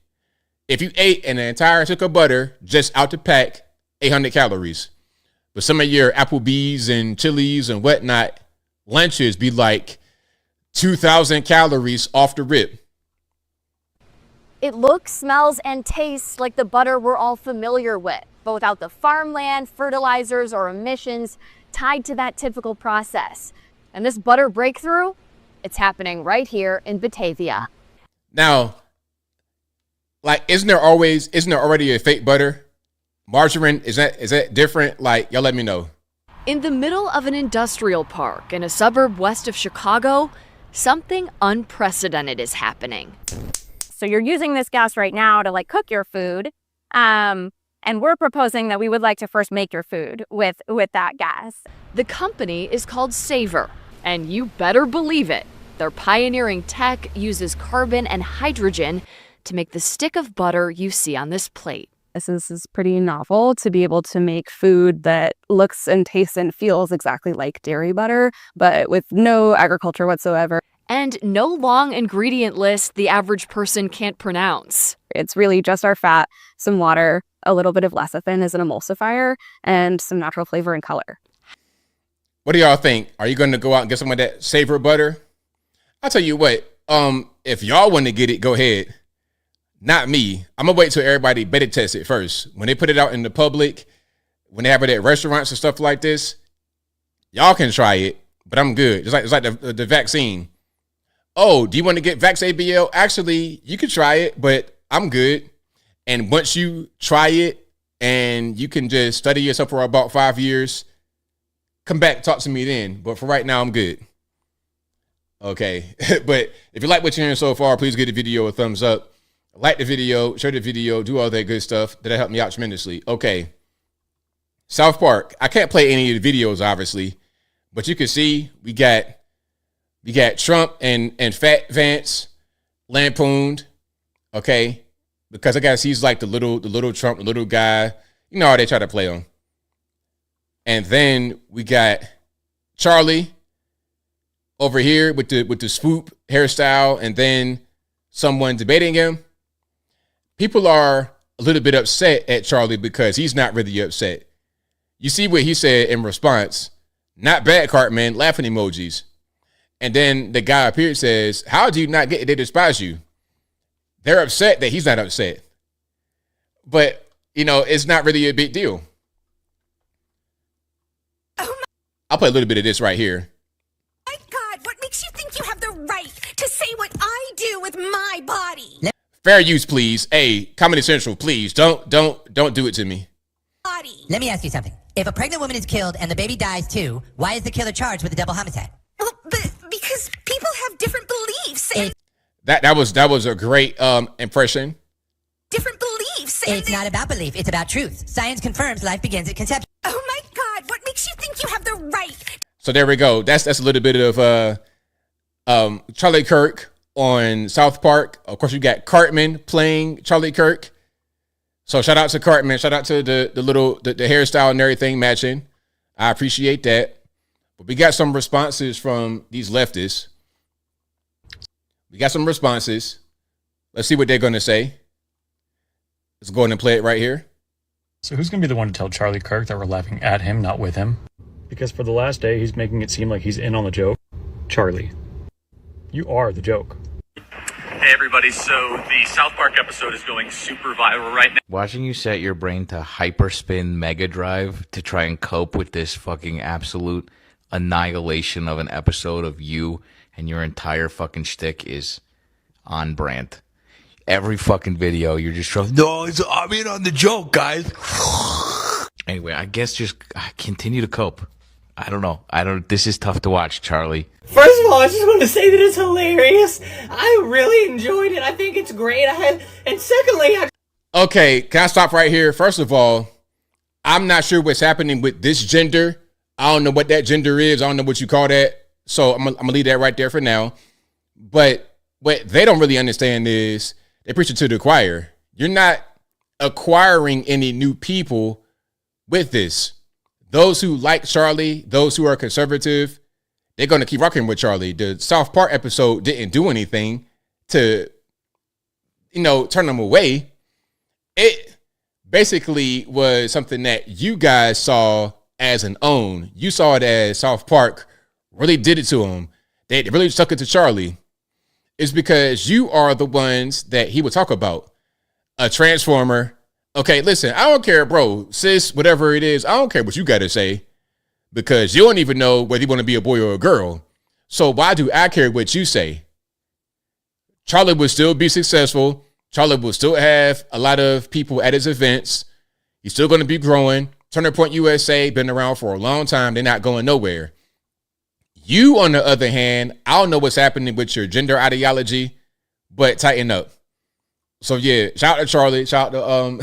If you ate an entire stick of butter just out the pack, 800 calories. But some of your Applebee's and Chili's and whatnot lunches be like 2,000 calories off the rip. It looks, smells, and tastes like the butter we're all familiar with, but without the farmland, fertilizers, or emissions tied to that typical process. And this butter breakthrough, it's happening right here in Batavia. Now, isn't there already a fake butter? Margarine, is that different? Y'all let me know. In the middle of an industrial park in a suburb west of Chicago, something unprecedented is happening. So you're using this gas right now to cook your food. And we're proposing that we would like to first make your food with that gas. The company is called Savor, and you better believe it. Their pioneering tech uses carbon and hydrogen to make the stick of butter you see on this plate. This is pretty novel to be able to make food that looks and tastes and feels exactly like dairy butter, but with no agriculture whatsoever. And no long ingredient list the average person can't pronounce. It's really just our fat, some water, a little bit of lecithin as an emulsifier, and some natural flavor and color. What do y'all think? Are you going to go out and get some of that Savor butter? I'll tell you what, if y'all want to get it, go ahead. Not me. I'm going to wait till everybody beta test it first. When they put it out in the public, when they have it at restaurants and stuff like this, y'all can try it, but I'm good. It's like the vaccine. Oh, do you want to get Vax ABL? Actually, you can try it, but I'm good. And once you try it and you can just study yourself for about 5 years, come back, talk to me then. But for right now, I'm good. Okay. But if you like what you're hearing so far, please give the video a thumbs up. Like the video, share the video, do all that good stuff. That'll help me out tremendously. Okay. South Park. I can't play any of the videos, obviously, but you can see we got Trump and Fat Vance lampooned. Okay. Because I guess he's like the little Trump, the little guy. You know how they try to play him. And then we got Charlie over here with the swoop hairstyle, and then someone debating him. People are a little bit upset at Charlie because he's not really upset. You see what he said in response. Not bad, Cartman, laughing emojis. And then the guy up here says, how do you not get it? They despise you. They're upset that he's not upset. But, it's not really a big deal. I'll play a little bit of this right here. My God, what makes you think you have the right to say what I do with my body? Fair use, please. Hey, Comedy Central, please. Don't do it to me. Let me ask you something. If a pregnant woman is killed and the baby dies too, why is the killer charged with a double homicide? Well, because people have different beliefs. That was a great impression. Different beliefs. It's not about belief. It's about truth. Science confirms life begins at conception. Oh my God, what makes you think you have the right? So there we go. That's a little bit of Charlie Kirk on South Park. Of course, you got Cartman playing Charlie Kirk. So shout out to Cartman. Shout out to the hairstyle and everything matching. I appreciate that. But we got some responses from these leftists. We got some responses. Let's see what they're going to say. Let's go ahead and play it right here. So who's going to be the one to tell Charlie Kirk that we're laughing at him, not with him? Because for the last day, he's making it seem like he's in on the joke. Charlie, you are the joke. Hey everybody, so the South Park episode is going super viral right now. Watching you set your brain to hyperspin mega drive to try and cope with this fucking absolute annihilation of an episode of you and your entire fucking shtick is on brand. Every fucking video, you're just trying, no, I'm in on the joke, guys. Anyway, I guess just continue to cope. I don't know. This is tough to watch, Charlie. First of all, I just want to say that it's hilarious. I really enjoyed it. I think it's great. And secondly, okay, can I stop right here? First of all, I'm not sure what's happening with this gender. I don't know what that gender is. I don't know what you call that. So I'm gonna leave that right there for now. But what they don't really understand is they preach it to the choir. You're not acquiring any new people with this. Those who like Charlie, those who are conservative, they're going to keep rocking with Charlie. The South Park episode didn't do anything to, turn them away. It basically was something that you guys saw as an own. You saw it as South Park really did it to him. They really stuck it to Charlie. It's because you are the ones that he would talk about. A transformer. Okay, listen, I don't care, bro, sis, whatever it is. I don't care what you got to say because you don't even know whether you want to be a boy or a girl. So why do I care what you say? Charlie will still be successful. Charlie will still have a lot of people at his events. He's still going to be growing. Turning Point USA, been around for a long time. They're not going nowhere. You, on the other hand, I don't know what's happening with your gender ideology, but tighten up. So yeah, shout out to Charlie, shout out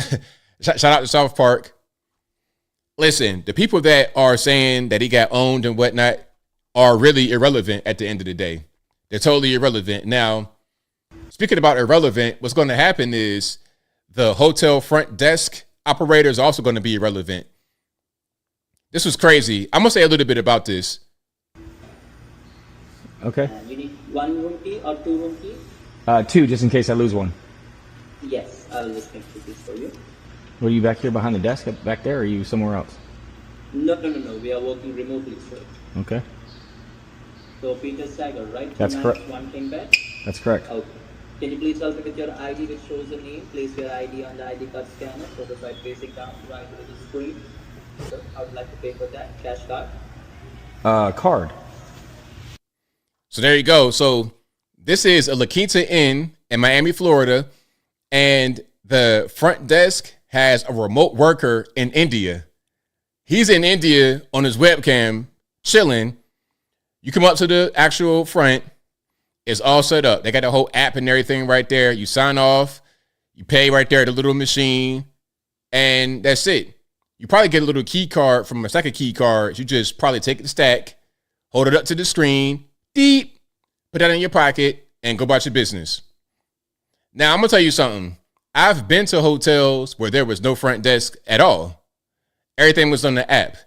to South Park. Listen, the people that are saying that he got owned and whatnot are really irrelevant at the end of the day. They're totally irrelevant. Now, speaking about irrelevant, what's going to happen is the hotel front desk operator is also going to be irrelevant. This was crazy. I'm going to say a little bit about this. Okay. You need one room key or two room keys? Two, just in case I lose one. Yes, I'll just make this for you. Were you back here behind the desk back there, or are you somewhere else? No. We are working remotely, sir. Okay. So Peter Sager, right? That's correct. One came back? That's correct. Okay. Can you please help me with your ID which shows the name? Place your ID on the ID card scanner so the side facing down right to the screen. So I would like to pay for that. Cash card? Card. So there you go. So this is a La Quinta Inn in Miami, Florida. And the front desk has a remote worker in India. He's in India on his webcam, chilling. You come up to the actual front. It's all set up. They got the whole app and everything right there. You sign off. You pay right there at the little machine. And that's it. You probably get a little key card from a second key card. You just probably take the stack, hold it up to the screen, deep, put that in your pocket, and go about your business. Now, I'm going to tell you something. I've been to hotels where there was no front desk at all. Everything was on the app.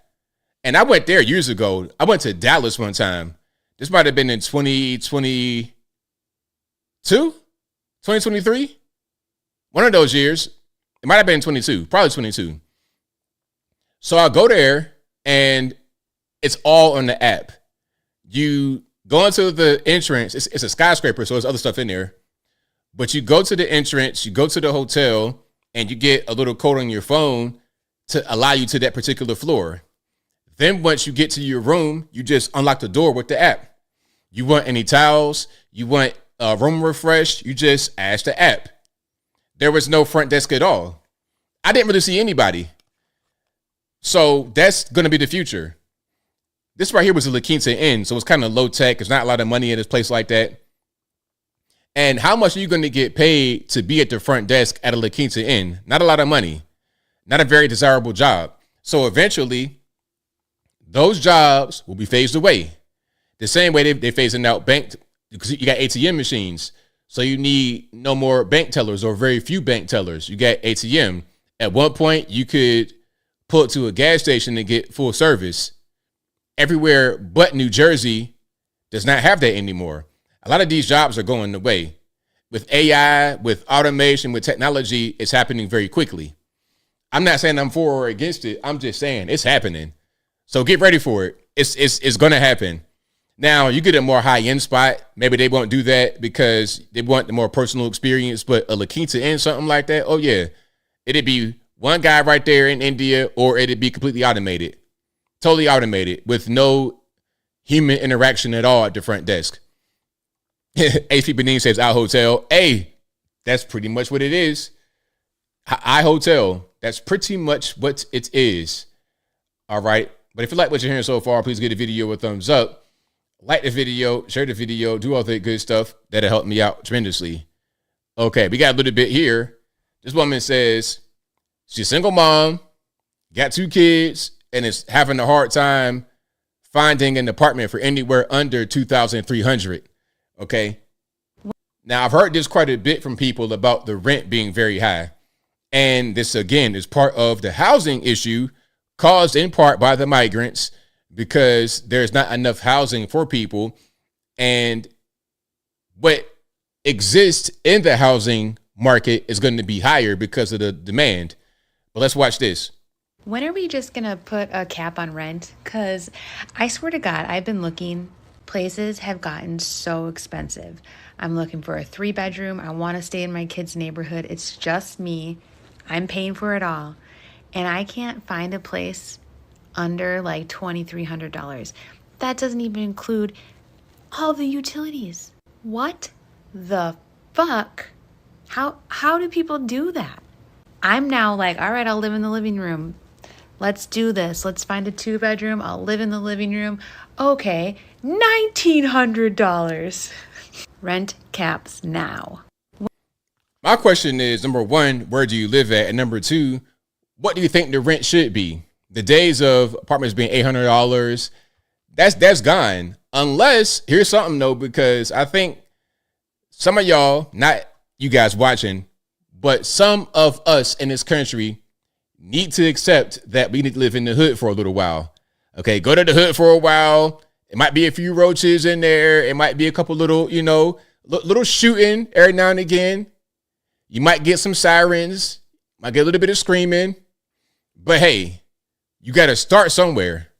And I went there years ago. I went to Dallas one time. This might have been in 2022, 2023. One of those years. It might have been 22, probably 22. So I go there and it's all on the app. You go into the entrance. It's a skyscraper, so there's other stuff in there. But you go to the entrance, you go to the hotel, and you get a little code on your phone to allow you to that particular floor. Then once you get to your room, you just unlock the door with the app. You want any towels, you want a room refreshed, you just ask the app. There was no front desk at all. I didn't really see anybody. So that's going to be the future. This right here was a La Quinta Inn, so it's kind of low tech. There's not a lot of money in this place like that. And how much are you going to get paid to be at the front desk at a La Quinta Inn? Not a lot of money. Not a very desirable job. So eventually, those jobs will be phased away. The same way they're phasing out bank, because you got ATM machines. So you need no more bank tellers or very few bank tellers. You got ATM. At one point, you could pull it to a gas station and get full service. Everywhere but New Jersey does not have that anymore. A lot of these jobs are going away. With AI, with automation, with technology, it's happening very quickly. I'm not saying I'm for or against it. I'm just saying it's happening. So get ready for it. It's going to happen. Now, you get a more high-end spot. Maybe they won't do that because they want the more personal experience. But a La Quinta Inn, something like that, oh, yeah. It'd be one guy right there in India, or it'd be completely automated. Totally automated with no human interaction at all at the front desk. HP Benin says, our hotel. Hey, that's pretty much what it is. I hotel. That's pretty much what it is. All right. But if you like what you're hearing so far, please give the video a thumbs up. Like the video, share the video, do all that good stuff. That'll help me out tremendously. Okay, we got a little bit here. This woman says she's a single mom, got 2 kids, and is having a hard time finding an apartment for anywhere under $2,300. Okay. Now, I've heard this quite a bit from people about the rent being very high. And this, again, is part of the housing issue caused in part by the migrants, because there's not enough housing for people. And what exists in the housing market is going to be higher because of the demand. But let's watch this. When are we just going to put a cap on rent? Because I swear to God, I've been looking. Places have gotten so expensive. I'm looking for a 3-bedroom. I want to stay in my kid's neighborhood. It's just me. I'm paying for it all. And I can't find a place under like $2,300. That doesn't even include all the utilities. What the fuck? How do people do that? I'm now like, all right, I'll live in the living room. Let's do this. Let's find a 2-bedroom. I'll live in the living room. Okay, $1,900. Rent caps now. My question is, number one, where do you live at? And number two, what do you think the rent should be? The days of apartments being $800, that's gone. Unless, here's something though, because I think some of y'all, not you guys watching, but some of us in this country need to accept that we need to live in the hood for a little while. Okay, go to the hood for a while. It might be a few roaches in there. It might be a couple little, little shooting every now and again. You might get some sirens, might get a little bit of screaming. But hey, you got to start somewhere.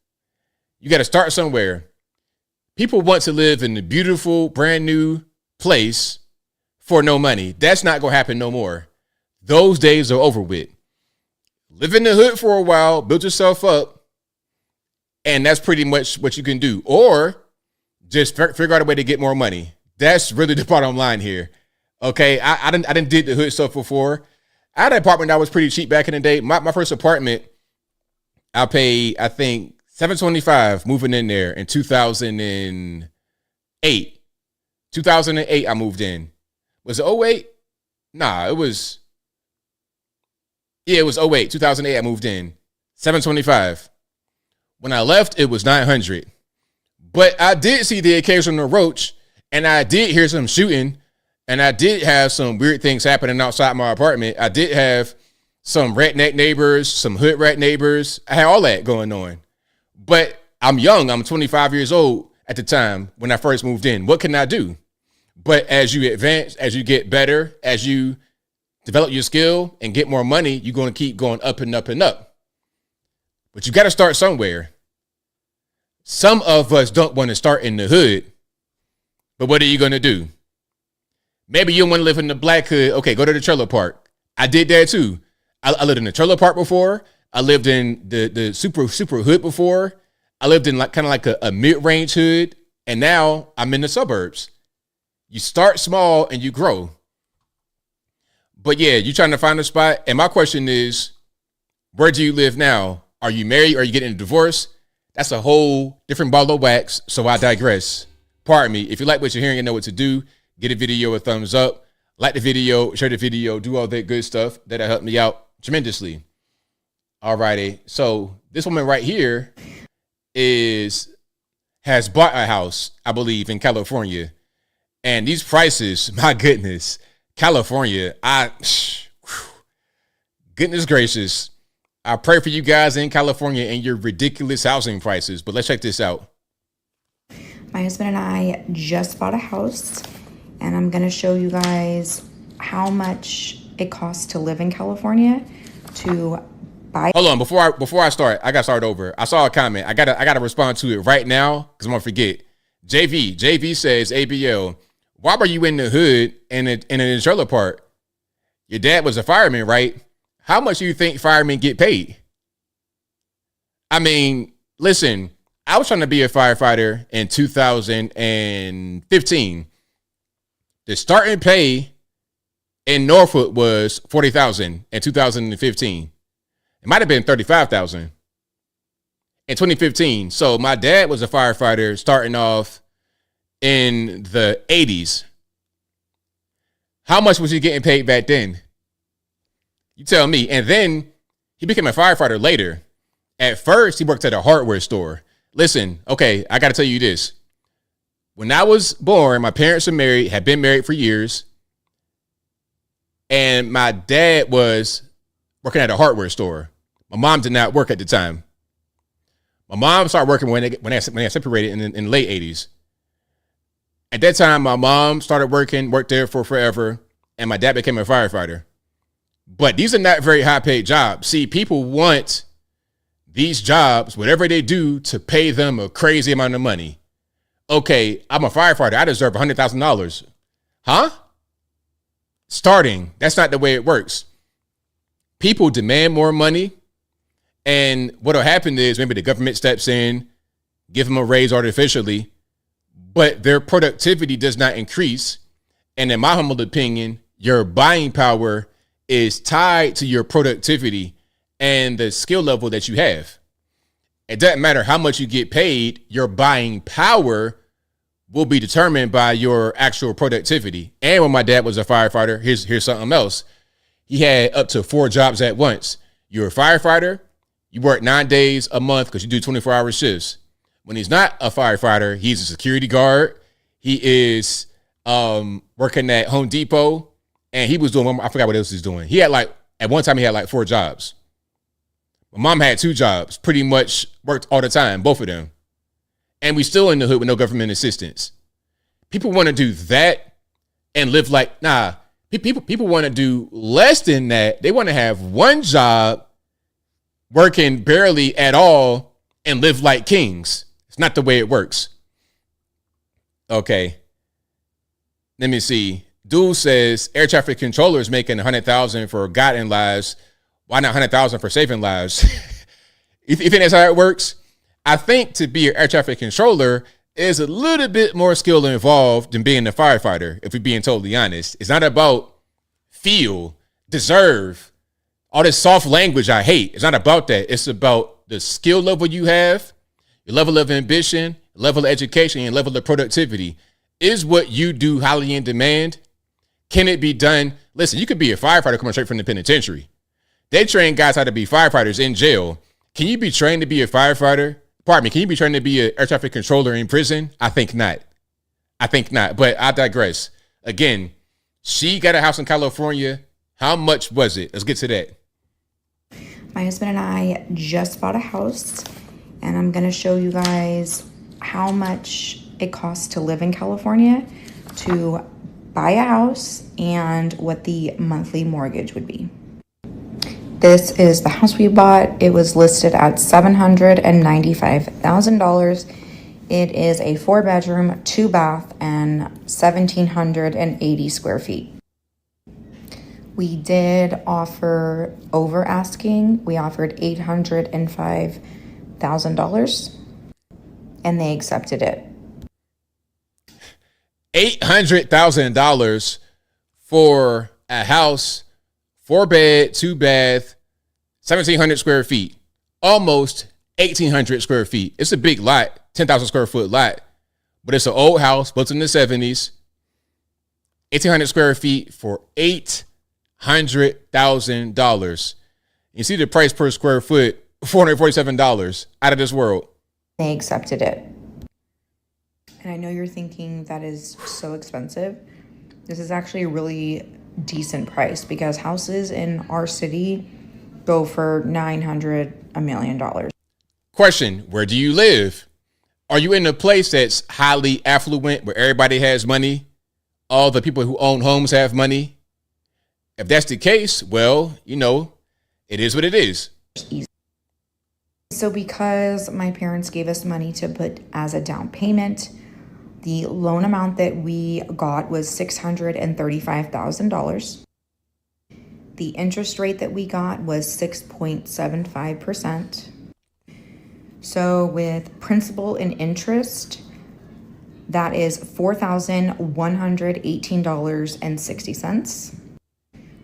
People want to live in a beautiful, brand new place for no money. That's not going to happen no more. Those days are over with. Live in the hood for a while, build yourself up, and that's pretty much what you can do. Or just figure out a way to get more money. That's really the bottom line here. Okay, I didn't did the hood stuff before. I had an apartment that was pretty cheap back in the day. My first apartment, I paid, I think, $725 moving in there in 2008. 2008, I moved in. Was it 08? Nah, it was 08. 2008, I moved in. $725. When I left, it was $900. But I did see the occasional roach, and I did hear some shooting, and I did have some weird things happening outside my apartment. I did have some redneck neighbors, some hood rat neighbors. I had all that going on. But I'm young. I'm 25 years old at the time when I first moved in. What can I do? But as you advance, as you get better, as you develop your skill and get more money, you're going to keep going up and up and up. But you got to start somewhere. Some of us don't want to start in the hood. But what are you going to do? Maybe you want to live in the black hood. Okay, go to the trailer park. I did that too. I lived in the trailer park before. I lived in the super hood before. I lived in kind of like a mid-range hood. And now I'm in the suburbs. You start small and you grow. But yeah, you're trying to find a spot. And my question is, where do you live now? Are you married? Are you getting a divorce? That's a whole different ball of wax. So I digress. Pardon me. If you like what you're hearing and know what to do, get a video a thumbs up, like the video, share the video, do all that good stuff. That'll help me out tremendously. All righty. So this woman right here has bought a house, I believe, in California. And these prices, my goodness, California, Goodness gracious. I pray for you guys in California and your ridiculous housing prices. But let's check this out. My husband and I just bought a house, and I'm going to show you guys how much it costs to live in California to buy. Hold on, before I start, I got to start over. I saw a comment. I gotta respond to it right now because I'm gonna forget. JV says, ABL, why were you in the hood and in a trailer park? Your dad was a fireman, right? How much do you think firemen get paid? I mean, listen, I was trying to be a firefighter in 2015. The starting pay in Norfolk was $40,000 in 2015. It might have been $35,000 in 2015. So my dad was a firefighter starting off in the 80s. How much was he getting paid back then? You tell me. And then he became a firefighter later. At first, he worked at a hardware store. Listen, okay, I got to tell you this. When I was born, my parents were married, had been married for years. And my dad was working at a hardware store. My mom did not work at the time. My mom started working when they separated in the late 80s. At that time, my mom started worked there for forever, and my dad became a firefighter. But these are not very high-paid jobs. See, people want these jobs, whatever they do, to pay them a crazy amount of money. Okay, I'm a firefighter. I deserve $100,000. Huh? Starting. That's not the way it works. People demand more money. And what'll happen is maybe the government steps in, give them a raise artificially, but their productivity does not increase. And in my humble opinion, your buying power is tied to your productivity and the skill level that you have. It doesn't matter how much you get paid, your buying power will be determined by your actual productivity. And when my dad was a firefighter, here's something else. He had up to 4 jobs at once. You're a firefighter, you work 9 days a month because you do 24-hour shifts. When he's not a firefighter, he's a security guard. He is working at Home Depot, and he was doing, I forgot what else he's doing. He had at one time he had 4 jobs. My mom had 2 jobs, pretty much worked all the time, both of them. And we still in the hood with no government assistance. People want to do that and live people want to do less than that. They want to have 1 job, working barely at all, and live like kings. It's not the way it works. Okay. Let me see. Dude says air traffic controller is making $100,000 for guiding lives. Why not $100,000 for saving lives? You think that's how it works? I think to be an air traffic controller is a little bit more skill involved than being a firefighter, if we're being totally honest. It's not about feel, deserve, all this soft language I hate. It's not about that. It's about the skill level you have, your level of ambition, level of education, and level of productivity. Is what you do highly in demand? Can it be done? Listen, you could be a firefighter coming straight from the penitentiary. They train guys how to be firefighters in jail. Can you be trained to be a firefighter? Pardon me, can you be trained to be an air traffic controller in prison? I think not. But I digress. Again, she got a house in California. How much was it? Let's get to that. My husband and I just bought a house, and I'm going to show you guys how much it costs to live in California to buy a house and what the monthly mortgage would be. This is the house we bought. It was listed at $795,000. It is a 4-bedroom, 2-bath, and 1,780 square feet. We did offer over asking. We offered $805,000, and they accepted it. $800,000 for a house, 4-bed, 2-bath, 1,700 square feet, almost 1,800 square feet. It's a big lot, 10,000 square foot lot, but it's an old house built in the 70s. 1,800 square feet for $800,000. You see the price per square foot, $447, out of this world. They accepted it. And I know you're thinking that is so expensive. This is actually a really decent price because houses in our city go for $900, $1 million. Question, where do you live? Are you in a place that's highly affluent where everybody has money? All the people who own homes have money? If that's the case, well, you know, it is what it is. So because my parents gave us money to put as a down payment, the loan amount that we got was $635,000. The interest rate that we got was 6.75%. So with principal and interest, that is $4,118.60.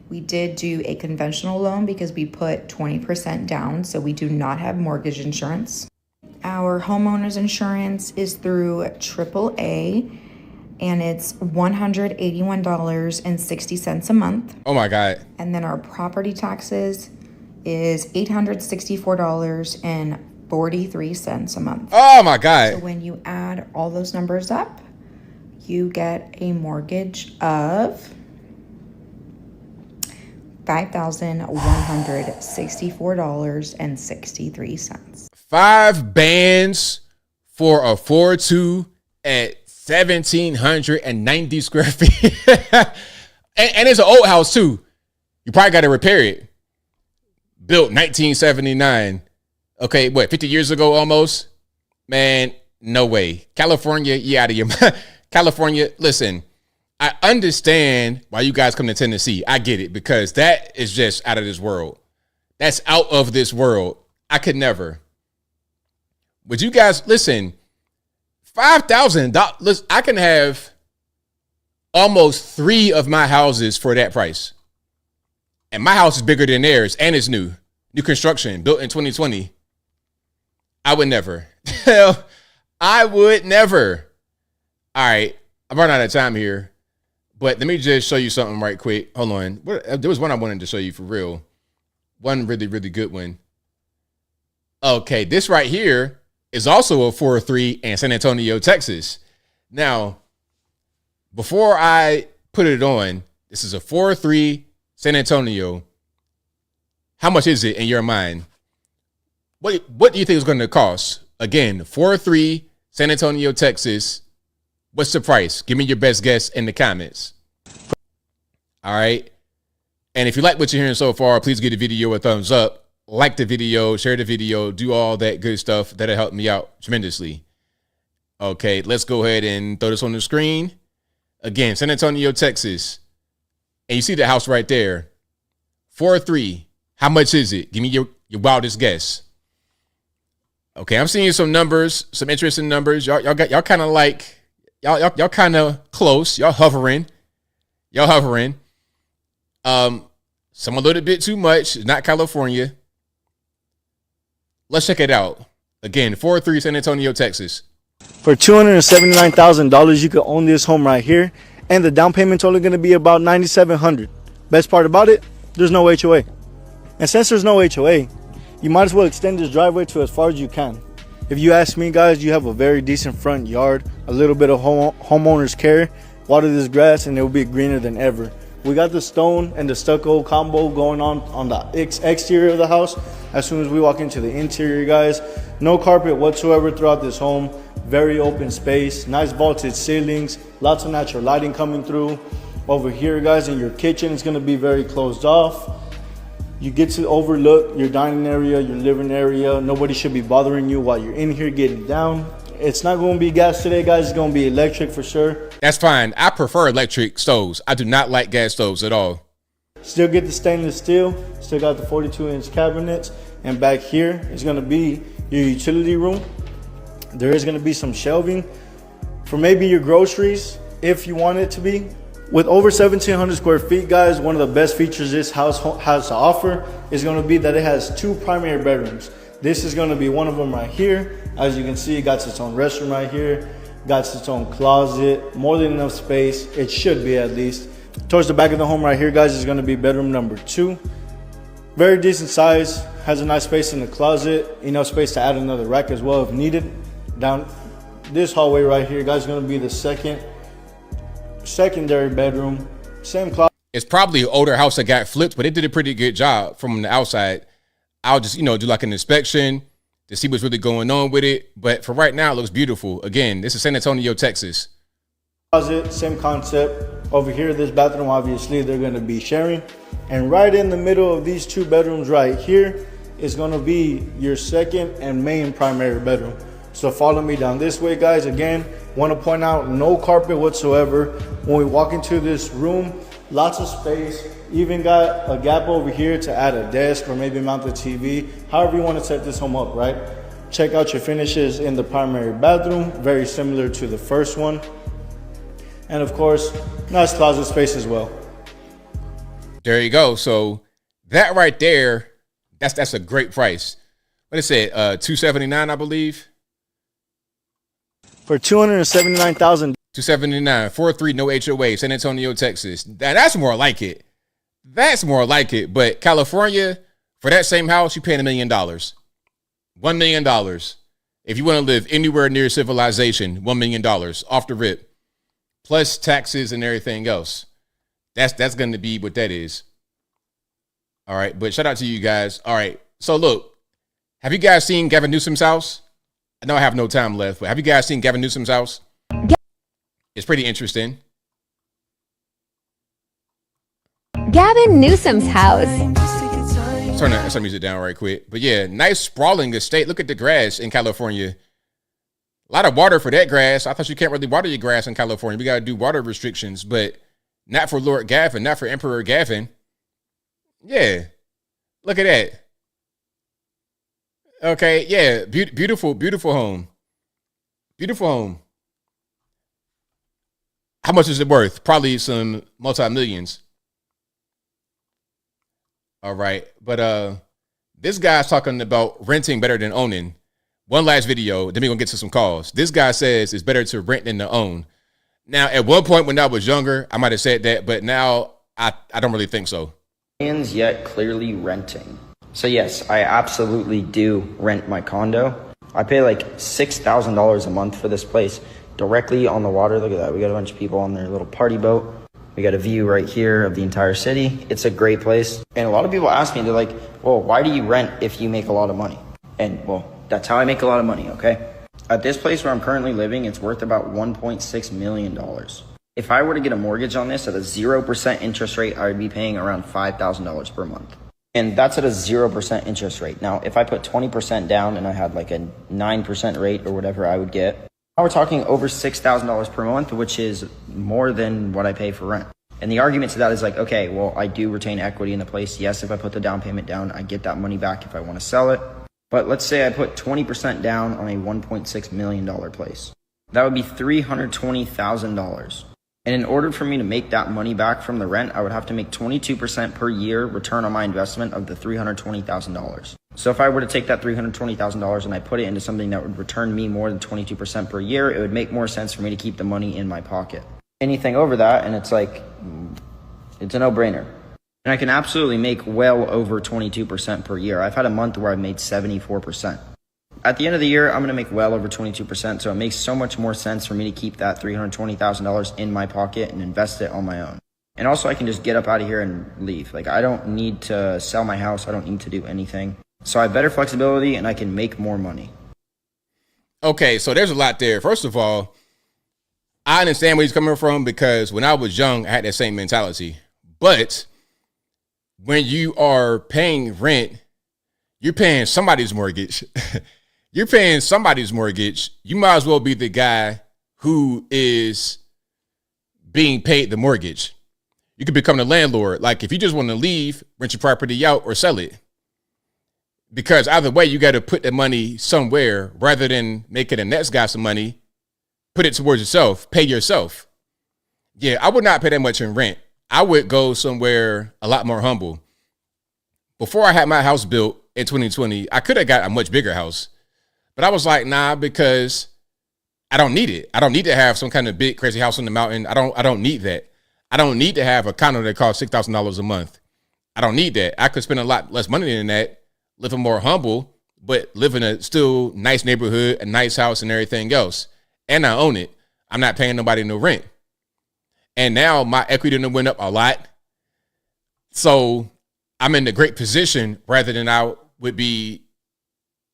We did do a conventional loan because we put 20% down, so we do not have mortgage insurance. Our homeowner's insurance is through AAA, and it's $181.60 a month. Oh my God. And then our property taxes is $864.43 a month. Oh my God. So when you add all those numbers up, you get a mortgage of $5,164.63. 5 bands for a 4-2 at 1,790 square feet. and it's an old house too. You probably got to repair it. Built 1979. Okay, what, 50 years ago almost? Man, no way. California, you out of your mind. California, listen, I understand why you guys come to Tennessee. I get it, because that is just out of this world. That's out of this world. I could never. But you guys, listen, $5,000. I can have almost 3 of my houses for that price. And my house is bigger than theirs, and it's new. New construction, built in 2020. I would never. Hell, I would never. All right, I'm running out of time here. But let me just show you something right quick. Hold on. There was one I wanted to show you for real. One really, really good one. Okay, this right here is also a 4-3 in San Antonio, Texas. Now, before I put it on, this is a 4-3 San Antonio. How much is it in your mind? What do you think it's going to cost? Again, 4-3 San Antonio, Texas. What's the price? Give me your best guess in the comments. All right. And if you like what you're hearing so far, please give the video a thumbs up. Like the video, share the video, do all that good stuff. That'll help me out tremendously. Okay, let's go ahead and throw this on the screen. Again, San Antonio, Texas. And you see the house right there. 4-3. How much is it? Give me your wildest guess. Okay, I'm seeing some numbers, some interesting numbers. Y'all kind of like, y'all kind of close. Y'all hovering. Some a little bit too much. Not California. Let's check it out. Again, 4-3 San Antonio, Texas. For $279,000, you could own this home right here, and the down payment's only going to be about $9,700. Best part about it, there's no HOA. And since there's no HOA, you might as well extend this driveway to as far as you can. If you ask me, guys, you have a very decent front yard, a little bit of homeowner's care, water this grass, and it will be greener than ever. We got the stone and the stucco combo going on the exterior of the house. As soon as we walk into the interior, guys, no carpet whatsoever throughout this home. Very open space, nice vaulted ceilings, lots of natural lighting coming through. Over here, guys, in your kitchen, it's going to be very closed off. You get to overlook your dining area, your living area. Nobody should be bothering you while you're in here getting down. It's not going to be gas today, guys. It's going to be electric for sure. That's fine. I prefer electric stoves. I do not like gas stoves at all. Still get the stainless steel. Still got the 42-inch cabinets. And back here is going to be your utility room. There is going to be some shelving for maybe your groceries if you want it to be. With over 1,700 square feet, guys, one of the best features this house has to offer is going to be that it has 2 primary bedrooms. This is going to be one of them right here. As you can see, it got its own restroom right here, got its own closet, more than enough space. It should be, at least. Towards the back of the home right here, guys, is going to be bedroom number 2. Very decent size, has a nice space in the closet, enough space to add another rack as well if needed. Down this hallway right here, guys, is going to be the secondary bedroom. Same closet. It's probably an older house that got flipped, but it did a pretty good job from the outside. I'll just, do like an inspection to see what's really going on with it. But for right now, it looks beautiful. Again, this is San Antonio, Texas. Closet, same concept. Over here, this bathroom, obviously, they're going to be sharing. And right in the middle of these two bedrooms right here is going to be your second and main primary bedroom. So follow me down this way, guys. Again, want to point out no carpet whatsoever. When we walk into this room, lots of space. Even got a gap over here to add a desk or maybe mount the TV. However you want to set this home up, right? Check out your finishes in the primary bathroom. Very similar to the first one. And of course, nice closet space as well. There you go. So that right there, that's a great price. What is it? $279, I believe. For $279,000. $279, 4-3, no HOA, San Antonio, Texas. That's more like it. That's more like it. But California, for that same house, you're paying $1 million. $1 million. If you want to live anywhere near civilization, $1 million off the rip. Plus taxes and everything else. That's going to be what that is. All right. But shout out to you guys. All right. So look, have you guys seen Gavin Newsom's house? I know I have no time left, but have you guys seen Gavin Newsom's house? It's pretty interesting. Gavin Newsom's house. Turn the music down right quick. But yeah, nice sprawling estate. Look at the grass in California. A lot of water for that grass. I thought you can't really water your grass in California. We got to do water restrictions, but not for Lord Gavin, not for Emperor Gavin. Yeah. Look at that. Okay, yeah. Beautiful, beautiful home. Beautiful home. How much is it worth? Probably some multi-millions. All right. But this guy's talking about renting better than owning. One last video, then we're going to get to some calls. This guy says it's better to rent than to own. Now, at one point when I was younger, I might have said that, but now I don't really think so. Yet clearly renting. So yes, I absolutely do rent my condo. I pay like $6,000 a month for this place directly on the water. Look at that. We got a bunch of people on their little party boat. We got a view right here of the entire city. It's a great place. And a lot of people ask me, they're like, well, why do you rent if you make a lot of money? And well, that's how I make a lot of money, okay? At this place where I'm currently living, it's worth about $1.6 million. If I were to get a mortgage on this at a 0% interest rate, I would be paying around $5,000 per month. And that's at a 0% interest rate. Now, if I put 20% down and I had like a 9% rate or whatever I would get, now we're talking over $6,000 per month, which is more than what I pay for rent. And the argument to that is like, okay, well, I do retain equity in the place. Yes, if I put the down payment down, I get that money back if I want to sell it. But let's say I put 20% down on a $1.6 million place. That would be $320,000. And in order for me to make that money back from the rent, I would have to make 22% per year return on my investment of the $320,000. So if I were to take that $320,000 and I put it into something that would return me more than 22% per year, it would make more sense for me to keep the money in my pocket. Anything over that, and it's like, it's a no-brainer. And I can absolutely make well over 22% per year. I've had a month where I've made 74%. At the end of the year, I'm going to make well over 22%, so it makes so much more sense for me to keep that $320,000 in my pocket and invest it on my own. And also, I can just get up out of here and leave. Like, I don't need to sell my house. I don't need to do anything. So I have better flexibility, and I can make more money. Okay, so there's a lot there. First of all, I understand where he's coming from because when I was young, I had that same mentality. But when you are paying rent, you're paying somebody's mortgage. You're paying somebody's mortgage. You might as well be the guy who is being paid the mortgage. You could become the landlord. Like if you just want to leave, rent your property out or sell it. Because either way, you got to put the money somewhere rather than making the next guy some money. Put it towards yourself. Pay yourself. Yeah, I would not pay that much in rent. I would go somewhere a lot more humble. Before I had my house built in 2020, I could have got a much bigger house. But I was like, nah, because I don't need it. I don't need to have some kind of big, crazy house on the mountain. I don't need that. I don't need to have a condo that costs $6,000 a month. I don't need that. I could spend a lot less money than that, living more humble, but live in a still nice neighborhood, a nice house and everything else. And I own it. I'm not paying nobody no rent. And now my equity done went up a lot. So I'm in a great position rather than I would be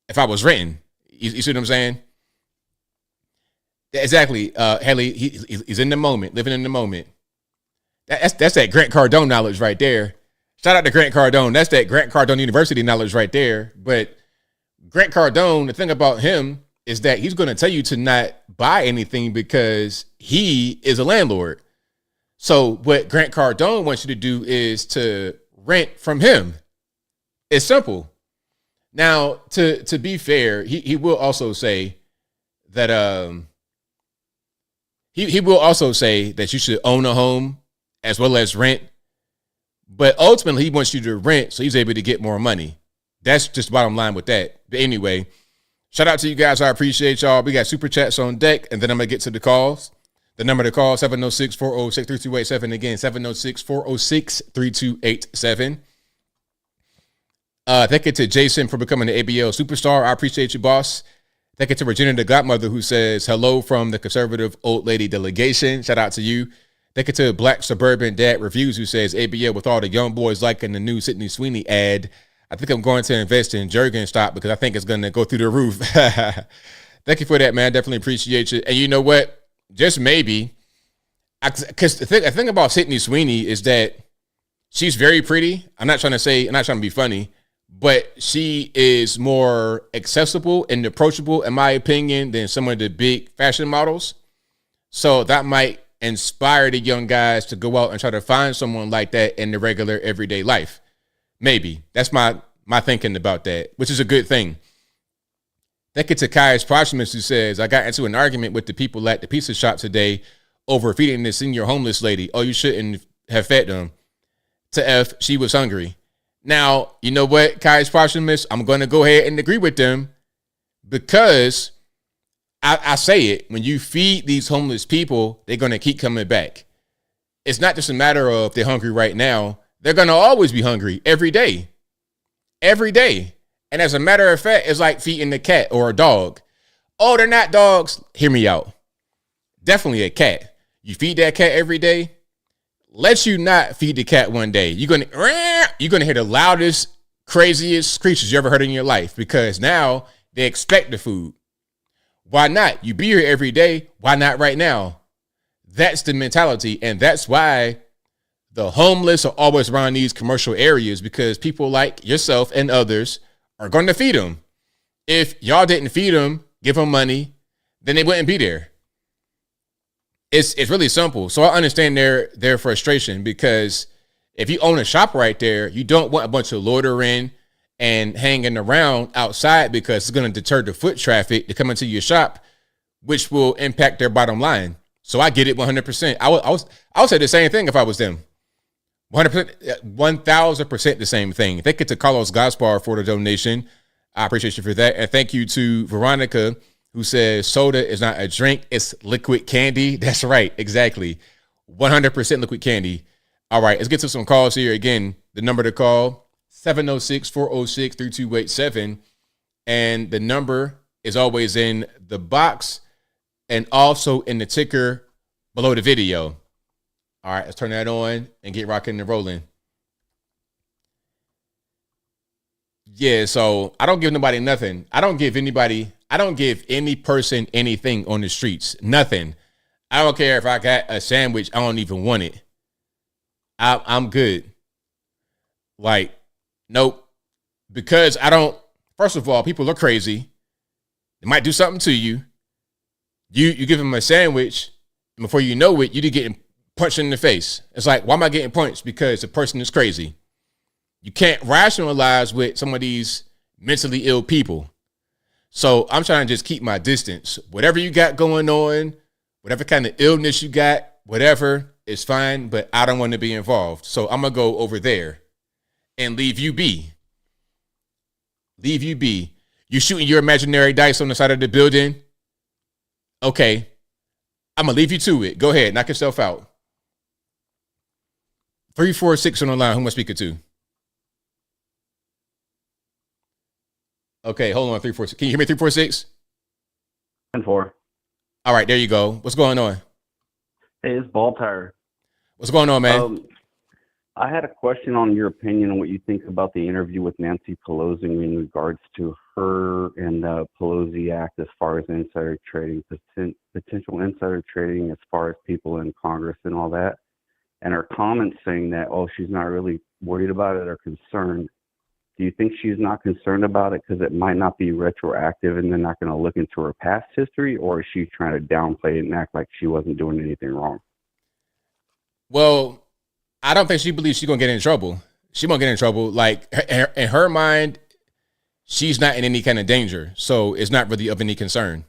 if I was renting. You see what I'm saying? Exactly. Haley, he's in the moment, living in the moment. That's that Grant Cardone knowledge right there. Shout out to Grant Cardone. That's that Grant Cardone University knowledge right there. But Grant Cardone, the thing about him is that he's going to tell you to not buy anything because he is a landlord. So what Grant Cardone wants you to do is to rent from him. It's simple. Now, to be fair, he will also say that he will also say that you should own a home as well as rent. But ultimately, he wants you to rent so he's able to get more money. That's just the bottom line with that. But anyway, shout out to you guys. I appreciate y'all. We got super chats on deck, and then I'm going to get to the calls. The number to call, 706-406-3287. Again, 706-406-3287. Thank you to Jason for becoming the ABL superstar. I appreciate you, boss. Thank you to Regina, the godmother, who says hello from the conservative old lady delegation. Shout out to you. Thank you to Black Suburban Dad Reviews, who says ABL with all the young boys liking the new Sydney Sweeney ad. I think I'm going to invest in Jergen stock because I think it's going to go through the roof. Thank you for that, man. Definitely appreciate you. And you know what? Just maybe, because the thing about Sydney Sweeney is that she's very pretty. I'm not trying to be funny, but she is more accessible and approachable, in my opinion, than some of the big fashion models. So that might inspire the young guys to go out and try to find someone like that in the regular everyday life. Maybe. That's my thinking about that, which is a good thing. Thank you to Kai's Posthumous, who says, I got into an argument with the people at the pizza shop today over feeding this senior homeless lady. Oh, you shouldn't have fed them. To F, she was hungry. Now, you know what, Kai's Posthumous? I'm going to go ahead and agree with them because I say it, when you feed these homeless people, they're going to keep coming back. It's not just a matter of they're hungry right now. They're going to always be hungry every day. Every day. And as a matter of fact, it's like feeding a cat or a dog. Oh, they're not dogs. Hear me out. Definitely a cat. You feed that cat every day. Let you not feed the cat one day. You're going to hear the loudest, craziest screeches you ever heard in your life because now they expect the food. Why not? You be here every day. Why not right now? That's the mentality. And that's why the homeless are always around these commercial areas, because people like yourself and others are going to feed them. If y'all didn't feed them, give them money, then they wouldn't be there. It's really simple. So I understand their frustration, because if you own a shop right there, you don't want a bunch of loitering and hanging around outside, because it's going to deter the foot traffic to come into your shop, which will impact their bottom line. So I get it 100%. I would say the same thing if I was them. 100%, 1000% the same thing. Thank you to Carlos Gaspar for the donation. I appreciate you for that. And thank you to Veronica, who says soda is not a drink, it's liquid candy. That's right. Exactly. 100% liquid candy. All right, let's get to some calls here. Again, the number to call, 706-406-3287. And the number is always in the box and also in the ticker below the video. All right, let's turn that on and get rocking and rolling. Yeah, so I don't give nobody nothing. I don't give any person anything on the streets. Nothing. I don't care if I got a sandwich. I don't even want it. I'm good. Like, nope. Because I don't, first of all, people are crazy. They might do something to you. You give them a sandwich, and before you know it, you're getting punched in the face. It's like, why am I getting punched? Because the person is crazy. You can't rationalize with some of these mentally ill people. So I'm trying to just keep my distance. Whatever you got going on, whatever kind of illness you got, whatever, is fine, but I don't want to be involved. So I'm going to go over there and leave you be. Leave you be. You shooting your imaginary dice on the side of the building? Okay. I'm going to leave you to it. Go ahead. Knock yourself out. 346 on the line. Who am I speaking to? Okay, hold on. 346. Can you hear me? 346? 10-4. All right, there you go. What's going on? Hey, it's Ball Tire. What's going on, man? I had a question on your opinion on what you think about the interview with Nancy Pelosi in regards to her and the Pelosi Act as far as insider trading, potential insider trading as far as people in Congress and all that. And her comments saying that, oh, she's not really worried about it or concerned. Do you think she's not concerned about it because it might not be retroactive and they're not going to look into her past history, or is she trying to downplay it and act like she wasn't doing anything wrong? Well, I don't think she believes she's going to get in trouble. She won't get in trouble. Like, in her mind, she's not in any kind of danger. So it's not really of any concern.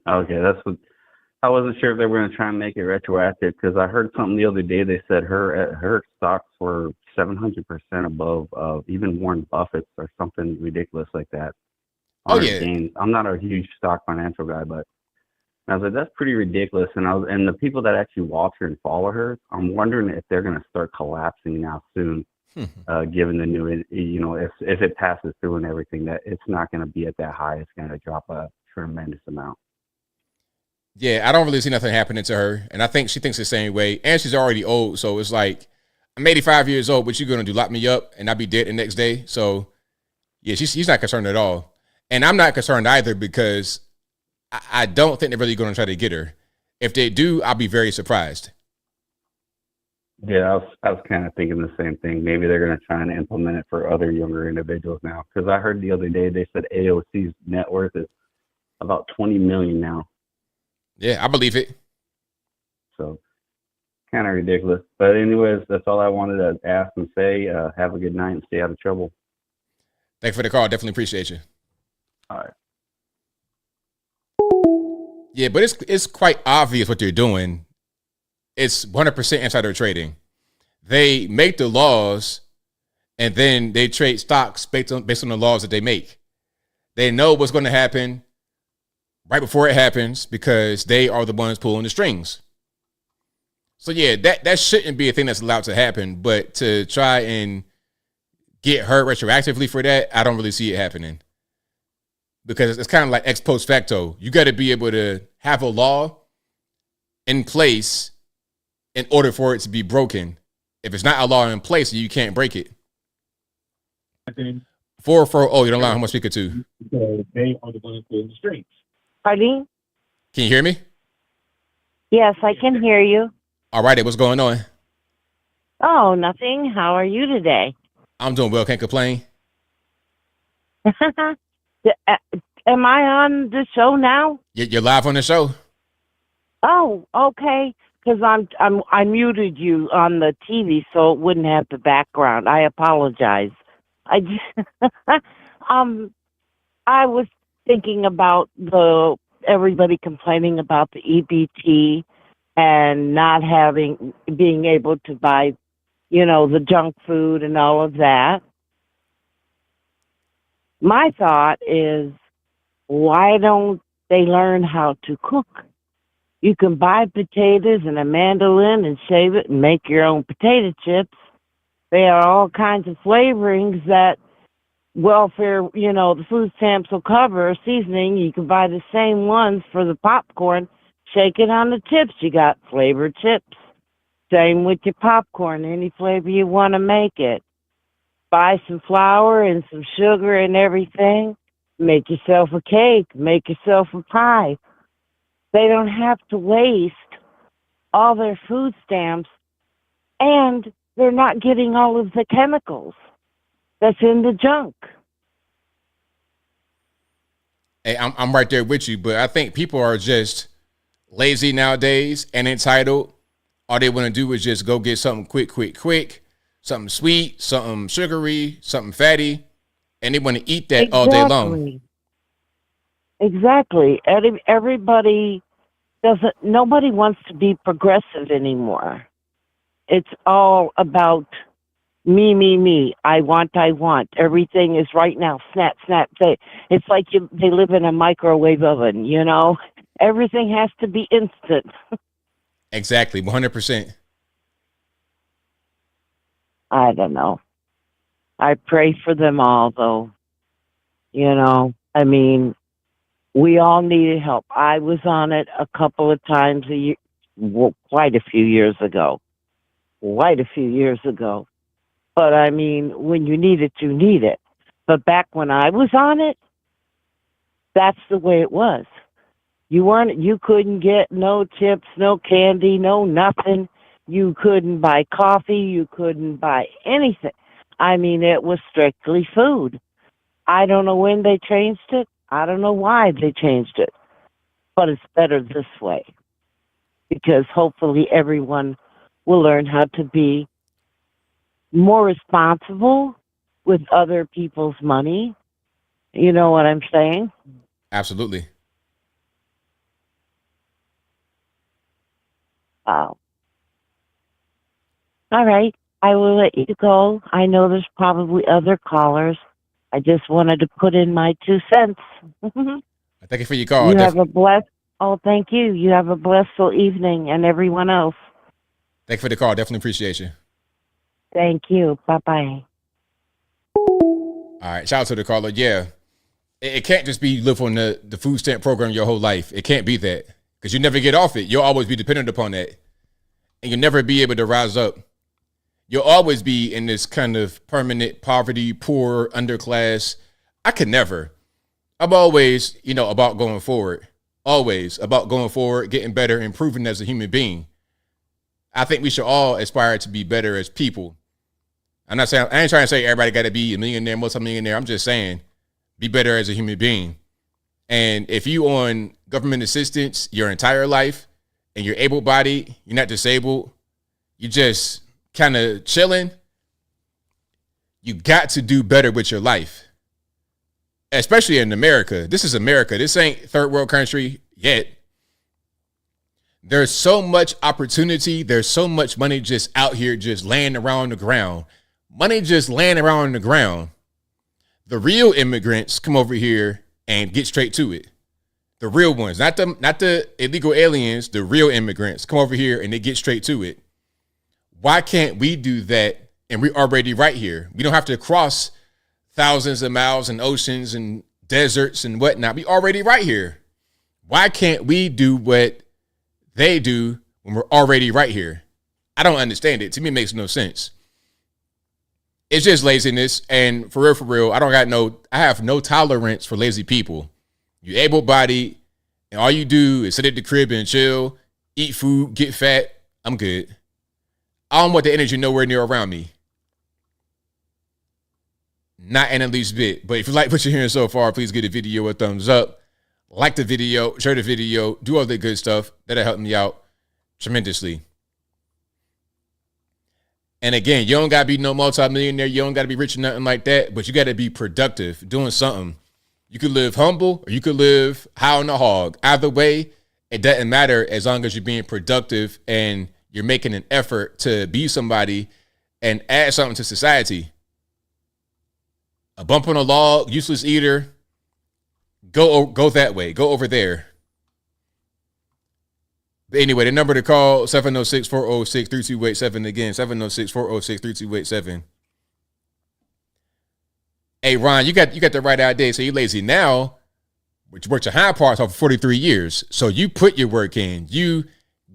Okay, that's what I wasn't sure if they were going to try and make it retroactive, because I heard something the other day. They said her stocks were 700% above even Warren Buffett's or something ridiculous like that. Oh yeah. Gains. I'm not a huge stock financial guy, but I was like, that's pretty ridiculous. And the people that actually watch her and follow her, I'm wondering if they're going to start collapsing now soon, given the new, if it passes through and everything, that it's not going to be at that high. It's going to drop a tremendous amount. Yeah, I don't really see nothing happening to her. And I think she thinks the same way. And she's already old. So it's like, I'm 85 years old. What you going to do? Lock me up and I'll be dead the next day? So, yeah, she's not concerned at all. And I'm not concerned either, because I don't think they're really going to try to get her. If they do, I'll be very surprised. Yeah, I was kind of thinking the same thing. Maybe they're going to try and implement it for other younger individuals now. Because I heard the other day they said AOC's net worth is about $20 million now. Yeah, I believe it. So, kind of ridiculous. But anyways, that's all I wanted to ask and say. Have a good night and stay out of trouble. Thanks for the call. Definitely appreciate you. All right. Yeah, but it's quite obvious what they're doing. It's 100% insider trading. They make the laws, and then they trade stocks based on the laws that they make. They know what's going to happen right before it happens, because they are the ones pulling the strings. So yeah, that shouldn't be a thing that's allowed to happen. But to try and get her retroactively for that, I don't really see it happening. Because it's kind of like ex post facto. You got to be able to have a law in place in order for it to be broken. If it's not a law in place, you can't break it. 440, you don't know how much speaker to. They are the ones pulling the strings. Pardon? Can you hear me? Yes, I can hear you. All righty, what's going on? Oh, nothing. How are you today? I'm doing well, can't complain. Am I on the show now? You're live on the show. Oh, okay. Because I muted you on the TV so it wouldn't have the background. I apologize. I just I was thinking about everybody complaining about the EBT and not being able to buy, the junk food and all of that. My thought is, why don't they learn how to cook? You can buy potatoes and a mandolin and shave it and make your own potato chips. There are all kinds of flavorings that welfare, the food stamps will cover. Seasoning, you can buy the same ones for the popcorn. Shake it on the chips. You got flavored chips. Same with your popcorn, any flavor you want to make it. Buy some flour and some sugar and everything. Make yourself a cake. Make yourself a pie. They don't have to waste all their food stamps, and they're not getting all of the chemicals that's in the junk. Hey, I'm right there with you, but I think people are just lazy nowadays and entitled. All they want to do is just go get something quick, something sweet, something sugary, something fatty, and they want to eat that all day long. Exactly. Nobody wants to be progressive anymore. It's all about me. I want. Everything is right now. Snap. It's like they live in a microwave oven, Everything has to be instant. Exactly, 100%. I don't know. I pray for them all, though. We all needed help. I was on it a couple of times quite a few years ago. quite a few years ago. But I mean, when you need it, you need it. But back when I was on it, that's the way it was. You couldn't get no chips, no candy, no nothing. You couldn't buy coffee. You couldn't buy anything. I mean, it was strictly food. I don't know when they changed it. I don't know why they changed it. But it's better this way. Because hopefully everyone will learn how to be more responsible with other people's money. You know what I'm saying? Absolutely. Wow. All right. I will let you go. I know there's probably other callers. I just wanted to put in my 2 cents. Thank you for your call. You have a blessed, thank you. You have a blissful evening, and everyone else. Thank you for the call. Definitely appreciate you. Thank you. Bye-bye. All right. Shout out to the caller. Yeah. It can't just be you live on the food stamp program your whole life. It can't be that because you never get off it. You'll always be dependent upon that. And you'll never be able to rise up. You'll always be in this kind of permanent poverty, poor, underclass. I could never. I'm always, about going forward. Always about going forward, getting better, improving as a human being. I think we should all aspire to be better as people. I ain't trying to say everybody got to be a millionaire, multimillionaire. I'm just saying be better as a human being. And if you on government assistance your entire life and you're able-bodied, you're not disabled, you just kind of chilling, you got to do better with your life. Especially in America. This is America. This ain't third world country yet. There's so much opportunity. There's so much money just out here, just laying around the ground. Money just laying around the ground. The real immigrants come over here and get straight to it. The real ones, not the illegal aliens, the real immigrants come over here and they get straight to it. Why can't we do that? And we're already right here. We don't have to cross thousands of miles and oceans and deserts and whatnot. We already right here. Why can't we do what they do when we're already right here? I don't understand it. To me, it makes no sense. It's just laziness. And for real, I have no tolerance for lazy people. You able-bodied and all you do is sit at the crib and chill, eat food, get fat. I'm good. I don't want the energy nowhere near around me. Not in the least bit. But if you like what you're hearing so far, please give the video a thumbs up. Like the video, share the video, do all the good stuff. That'll help me out tremendously. And again, you don't got to be no multimillionaire. You don't got to be rich or nothing like that. But you got to be productive, doing something. You could live humble or you could live high on the hog. Either way, it doesn't matter as long as you're being productive and you're making an effort to be somebody and add something to society. A bump on a log, useless eater, go that way. Go over there. But anyway, the number to call, 706-406-3287. Again, 706-406-3287. Hey, Ron, you got the right idea. So you're lazy now, but you worked your hind parts off for 43 years. So you put your work in. You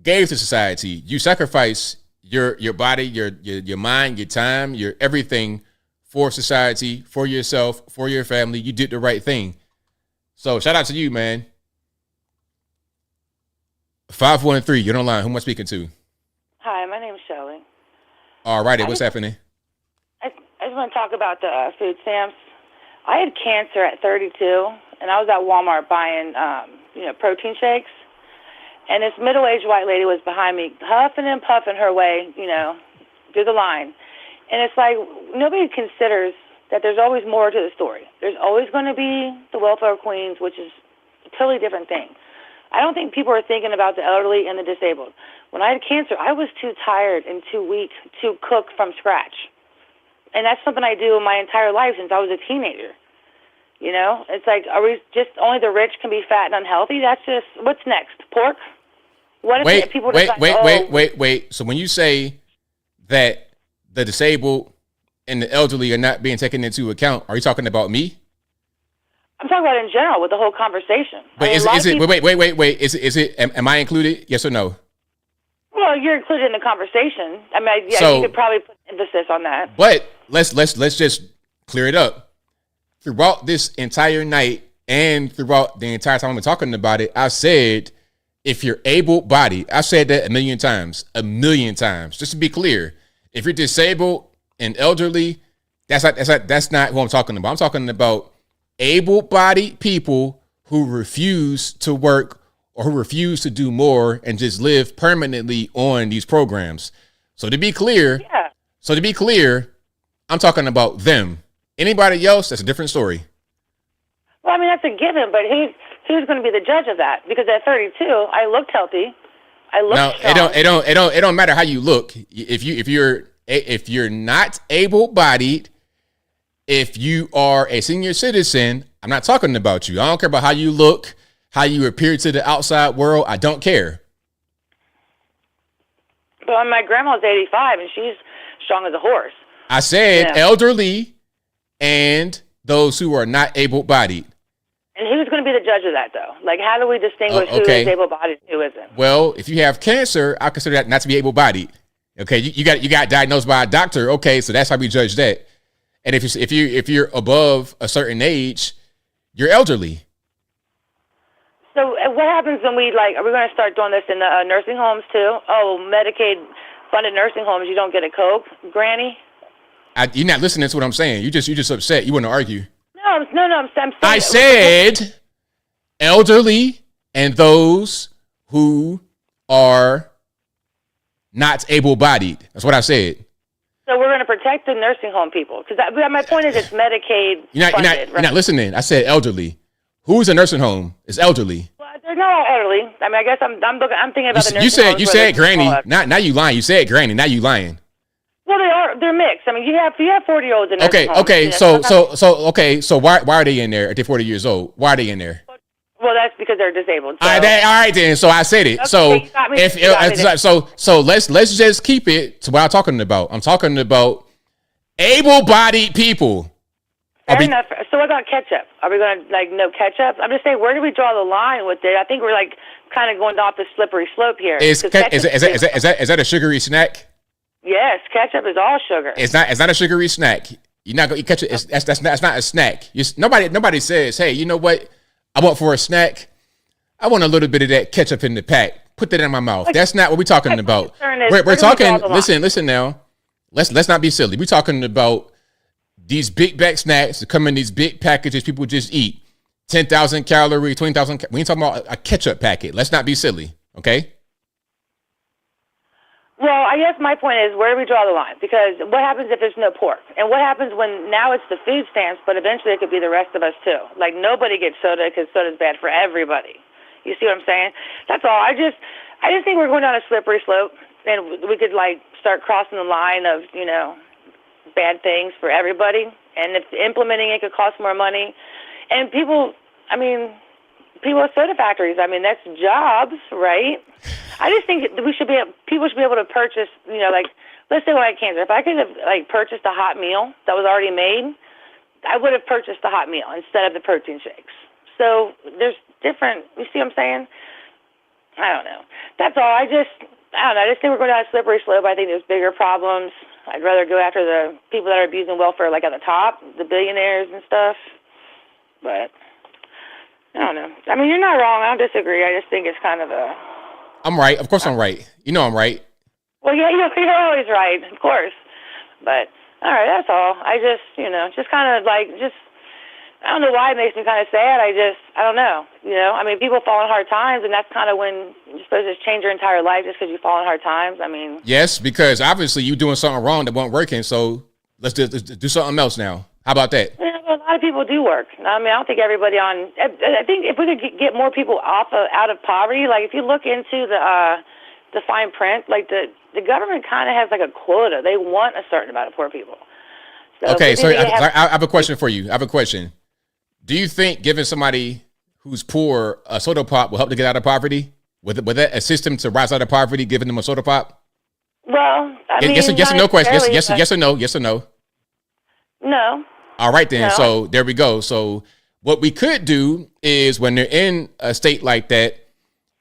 gave to society. You sacrificed your body, your mind, your time, your everything for society, for yourself, for your family. You did the right thing. So shout out to you, man. 513, you're on the line. Who am I speaking to? Hi, my name's Shelley. All righty, what's happening? I just want to talk about the food stamps. I had cancer at 32, and I was at Walmart buying, protein shakes. And this middle-aged white lady was behind me, huffing and puffing her way, through the line. And it's like nobody considers that there's always more to the story. There's always going to be the welfare queens, which is a totally different thing. I don't think people are thinking about the elderly and the disabled. When I had cancer, I was too tired and too weak to cook from scratch. And that's something I do my entire life since I was a teenager. It's like, are we just only the rich can be fat and unhealthy? That's just, what's next? Pork? What if people wait. So when you say that the disabled and the elderly are not being taken into account, are you talking about me? I'm talking about in general with the whole conversation. Wait, am I included? Yes or no? Well, Well, you're included in the conversation. I mean, yeah, So- you could probably put emphasis on that. But let's just clear it up. Throughout this entire night and throughout the entire time I'm talking about it, I said, if you're able-bodied, I said that a million times. Just to be clear, if you're disabled and elderly, that's not who I'm talking about. I'm talking about able-bodied people who refuse to work or who refuse to do more and just live permanently on these programs. So to be clear, I'm talking about them. Anybody else, that's a different story. Well, I mean, that's a given, but who's going to be the judge of that? Because at 32, I looked healthy. I looked strong. It don't matter how you look. If you're not able-bodied, if you are a senior citizen, I'm not talking about you. I don't care about how you look, how you appear to the outside world. I don't care. But my grandma's 85, and she's strong as a horse. I said elderly and those who are not able-bodied. And who's going to be the judge of that, though? Like, how do we distinguish who is able-bodied and who isn't? Well, if you have cancer, I consider that not to be able-bodied. Okay, you got diagnosed by a doctor. Okay, so that's how we judge that. And if you're above a certain age, you're elderly. So what happens when are we going to start doing this in the nursing homes too? Oh, Medicaid-funded nursing homes, you don't get a Coke, Granny? You're not listening to what I'm saying. You just upset. You want to argue. No, I'm saying. I said elderly and those who are not able-bodied. That's what I said. So we're going to protect the nursing home people because my point is it's Medicaid funded. You're not listening. I said elderly. Who's a nursing home? It's elderly. Well, they're not all elderly. I mean, I guess I'm thinking about the nursing homes. You said granny. Now you lying. You said granny. Now you lying. Well, they're mixed. I mean, you have 40-year-olds in nursing homes. Okay. So why are they in there at 40 years old? Why are they in there? Well, that's because they're disabled. So. All right then. So I said it. Okay, so let's just keep it to what I'm talking about. I'm talking about able-bodied people. Fair enough. So what about ketchup? Are we going to no ketchup? I'm just saying, where do we draw the line with it? I think we're kind of going off the slippery slope here. Is that a sugary snack? Yes, ketchup is all sugar. It's not a sugary snack. You're not going to catch it. That's not a snack. Nobody says, hey, you know what? I want for a snack. I want a little bit of that ketchup in the pack. Put that in my mouth. That's not what we're talking about. We're talking. Listen now. Let's not be silly. We're talking about these big bag snacks that come in these big packages people just eat. 10,000 calories, 20,000. We ain't talking about a ketchup packet. Let's not be silly. Okay. Well, I guess my point is, where do we draw the line? Because what happens if there's no pork? And what happens when now it's the food stamps, but eventually it could be the rest of us too? Like, nobody gets soda because soda's bad for everybody. You see what I'm saying? That's all. I just think we're going down a slippery slope, and we could start crossing the line of bad things for everybody. And if implementing it could cost more money, and people at soda factories, that's jobs, right? I just think people should be able to purchase, let's say when I had cancer, if I could have purchased a hot meal that was already made, I would have purchased the hot meal instead of the protein shakes. So there's different, you see what I'm saying? I don't know. That's all. I don't know. I just think we're going down a slippery slope. I think there's bigger problems. I'd rather go after the people that are abusing welfare at the top, the billionaires and stuff. But I don't know. I mean, you're not wrong. I don't disagree. I just think it's kind of a... I'm right. Of course I'm right. You know I'm right. Well, yeah, you're always right, of course. But, all right, that's all. I just, just kind of I don't know why it makes me kind of sad. I don't know. People fall in hard times, and that's kind of when you're supposed to just change your entire life just because you fall in hard times. Yes, because obviously you're doing something wrong that wasn't working, so let's do something else now. How about that? Yeah, a lot of people do work. I don't think everybody I think if we could get more people out of poverty, if you look into the fine print, the government kind of has a quota. They want a certain amount of poor people. So okay, so I have a question for you. I have a question. Do you think giving somebody who's poor a soda pop will help to get out of poverty? Would that assist them to rise out of poverty, giving them a soda pop? Well, yes or no question. Yes or no. Yes or no. No. All right then. No. So there we go. So what we could do is when they're in a state like that,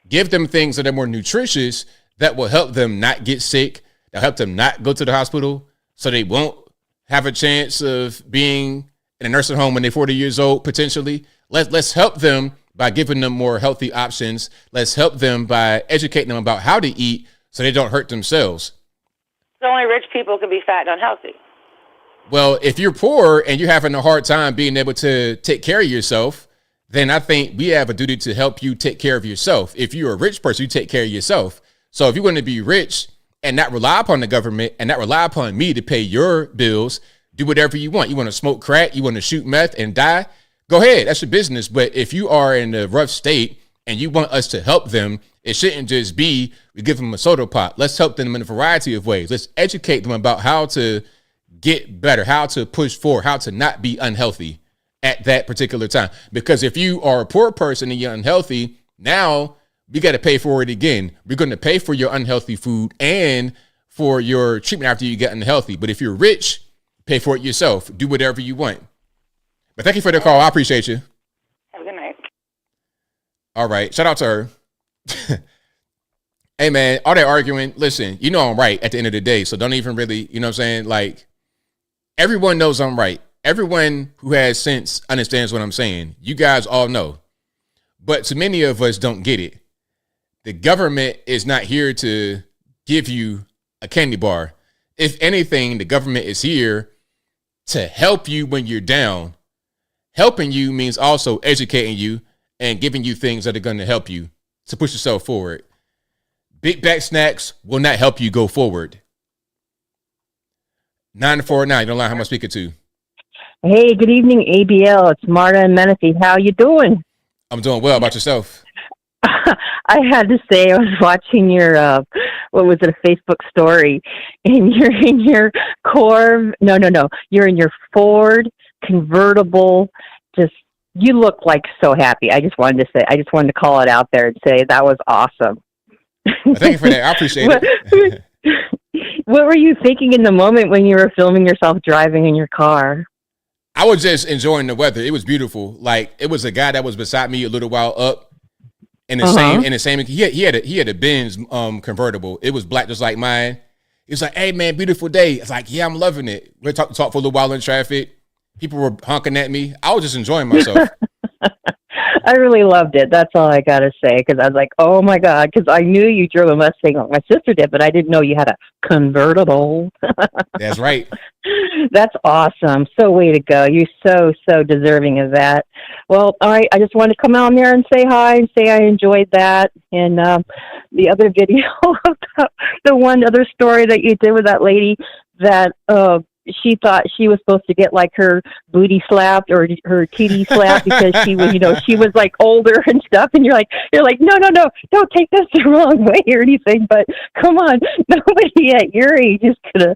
give them things that are more nutritious that will help them not get sick, that help them not go to the hospital, so they won't have a chance of being in a nursing home when they're 40 years old, potentially. Let's help them by giving them more healthy options. Let's help them by educating them about how to eat so they don't hurt themselves. So only rich people can be fat and unhealthy. Well, if you're poor and you're having a hard time being able to take care of yourself, then I think we have a duty to help you take care of yourself. If you're a rich person, you take care of yourself. So if you want to be rich and not rely upon the government and not rely upon me to pay your bills, do whatever you want. You want to smoke crack, you want to shoot meth and die, go ahead. That's your business. But if you are in a rough state and you want us to help them, it shouldn't just be we give them a soda pop. Let's help them in a variety of ways. Let's educate them about how to get better, how to push forward, how to not be unhealthy at that particular time. Because if you are a poor person and you're unhealthy, now we got to pay for it again. We're going to pay for your unhealthy food and for your treatment after you get unhealthy. But if you're rich, pay for it yourself. Do whatever you want. But thank you for the call. I appreciate you. Have a good night. All right. Shout out to her. Hey, man, all that arguing, listen, you know I'm right at the end of the day. So don't even really, you know what I'm saying? Like, everyone knows I'm right. Everyone who has sense understands what I'm saying. You guys all know. But too many of us don't get it. The government is not here to give you a candy bar. If anything, the government is here to help you when you're down. Helping you means also educating you and giving you things that are going to help you to push yourself forward. Big bag snacks will not help you go forward. 949, you don't lie, how am I speaking to? Hey, good evening, ABL. It's Marta and Menifee. How you doing? I'm doing well. About yourself? I had to say, I was watching your, what was it, a Facebook story, and you're in your you're in your Ford convertible. Just, you look like so happy. I just wanted to call it out there and say that was awesome. Well, thank you for that. I appreciate it. What were you thinking in the moment when you were filming yourself driving in your car? I was just enjoying the weather. It was beautiful. Like, it was a guy that was beside me a little while up in the same, he had a Benz convertible. It was black just like mine. He was like, hey man, beautiful day. It's like, yeah, I'm loving it. We talked for a little while in traffic. People were honking at me. I was just enjoying myself. I really loved it. That's all I got to say, because I was like, oh, my God, because I knew you drove a Mustang like my sister did, but I didn't know you had a convertible. That's right. That's awesome. So way to go. You're so deserving of that. Well, all right, I just wanted to come out there and say hi and say I enjoyed that. And the other video, the one other story that you did with that lady that she thought she was supposed to get like her booty slapped or her TD slapped because she was, she was like older and stuff. And you're like, no, don't take this the wrong way or anything. But come on, nobody at your age is gonna,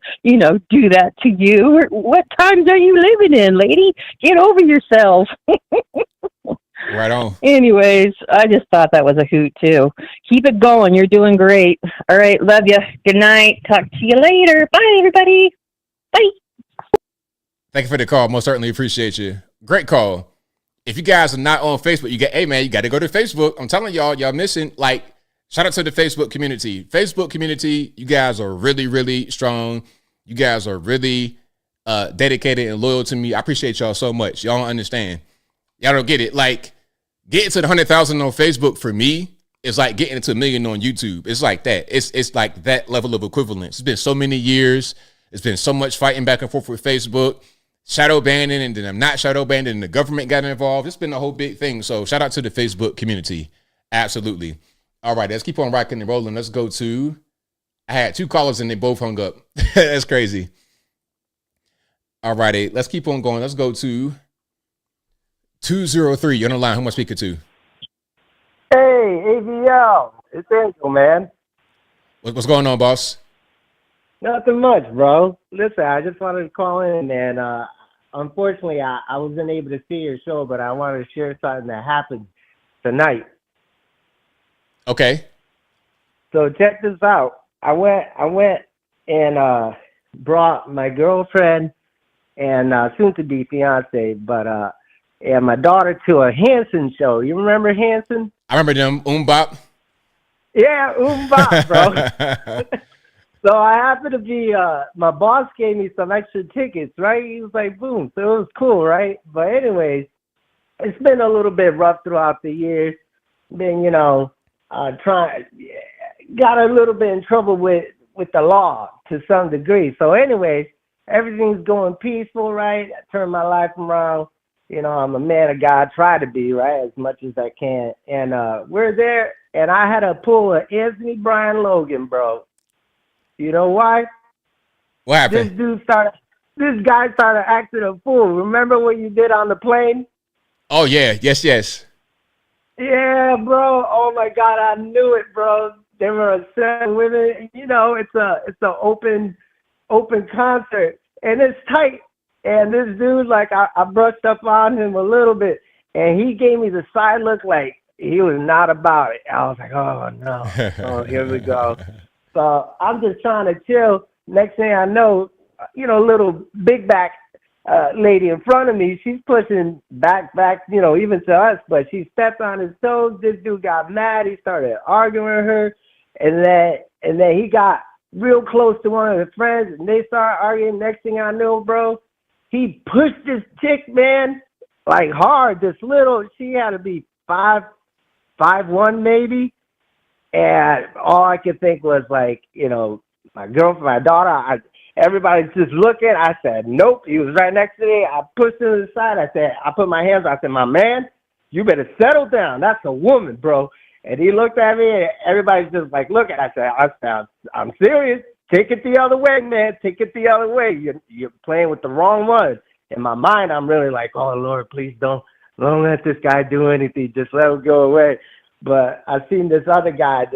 do that to you. What times are you living in, lady? Get over yourself. Right on. Anyways, I just thought that was a hoot too. Keep it going. You're doing great. All right. Love you. Good night. Talk to you later. Bye, everybody. Bye. Thank you for the call. Most certainly appreciate you. Great call. If you guys are not on Facebook, you got to go to Facebook. I'm telling y'all missing. Like, shout out to the Facebook community. Facebook community, you guys are really, really strong. You guys are really dedicated and loyal to me. I appreciate y'all so much. Y'all don't understand. Y'all don't get it. Like, getting to the 100,000 on Facebook for me is like getting to 1 million on YouTube. It's like that. It's like that level of equivalence. It's been so many years. It's been so much fighting back and forth with Facebook, shadow banning, and then I'm not shadow banned, and the government got involved. It's been a whole big thing. So shout out to the Facebook community. Absolutely. All right, let's keep on rocking and rolling. Let's go to, I had 2 callers and they both hung up. That's crazy. All righty, let's keep on going. Let's go to 203. You're on the line. Who am I speaking to? Hey, ABL. It's Angel, man. What's going on, boss? Nothing much, bro. Listen, I just wanted to call in, and unfortunately, I wasn't able to see your show, but I wanted to share something that happened tonight. Okay. So check this out. I went and brought my girlfriend and soon-to-be fiance, and my daughter to a Hansen show. You remember Hansen? I remember them. Bop. Yeah, bro. So I happened to be, my boss gave me some extra tickets, right? He was like, boom. So it was cool, right? But anyways, it's been a little bit rough throughout the years. Been, got a little bit in trouble with the law to some degree. So anyways, everything's going peaceful, right? I turned my life around. I'm a man of God, try to be, right, as much as I can. And we're there, and I had to pull an Anthony Brian Logan, bro. You know why? What happened? This guy started acting a fool. Remember what you did on the plane? Oh, yeah. Yes. Yeah, bro. Oh, my God. I knew it, bro. There were 7 women. It's a open concert, and it's tight. And this dude, like, I brushed up on him a little bit, and he gave me the side look like he was not about it. I was like, oh, no. Oh, here we go. So I'm just trying to chill. Next thing I know, little big back lady in front of me, she's pushing back, even to us, but she stepped on his toes. This dude got mad. He started arguing with her. And then he got real close to one of his friends, and they started arguing. Next thing I know, bro, he pushed this chick, man, like hard. This little, she had to be 5'1" maybe. And all I could think was like, my girlfriend, my daughter, everybody's just looking. I said, nope. He was right next to me. I pushed him to the side. I put my hands. I said, my man, you better settle down. That's a woman, bro. And he looked at me, and everybody's just like, look. I said, I'm serious. Take it the other way, man. Take it the other way. You're playing with the wrong one. In my mind, I'm really like, oh, Lord, please don't let this guy do anything. Just let him go away. But I seen this other cat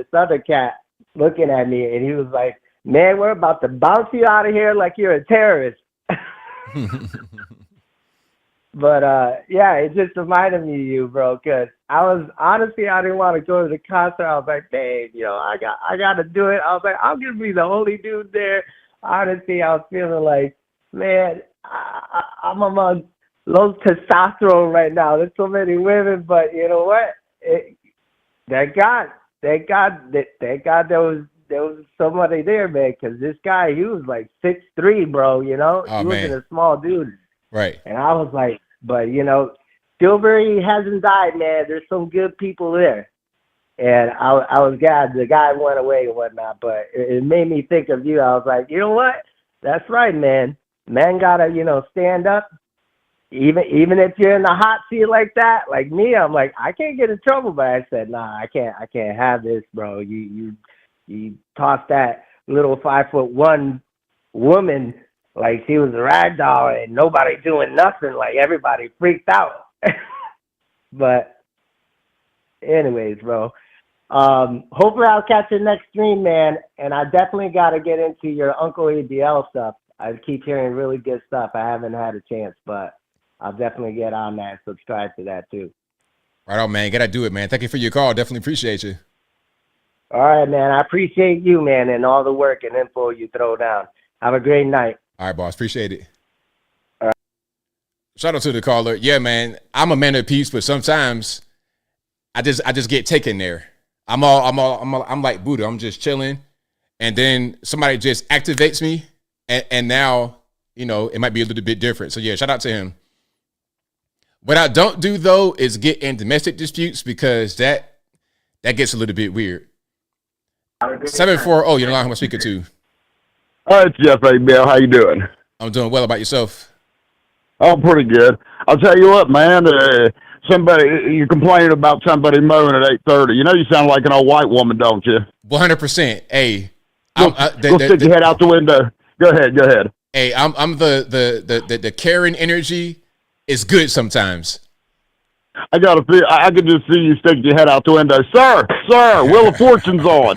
looking at me, and he was like, man, we're about to bounce you out of here like you're a terrorist. But, yeah, it just reminded me of you, bro, because I didn't want to go to the concert. I was like, babe, I got to do it. I was like, I'm going to be the only dude there. Honestly, I was feeling like, man, I'm among low testosterone right now. There's so many women, but you know what? Thank God there was somebody there, man, because this guy, he was like 6'3", bro, he wasn't a small dude. Right. And I was like, but, Silbury hasn't died, man. There's some good people there. And I was glad the guy went away and whatnot, but it made me think of you. I was like, you know what? That's right, man. Man gotta, stand up. Even if you're in the hot seat like that, like me, I'm like, I can't get in trouble. But I said, nah, I can't have this, bro. You toss that little 5'1" woman like she was a rag doll and nobody doing nothing. Like everybody freaked out. But anyways, bro, hopefully I'll catch your next stream, man. And I definitely got to get into your Uncle ABL stuff. I keep hearing really good stuff. I haven't had a chance, but I'll definitely get on that and subscribe to that too. Right on, man. Gotta do it, man. Thank you for your call. Definitely appreciate you. All right, man. I appreciate you, man, and all the work and info you throw down. Have a great night. All right, boss. Appreciate it. All right. Shout out to the caller. Yeah, man. I'm a man of peace, but sometimes I just get taken there. I'm like Buddha. I'm just chilling, and then somebody just activates me, and now it might be a little bit different. So yeah, shout out to him. What I don't do though is get in domestic disputes because that gets a little bit weird. 740, who I'm speaking to. It's Jeff ABL. How you doing? I'm doing well. About yourself? Oh, pretty good. I'll tell you what, man. You're complaining about somebody mowing at 8:30. You sound like an old white woman, don't you? 100%. Hey, go stick your head out the window. Go ahead. Hey, I'm the caring energy is good sometimes. I could just see you stick your head out the window. Sir, Wheel of Fortune's on.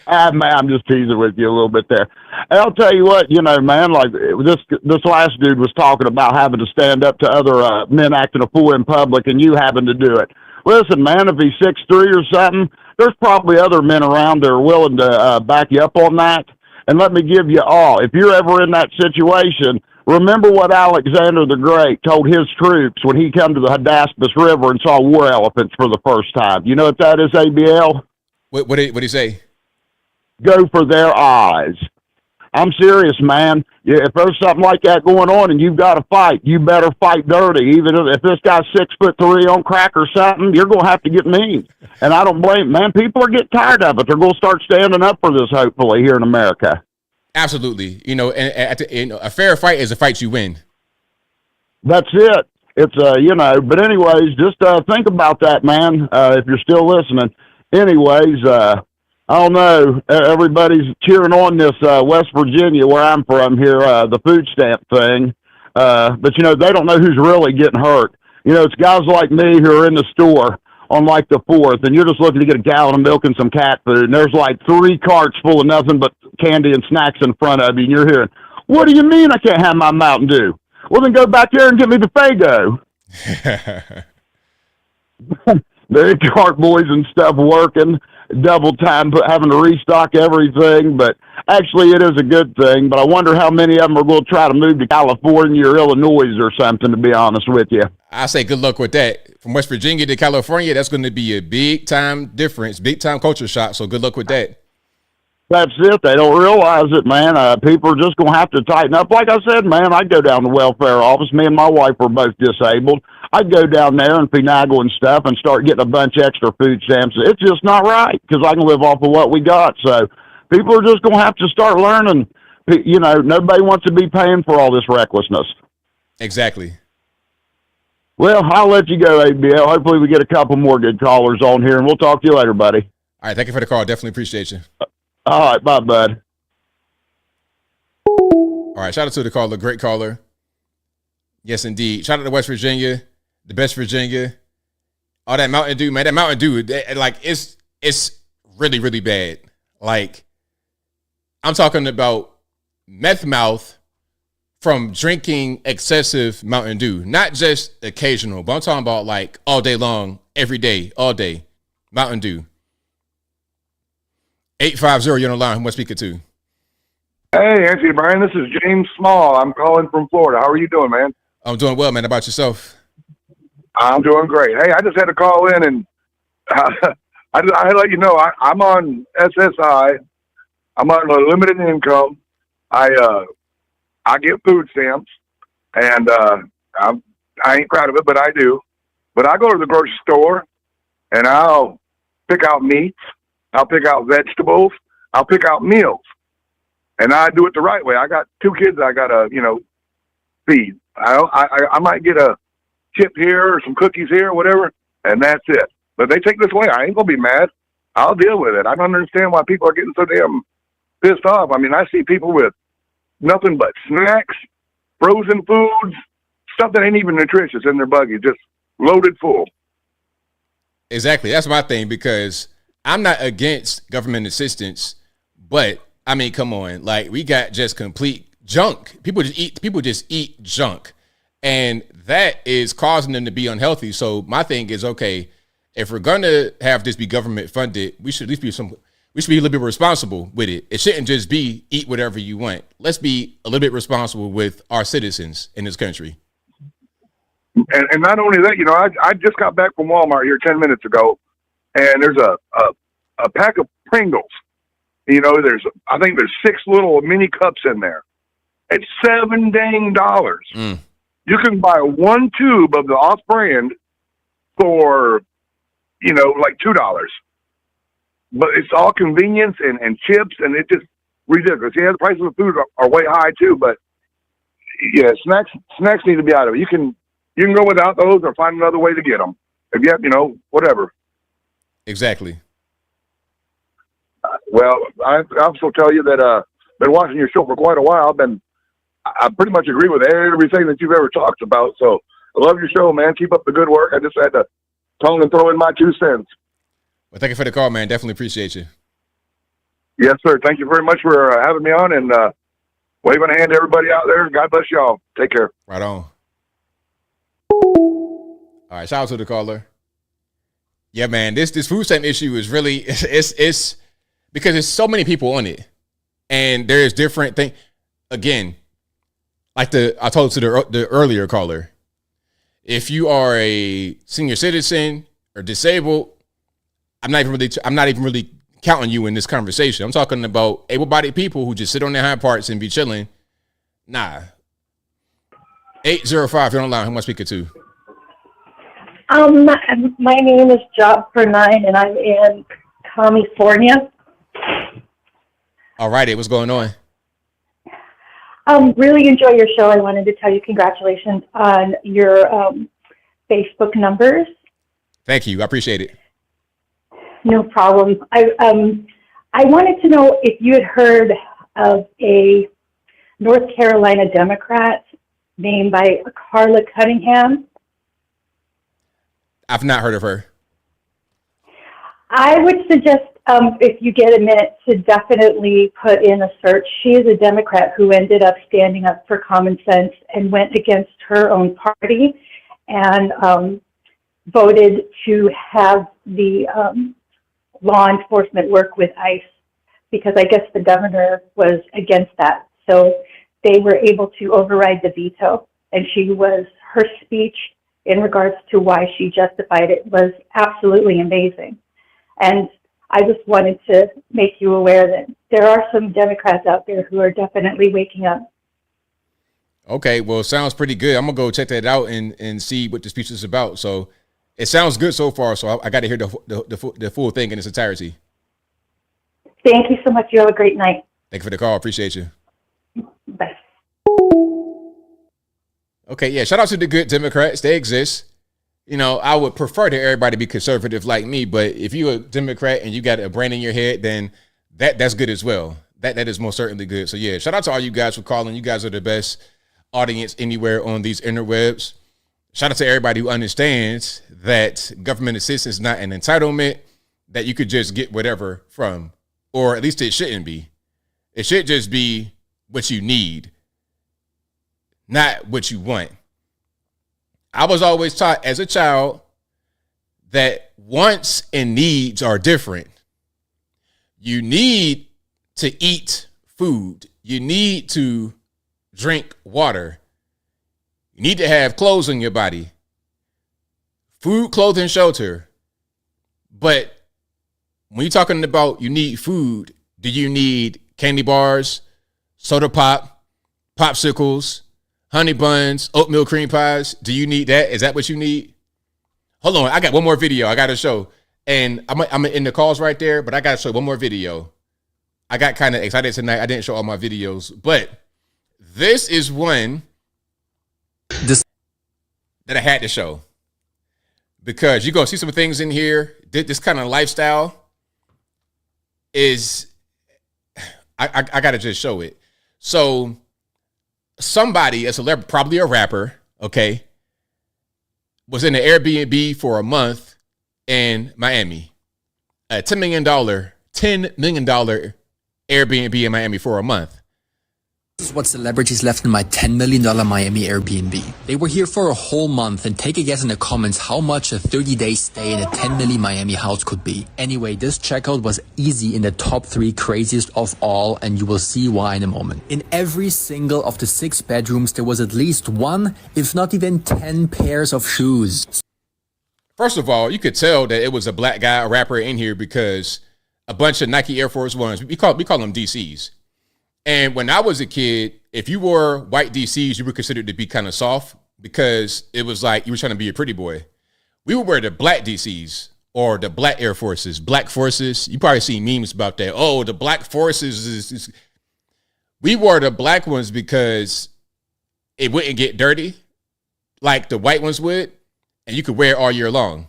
Man, I'm just teasing with you a little bit there. And I'll tell you what, man, like this last dude was talking about having to stand up to other men acting a fool in public and you having to do it. Listen, man, if he's 6'3" or something, there's probably other men around that are willing to back you up on that. And let me give you all, if you're ever in that situation, remember what Alexander the Great told his troops when he came to the Hydaspes River and saw war elephants for the first time. You know what that is, ABL? What did he say? Go for their eyes. I'm serious, man. Yeah, if there's something like that going on and you've got to fight, you better fight dirty. Even if this guy's 6'3" on crack or something, you're going to have to get mean. And I don't blame, man. People are getting tired of it. They're going to start standing up for this, hopefully, here in America. Absolutely. You know, and a fair fight is a fight you win. That's it. It's, but anyways, just think about that, man, if you're still listening. Anyways, I don't know. Everybody's cheering on this West Virginia, where I'm from here, the food stamp thing. But, they don't know who's really getting hurt. It's guys like me who are in the store on, like, the 4th, and you're just looking to get a gallon of milk and some cat food, and there's, like, 3 carts full of nothing but candy and snacks in front of you, and you're hearing, what do you mean I can't have my Mountain Dew? Well, then go back there and get me the Faygo. The cart boys and stuff working double time, having to restock everything. But actually, it is a good thing. But I wonder how many of them are going to try to move to California or Illinois or something, to be honest with you. I say good luck with that. From West Virginia to California, that's going to be a big time difference, big time culture shock. So good luck with that. That's it. They don't realize it, man. People are just going to have to tighten up. Like I said, man, I'd go down to the welfare office. Me and my wife were both disabled. I'd go down there and finagle and stuff and start getting a bunch extra food stamps. It's just not right because I can live off of what we got. So people are just going to have to start learning. Nobody wants to be paying for all this recklessness. Exactly. Well, I'll let you go, ABL. Hopefully we get a couple more good callers on here, and we'll talk to you later, buddy. All right. Thank you for the call. Definitely appreciate you. All right. Bye, bud. All right. Shout out to the caller. Great caller. Yes, indeed. Shout out to West Virginia, the best Virginia. All that Mountain Dew, man. That Mountain Dew, it's really, really bad. Like, I'm talking about meth mouth from drinking excessive Mountain Dew. Not just occasional, but I'm talking about like all day long, every day, all day. Mountain Dew. 850, you're on the line. Who am I speaking to? Hey, Anthony Brian, this is James Small. I'm calling from Florida. How are you doing, man? I'm doing well, man. How about yourself? I'm doing great. Hey, I just had to call in and I let you know I'm on SSI. I'm on a limited income. I get food stamps, and I ain't proud of it, but I do. But I go to the grocery store, and I'll pick out meats. I'll pick out vegetables. I'll pick out meals. And I do it the right way. I got 2 kids I got to, feed. I might get a chip here or some cookies here or whatever, and that's it. But they take this away. I ain't going to be mad. I'll deal with it. I don't understand why people are getting so damn pissed off. I mean, I see people with nothing but snacks, frozen foods, stuff that ain't even nutritious in their buggy, just loaded full. Exactly. That's my thing, because I'm not against government assistance, but I mean, come on, like, we got just complete junk. People just eat junk, and that is causing them to be unhealthy. So my thing is, okay, if we're gonna have this be government funded, we should at least be a little bit responsible with it. It shouldn't just be eat whatever you want. Let's be a little bit responsible with our citizens in this country. And not only that, I just got back from Walmart here 10 minutes ago, and there's a pack of Pringles. I think there's 6 little mini cups in there. It's $7 dang. You can buy 1 tube of the off-brand for, like $2. But it's all convenience and chips, and it's just ridiculous. Yeah, the prices of food are way high too, but yeah, snacks need to be out of it. You can go without those or find another way to get them. If you have, whatever. Exactly. Well, I also tell you that been watching your show for quite a while. I pretty much agree with everything that you've ever talked about. So I love your show, man. Keep up the good work. I just had to call and throw in my 2 cents. Well, thank you for the call, man. Definitely appreciate you. Yes, sir. Thank you very much for having me on, and waving a hand to everybody out there. God bless y'all. Take care. Right on. All right, shout out to the caller. Yeah, man, this food stamp issue is really it's because there's so many people on it, and there's different things. Again, like I told to the earlier caller, if you are a senior citizen or disabled, I'm not even really counting you in this conversation. I'm talking about able-bodied people who just sit on their hind parts and be chilling. Nah. 805, you're online. Who am I speaking to? My name is Job for Nine, and I'm in California. All righty, what's going on? Really enjoy your show. I wanted to tell you congratulations on your Facebook numbers. Thank you. I appreciate it. No problem. I wanted to know if you had heard of a North Carolina Democrat named by Carla Cunningham. I've not heard of her. I would suggest, if you get a minute, to definitely put in a search. She is a Democrat who ended up standing up for common sense and went against her own party and voted to have the law enforcement work with ICE, because I guess the governor was against that. So they were able to override the veto, and her speech in regards to why she justified it was absolutely amazing. And I just wanted to make you aware that there are some Democrats out there who are definitely waking up. Okay, well, it sounds pretty good. I'm going to go check that out and see what the speech is about. So it sounds good so far, so I got to hear the full thing in its entirety. Thank you so much. You have a great night. Thank you for the call. Appreciate you. Bye. Okay, yeah, shout out to the good Democrats. They exist. You know, I would prefer that everybody be conservative like me, but if you're a Democrat and you got a brain in your head, then that's good as well. That is most certainly good. So yeah, shout out to all you guys for calling. You guys are the best audience anywhere on these interwebs. Shout out to everybody who understands that government assistance is not an entitlement that you could just get whatever from, or at least it shouldn't be. It should just be what you need, not what you want. I was always taught as a child that wants and needs are different. You need to eat food. You need to drink water. You need to have clothes on your body. Food, clothing, shelter. But when you're talking about you need food, do you need candy bars, soda pop, popsicles, honey buns, oatmeal cream pies? Do you need that? Is that what you need? Hold on. I got one more video I got to show. And I'm in the calls right there, but I got to show one more video. I got kind of excited tonight. I didn't show all my videos, but this is one that I had to show because you're going to see some things in here. This kind of lifestyle is, I got to just show it. So somebody, a celebrity, probably a rapper, okay, was in an Airbnb for a month in Miami. A $10 million Airbnb in Miami for a month. This is what celebrities left in my $10 million Miami Airbnb. They were here for a whole month, and take a guess in the comments how much a 30-day stay in a $10 million Miami house could be. Anyway, this checkout was easy in the top 3 craziest of all, and you will see why in a moment. In every single of the 6 bedrooms, there was at least 1, if not even 10 pairs of shoes. First of all, you could tell that it was a black guy, a rapper in here, because a bunch of Nike Air Force Ones, we call them DCs. And when I was a kid, if you wore white DCs, you were considered to be kind of soft because it was like you were trying to be a pretty boy. We would wear the black DCs or the black Air Forces, black forces. You probably see memes about that. Oh, the black forces is. We wore the black ones because it wouldn't get dirty like the white ones would, and you could wear it all year long.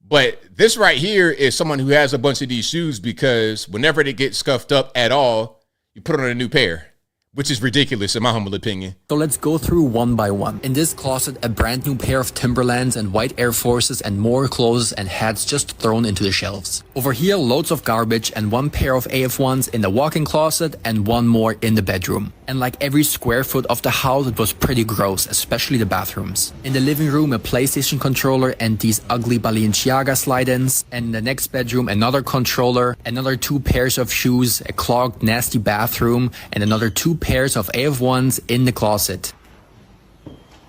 But this right here is someone who has a bunch of these shoes because whenever they get scuffed up at all, you put on a new pair, which is ridiculous in my humble opinion. So let's go through one by one. In this closet, a brand new pair of Timberlands and white Air Forces and more clothes and hats just thrown into the shelves. Over here, loads of garbage and 1 pair of AF1s in the walk-in closet and 1 more in the bedroom. And like every square foot of the house, it was pretty gross, especially the bathrooms. In the living room, a PlayStation controller and these ugly Balenciaga slide-ins. And in the next bedroom, another controller, another 2 pairs of shoes, a clogged, nasty bathroom, and another 2 pairs of AF1s in the closet.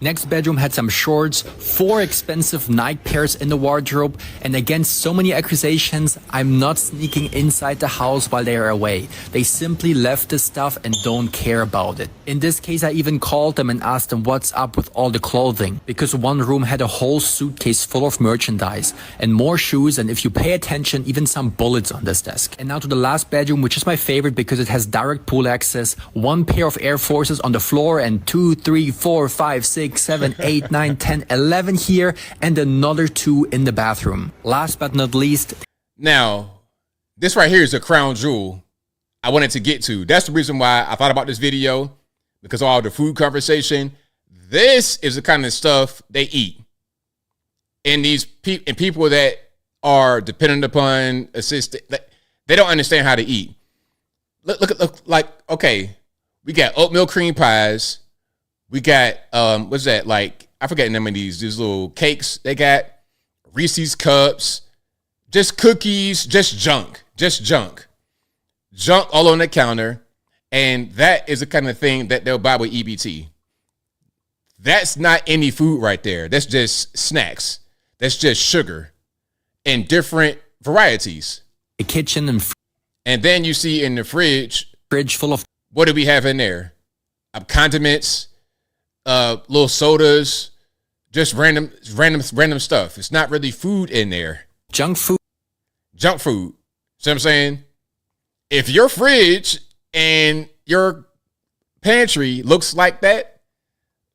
Next bedroom had some shorts, 4 expensive Nike pairs in the wardrobe, and against so many accusations, I'm not sneaking inside the house while they are away. They simply left the stuff and don't care about it. In this case, I even called them and asked them what's up with all the clothing, because one room had a whole suitcase full of merchandise and more shoes, and if you pay attention, even some bullets on this desk. And now to the last bedroom, which is my favorite because it has direct pool access, 1 pair of Air Forces on the floor, and 2, 3, 4, 5, 6, 7, 8, 9, 10, 11 here, and another 2 in the bathroom. Last but not least. Now, this right here is a crown jewel I wanted to get to. That's the reason why I thought about this video, because of all the food conversation. This is the kind of stuff they eat. And these people that are dependent upon assistance, they don't understand how to eat. Look, like, okay, we got oatmeal cream pies. We got, what's that? Like, I forget the name of these little cakes they got. Reese's cups, just cookies, just junk all on the counter. And that is the kind of thing that they'll buy with EBT. That's not any food right there. That's just snacks. That's just sugar in different varieties. The kitchen and then you see in the fridge full of, what do we have in there? Condiments, little sodas, just random stuff. It's not really food in there. Junk food. See what I'm saying? If your fridge and your pantry looks like that,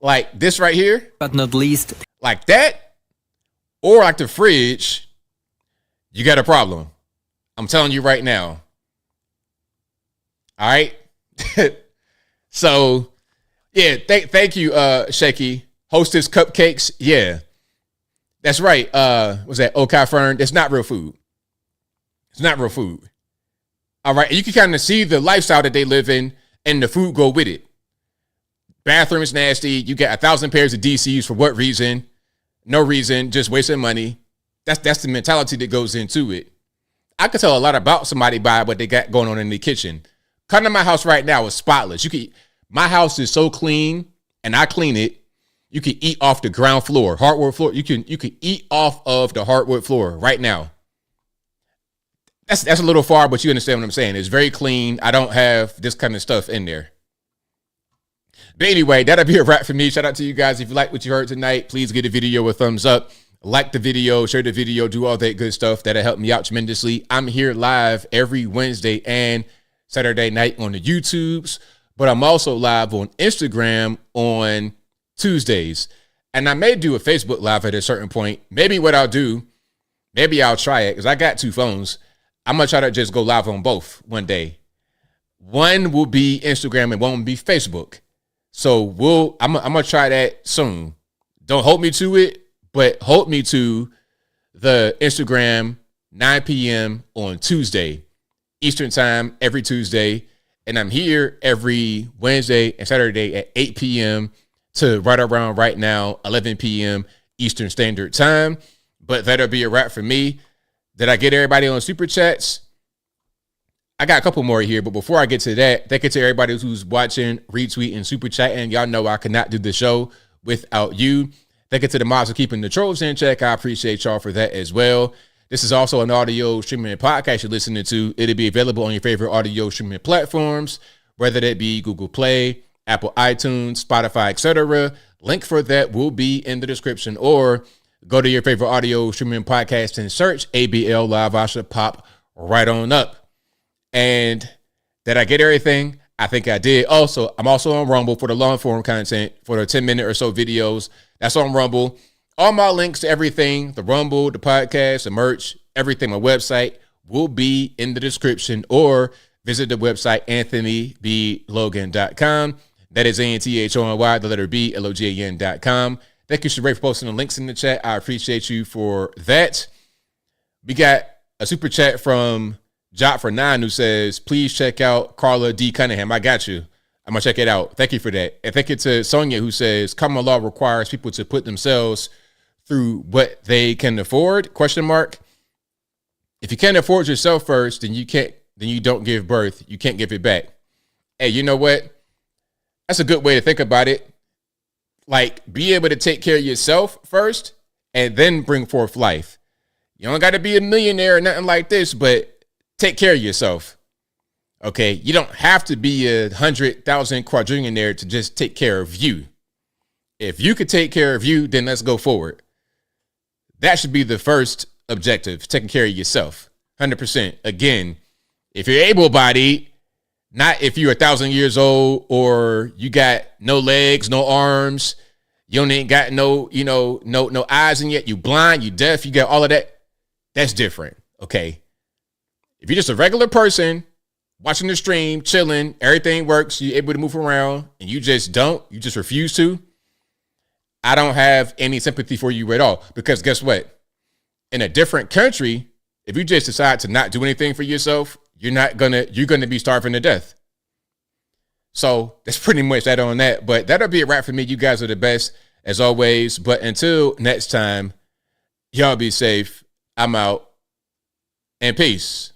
like this right here, but not least, like that, or like the fridge, you got a problem. I'm telling you right now. All right. So, yeah, thank you, Shaky. Hostess cupcakes. Yeah, that's right. What's that? Okai Fern. It's not real food. It's not real food. All right. You can kind of see the lifestyle that they live in, and the food go with it. Bathroom is nasty. You got 1,000 pairs of DCs for what reason? No reason. Just wasting money. That's the mentality that goes into it. I could tell a lot about somebody by what they got going on in the kitchen. Come to my house right now is spotless. My house is so clean, and I clean it. You can eat off the ground floor, hardwood floor. You can eat off of the hardwood floor right now. That's a little far, but you understand what I'm saying. It's very clean. I don't have this kind of stuff in there. But anyway, that'll be a wrap for me. Shout out to you guys. If you like what you heard tonight, please give the video a thumbs up. Like the video, share the video, do all that good stuff. That'll help me out tremendously. I'm here live every Wednesday and Saturday night on the YouTubes, but I'm also live on Instagram on Tuesdays. And I may do a Facebook live at a certain point. Maybe what I'll do, maybe I'll try it because I got 2 phones. I'm going to try to just go live on both one day. One will be Instagram and one will be Facebook. So I'm going to try that soon. Don't hold me to it, but hold me to the Instagram 9 p.m. on Tuesday, Eastern time, every Tuesday. And I'm here every Wednesday and Saturday at 8 p.m. to right around right now, 11 p.m. Eastern Standard Time. But that'll be a wrap for me. Did I get everybody on Super Chats? I got a couple more here, but before I get to that, thank you to everybody who's watching, retweeting, Super Chatting. Y'all know I could not do the show without you. Thank you to the mods for keeping the trolls in check. I appreciate y'all for that as well. This is also an audio streaming podcast you're listening to. It'll be available on your favorite audio streaming platforms, whether that be Google Play, Apple iTunes, Spotify, etc. Link for that will be in the description, or go to your favorite audio streaming podcast and search ABL Live. I should pop right on up. And did I get everything? I think I did. Also, I'm also on Rumble for the long form content, for the 10-minute or so videos. That's on Rumble. All my links to everything, the Rumble, the podcast, the merch, everything, my website will be in the description, or visit the website anthonyblogan.com. That is ANTHONY, the letter B, LOGAN.com. Thank you, Sheree, for posting the links in the chat. I appreciate you for that. We got a super chat from Jot for 9 who says, please check out Carla D. Cunningham. I got you. I'm going to check it out. Thank you for that. And thank you to Sonia who says, common law requires people to put themselves through what they can afford, ? If you can't afford yourself first, then you don't give birth. You can't give it back. Hey, you know what? That's a good way to think about it. like be able to take care of yourself first and then bring forth life. You don't got to be a millionaire or nothing like this, but take care of yourself. Okay. You don't have to be 100,000 quadrillionaire to just take care of you. If you could take care of you, then let's go forward. That should be the first objective, taking care of yourself. 100%. Again, if you're able-bodied, not if you're 1,000 years old or you got no legs, no arms, you ain't got no eyes in yet, you blind, you deaf, you got all of that. That's different. Okay. If you're just a regular person watching the stream, chilling, everything works, you're able to move around, and you just refuse to, I don't have any sympathy for you at all. Because guess what? In a different country, if you just decide to not do anything for yourself, you're gonna be starving to death. So that's pretty much that on that. But that'll be a wrap for me. You guys are the best as always. But until next time, y'all be safe. I'm out. And peace.